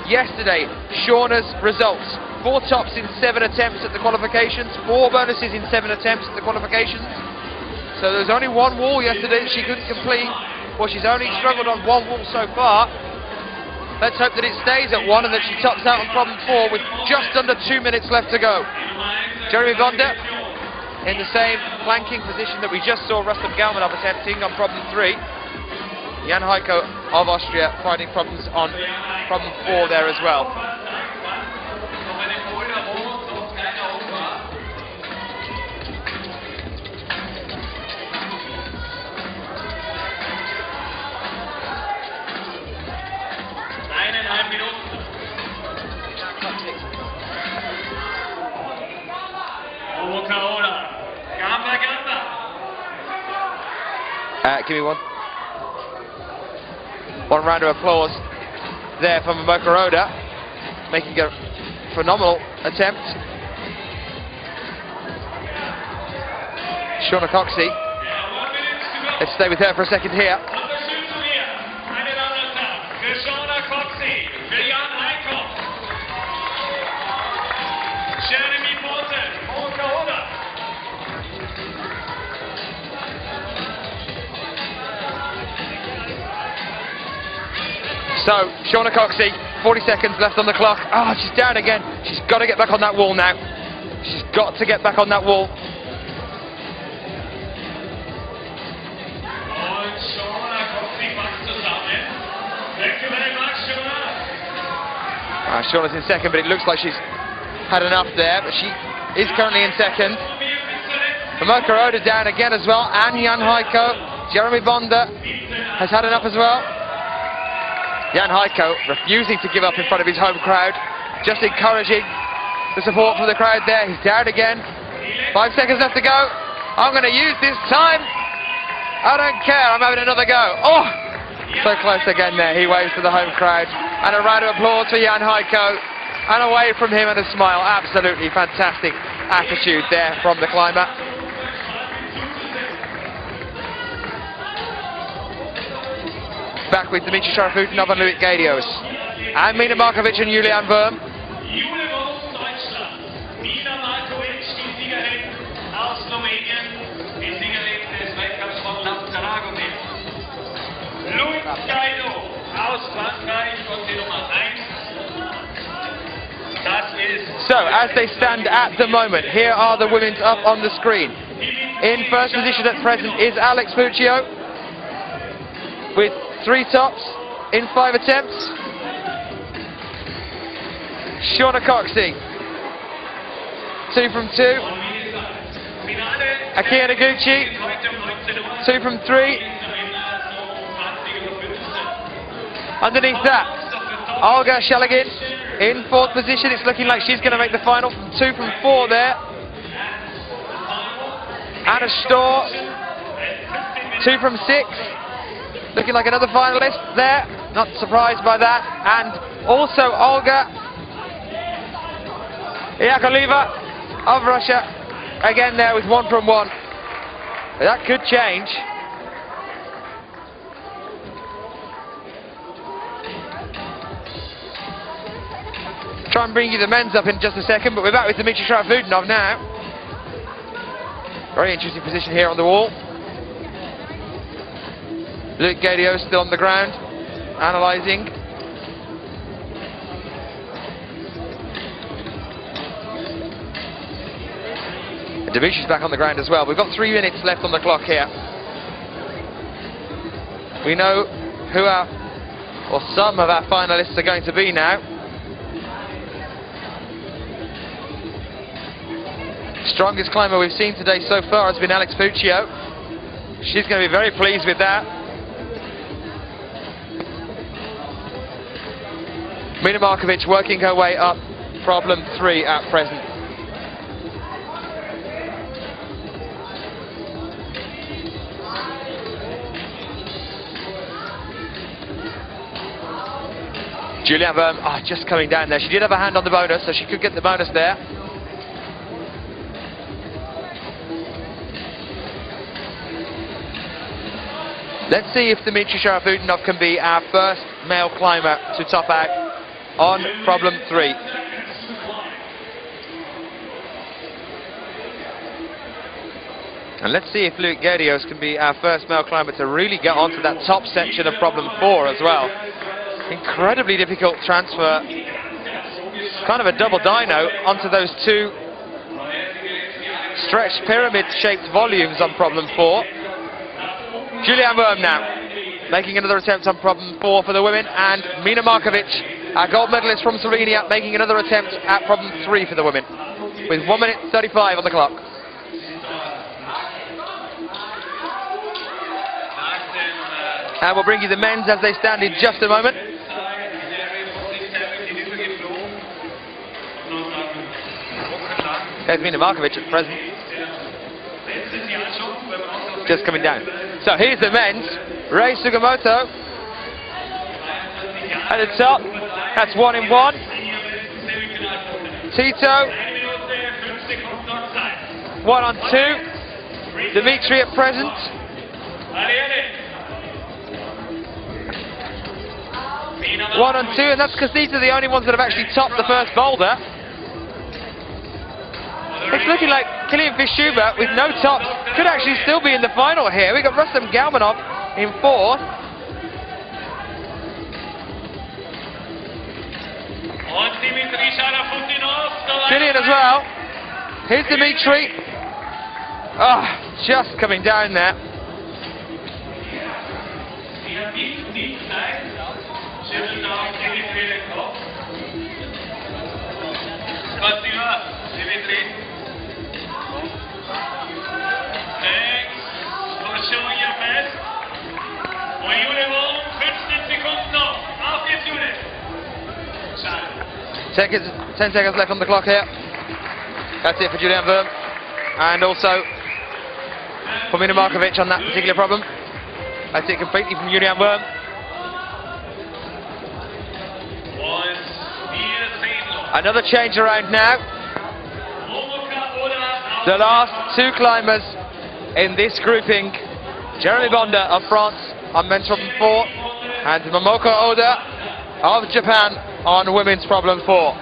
Yesterday, Shauna's results: 4 tops in 7 attempts at the qualifications, 4 bonuses in 7 attempts at the qualifications. So there's only 1 wall yesterday that she couldn't complete. Well, she's only struggled on 1 wall so far. Let's hope that it stays at 1 and that she tops out on problem 4 with just under 2 minutes left to go. Jeremy Boulder in the same flanking position that we just saw Rustam Galmanov attempting on problem 3. Jan Heiko of Austria finding problems on problem 4 there as well. Give me one round of applause there from Momoko Oda, making a phenomenal attempt. Shauna Coxey, let's stay with her for a second here. So, Shauna Coxey 40 seconds left on the clock. Oh, she's down again. She's got to get back on that wall now. She's got to get back on that wall. Shauna's in second, but it looks like she's had enough there, but she is currently in second. Momoka Oda down again as well, and Jan Heiko. Jeremy Boulder has had enough as well. Jan Heiko refusing to give up in front of his home crowd, just encouraging the support from the crowd there. He's down again. 5 seconds left to go. I'm going to use this time. I don't care, I'm having another go. Oh, so close again there. He waves to the home crowd. And a round of applause for Jan Heiko. And away from him and a smile. Absolutely fantastic attitude there from the climber. Back with Dimitri Sharafutdinov and Loic Gadios. And Mina Markovic and Julian Wurm. So, as they stand at the moment, here are the women's up on the screen. In first position at present is Alex Puccio with 3 tops in 5 attempts. Shauna Coxey, 2 from 2. Akia Noguchi, 2 from 3. Underneath that, Olga Shaligin in 4th position. It's looking like she's going to make the final from 2 from 4 there. Anna Storr, 2 from 6. Looking like another finalist there. Not surprised by that. And also Olga Yakovleva of Russia. Again there with 1 from 1. That could change. Try and bring you the men's up in just a second, but we're back with Dimitri Sharafutdinov now. Very interesting position here on the wall. Loic Gadios still on the ground, analysing. Dimitri's back on the ground as well. We've got 3 minutes left on the clock here. We know who our, or some of our finalists are going to be now. Strongest climber we've seen today so far has been Alex Puccio. She's going to be very pleased with that. Mina Markovic working her way up, problem 3 at present. Julian Wurm, just coming down there. She did have a hand on the bonus, so she could get the bonus there. Let's see if Dimitri Sharafutdinov can be our first male climber to top out on problem 3. And let's see if Loic Gadios can be our first male climber to really get onto that top section of problem 4 as well. Incredibly difficult transfer. Kind of a double dyno onto those 2 stretched pyramid-shaped volumes on problem 4. Julian Wurm now, making another attempt on problem 4 for the women, and Mina Markovic, our gold medalist from Slovenia, making another attempt at problem 3 for the women, with 1 minute 35 on the clock. And we'll bring you the men's as they stand in just a moment. There's Mina Markovic at present. Just coming down. So here's the men's. Rei Sugimoto at the top. That's 1 in 1. Tito 1 on 2. Dimitri at present. 1 on 2, and that's because these are the only ones that have actually topped the first boulder. It's looking like Kilian Fischuber with no tops could actually still be in the final here. We've got Rustam Galmanov in 4th. Julian as well. Here's Dimitri. Oh, just coming down there. Thanks for showing your best. Og Julian Worm, 15 sekunder. Auf geht's, Julian. Schade. 10 seconds left on the clock here. That's it for Julian Worm. And also for Mina Markovic on that particular problem. That's it completely from Julian Worm. Another change around now. The last two climbers in this grouping, Jeremy Boulder of France on men's problem 4 and Momoko Oda of Japan on women's problem 4.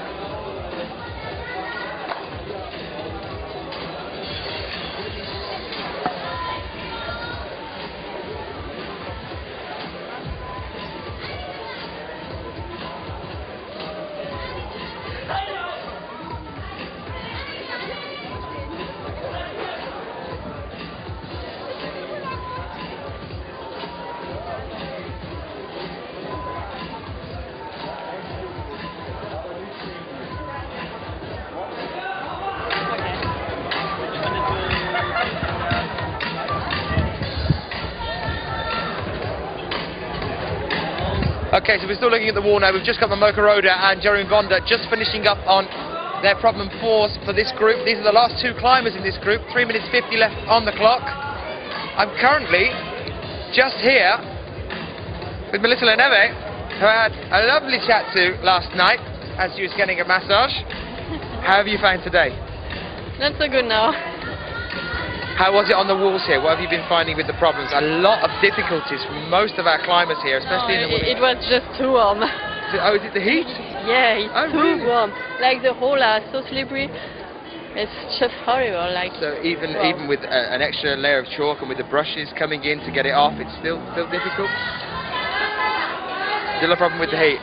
Okay, so we're still looking at the wall now. We've just got Momoko Oda and Jeremy Boulder just finishing up on their problem 4s for this group. These are the last two climbers in this group. 3 minutes 50 left on the clock. I'm currently just here with Melissa Leneve, who I had a lovely chat to last night as she was getting a massage. How have you found today? Not so good now. How was it on the walls here? What have you been finding with the problems? A lot of difficulties for most of our climbers here, especially in the women. It was just too warm. Oh, is it the heat? Yeah, it's too really? warm. Like the hole are so slippery. It's just horrible. Like. So even with an extra layer of chalk and with the brushes coming in to get it off, it's still difficult? Still a problem with the heat?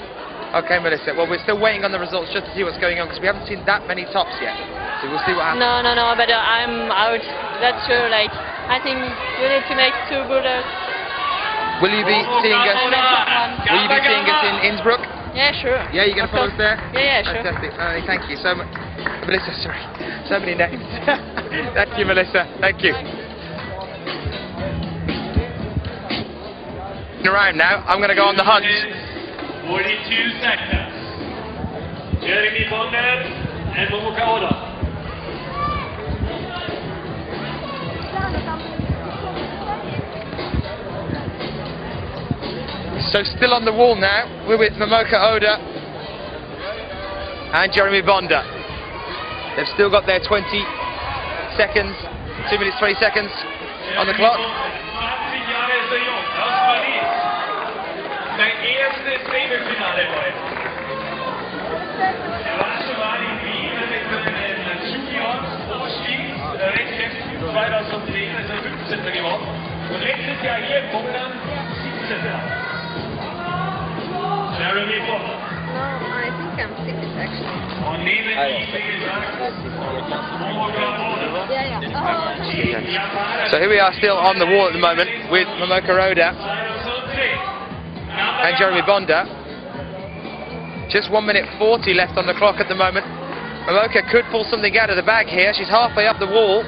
Okay, Melissa. Well, we're still waiting on the results just to see what's going on because we haven't seen that many tops yet. So we'll see what happens. No, but I'm out. That's true. Like, I think we need to make 2 boulders. Will you be seeing us? Will you be seeing us in Innsbruck? Yeah, sure. Yeah, you're going to follow us there? Yeah, sure. Fantastic. Thank you so much. Melissa, sorry. So many names. Thank you, Melissa. Thank you. Around now, I'm going to go on the hunt. 42 seconds. Jeremy Boulder and Momoko Oda. So still on the wall now, we're with Momoko Oda and Jeremy Boulder. They've still got their 20 seconds, 2 minutes 20 seconds on the clock. Sein erstes Semifinale heute. War schon mal in Wien mit seinen Juniors-Aufstieg, Wettkämpfen 2010, also 15. geworden. Und letztes Jahr hier in Boulder 17. Jeremy Boulder. No, I think I'm 6 actually. Und neben ihm, wie gesagt, Momoko Oda. Yeah. So here we are still on the wall at the moment with Momoko Oda and Jeremy Boulder. Just 1 minute 40 left on the clock at the moment. Momoko could pull something out of the bag here. She's halfway up the wall.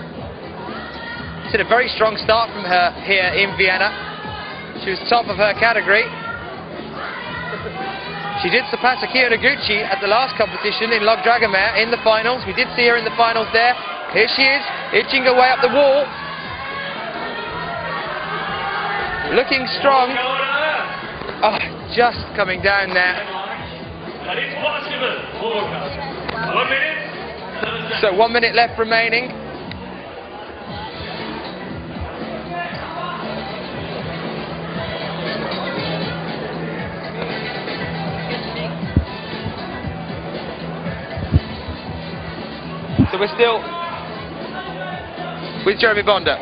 It's a very strong start from her here in Vienna. She was top of her category. She did surpass Akio Noguchi at the last competition in Log Dragomir in the finals. We did see her in the finals there. Here she is, itching her way up the wall. Looking strong. Oh, just coming down there. That is possible. 1 minute. So 1 minute left remaining. So we're still with Jeremy Boulder.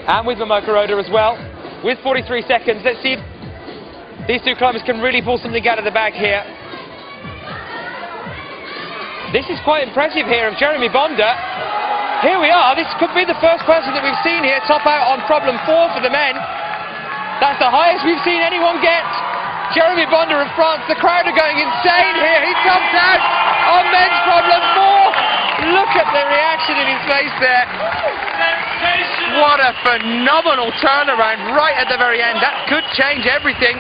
And with Momoko Oda as well, with 43 seconds. Let's see if These two climbers can really pull something out of the bag here. This is quite impressive here of Jeremy Boulder. Here we are. This could be the first person that we've seen here top out on problem 4 for the men. That's the highest we've seen anyone get. Jeremy Boulder of France. The crowd are going insane here. He tops out on men's problem 4. Look at the reaction in his face there. What a phenomenal turnaround right at the very end. That could change everything.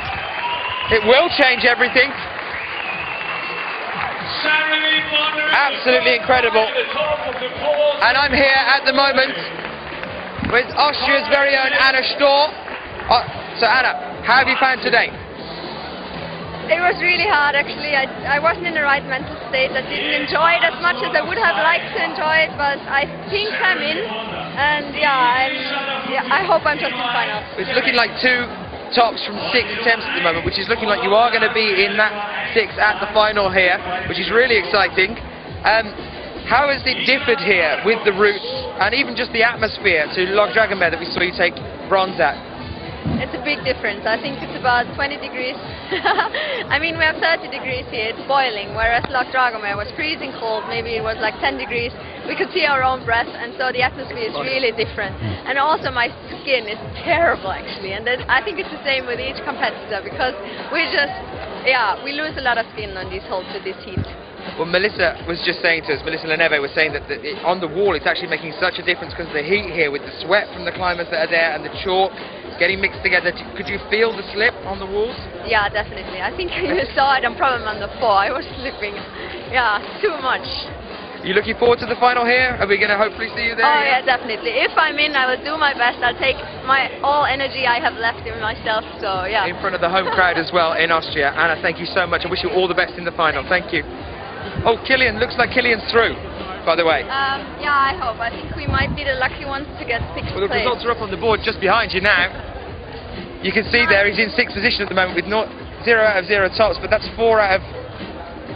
It will change everything. Absolutely incredible. And I'm here at the moment with Austria's very own Anna Storr. So Anna, how have you found today? It was really hard actually. I wasn't in the right mental state. I didn't enjoy it as much as I would have liked to enjoy it, but I think I'm in. And I hope I'm just in finals. It's looking like 2 tops from 6 attempts at the moment, which is looking like you are going to be in that 6 at the final here, which is really exciting. How has it differed here with the routes and even just the atmosphere to Loch Dragomir that we saw you take bronze at? It's a big difference. I think it's about 20 degrees. I mean, we have 30 degrees here, it's boiling, whereas Loch Dragomir was freezing cold, maybe it was like 10 degrees. We could see our own breath, and so the atmosphere is really different. And also my skin is terrible actually, and then I think it's the same with each competitor, because we just, we lose a lot of skin on these holds with this heat. Well, Melissa was just saying to us, Melissa Leneve was saying that on the wall it's actually making such a difference because of the heat here with the sweat from the climbers that are there and the chalk getting mixed together. Could you feel the slip on the walls? Yeah, definitely. I think you saw it on problem on the 4. I was slipping, too much. You looking forward to the final here? Are we going to hopefully see you there? Oh yeah, definitely. If I'm in, I will do my best. I'll take all energy I have left in myself, so yeah. In front of the home crowd as well in Austria. Anna, thank you so much. I wish you all the best in the final. Thank you. Oh, Killian, looks like Killian's through, by the way. Yeah, I hope. I think we might be the lucky ones to get 6th Well, the place. results are up on the board just behind you now. You can see there he's in 6th position at the moment with 0 out of 0 tops, but that's 4 out of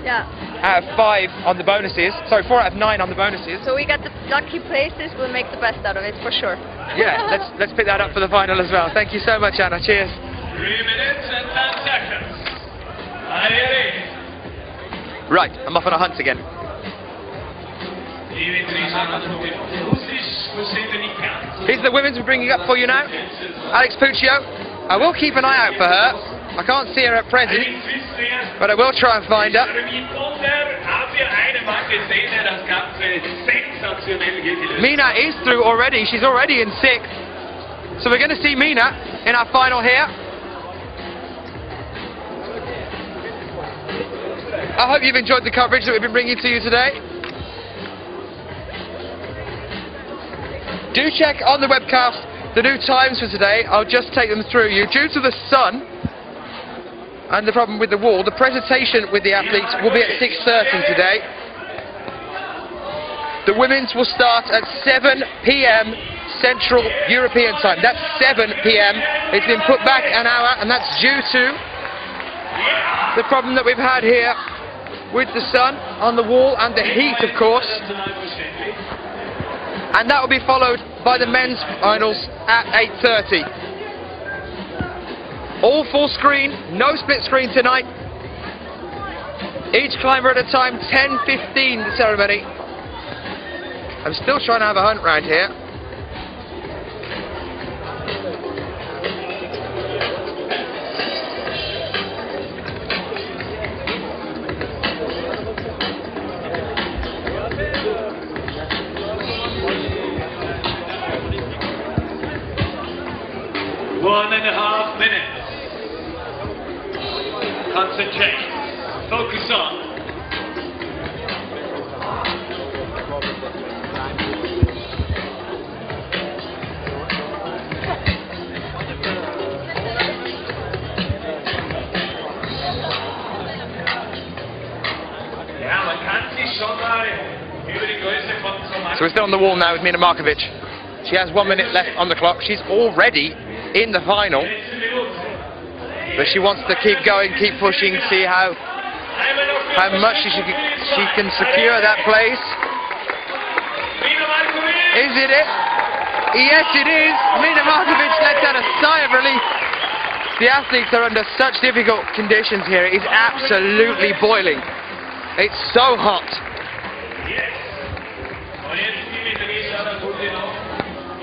5 on the bonuses. Sorry, 4 out of 9 on the bonuses. So we got the lucky places. We'll make the best out of it for sure. Yeah, let's pick that up for the final as well. Thank you so much, Anna. Cheers. 3 minutes and 10 seconds. Are you ready? Right, I'm off on a hunt again. Here's the women's we're bringing up for you now. Alex Puccio. I will keep an eye out for her. I can't see her at present, but I will try and find her. Mina is through already. She's already in 6th. So we're going to see Mina in our final here. I hope you've enjoyed the coverage that we've been bringing to you today. Do check on the webcast the new times for today. I'll just take them through you. Due to the sun and the problem with the wall, the presentation with the athletes will be at 6:30 today. The women's will start at 7 p.m. Central European time. That's 7 p.m. It's been put back an hour, and that's due to the problem that we've had here with the sun on the wall and the heat, of course. And that will be followed by the men's finals at 8:30. All full screen, no split screen tonight. Each climber at a time, 10:15 the ceremony. I'm still trying to have a hunt round here. One and a half minutes. Concentrate. Focus on. So we're still on the wall now with Mina Markovic. She has 1 minute left on the clock. She's already in the final, but she wants to keep going, keep pushing, see how much she can secure that place. Is it? Yes, it is. Mina Markovic lets out a sigh of relief. The athletes are under such difficult conditions here. It is absolutely boiling. It's so hot.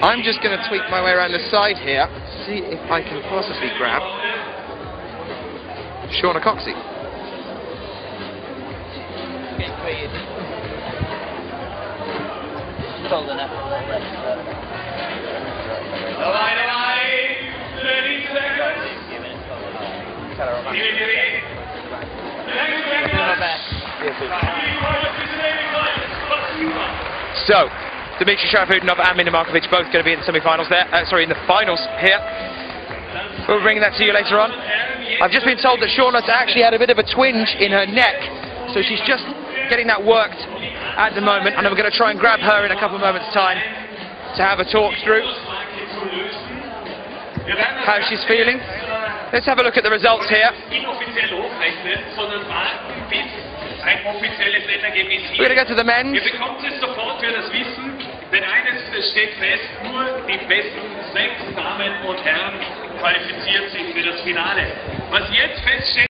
I'm just going to tweak my way around the side here, see if I can possibly grab Shauna Coxey. So, Dimitri Sharafudinov and Mina Markovic both going to be in the semi-finals there. Sorry, in the finals here. We'll bring that to you later on. I've just been told that Shauna's actually had a bit of a twinge in her neck, so she's just getting that worked at the moment, and I'm going to try and grab her in a couple of moments' time to have a talk through how she's feeling. Let's have a look at the results here. We're going to go to the men's. Ihr bekommt es sofort für das Wissen, denn eines steht fest, nur die besten 6 Damen und Herren qualifiziert sich für das Finale. Was jetzt feststeht,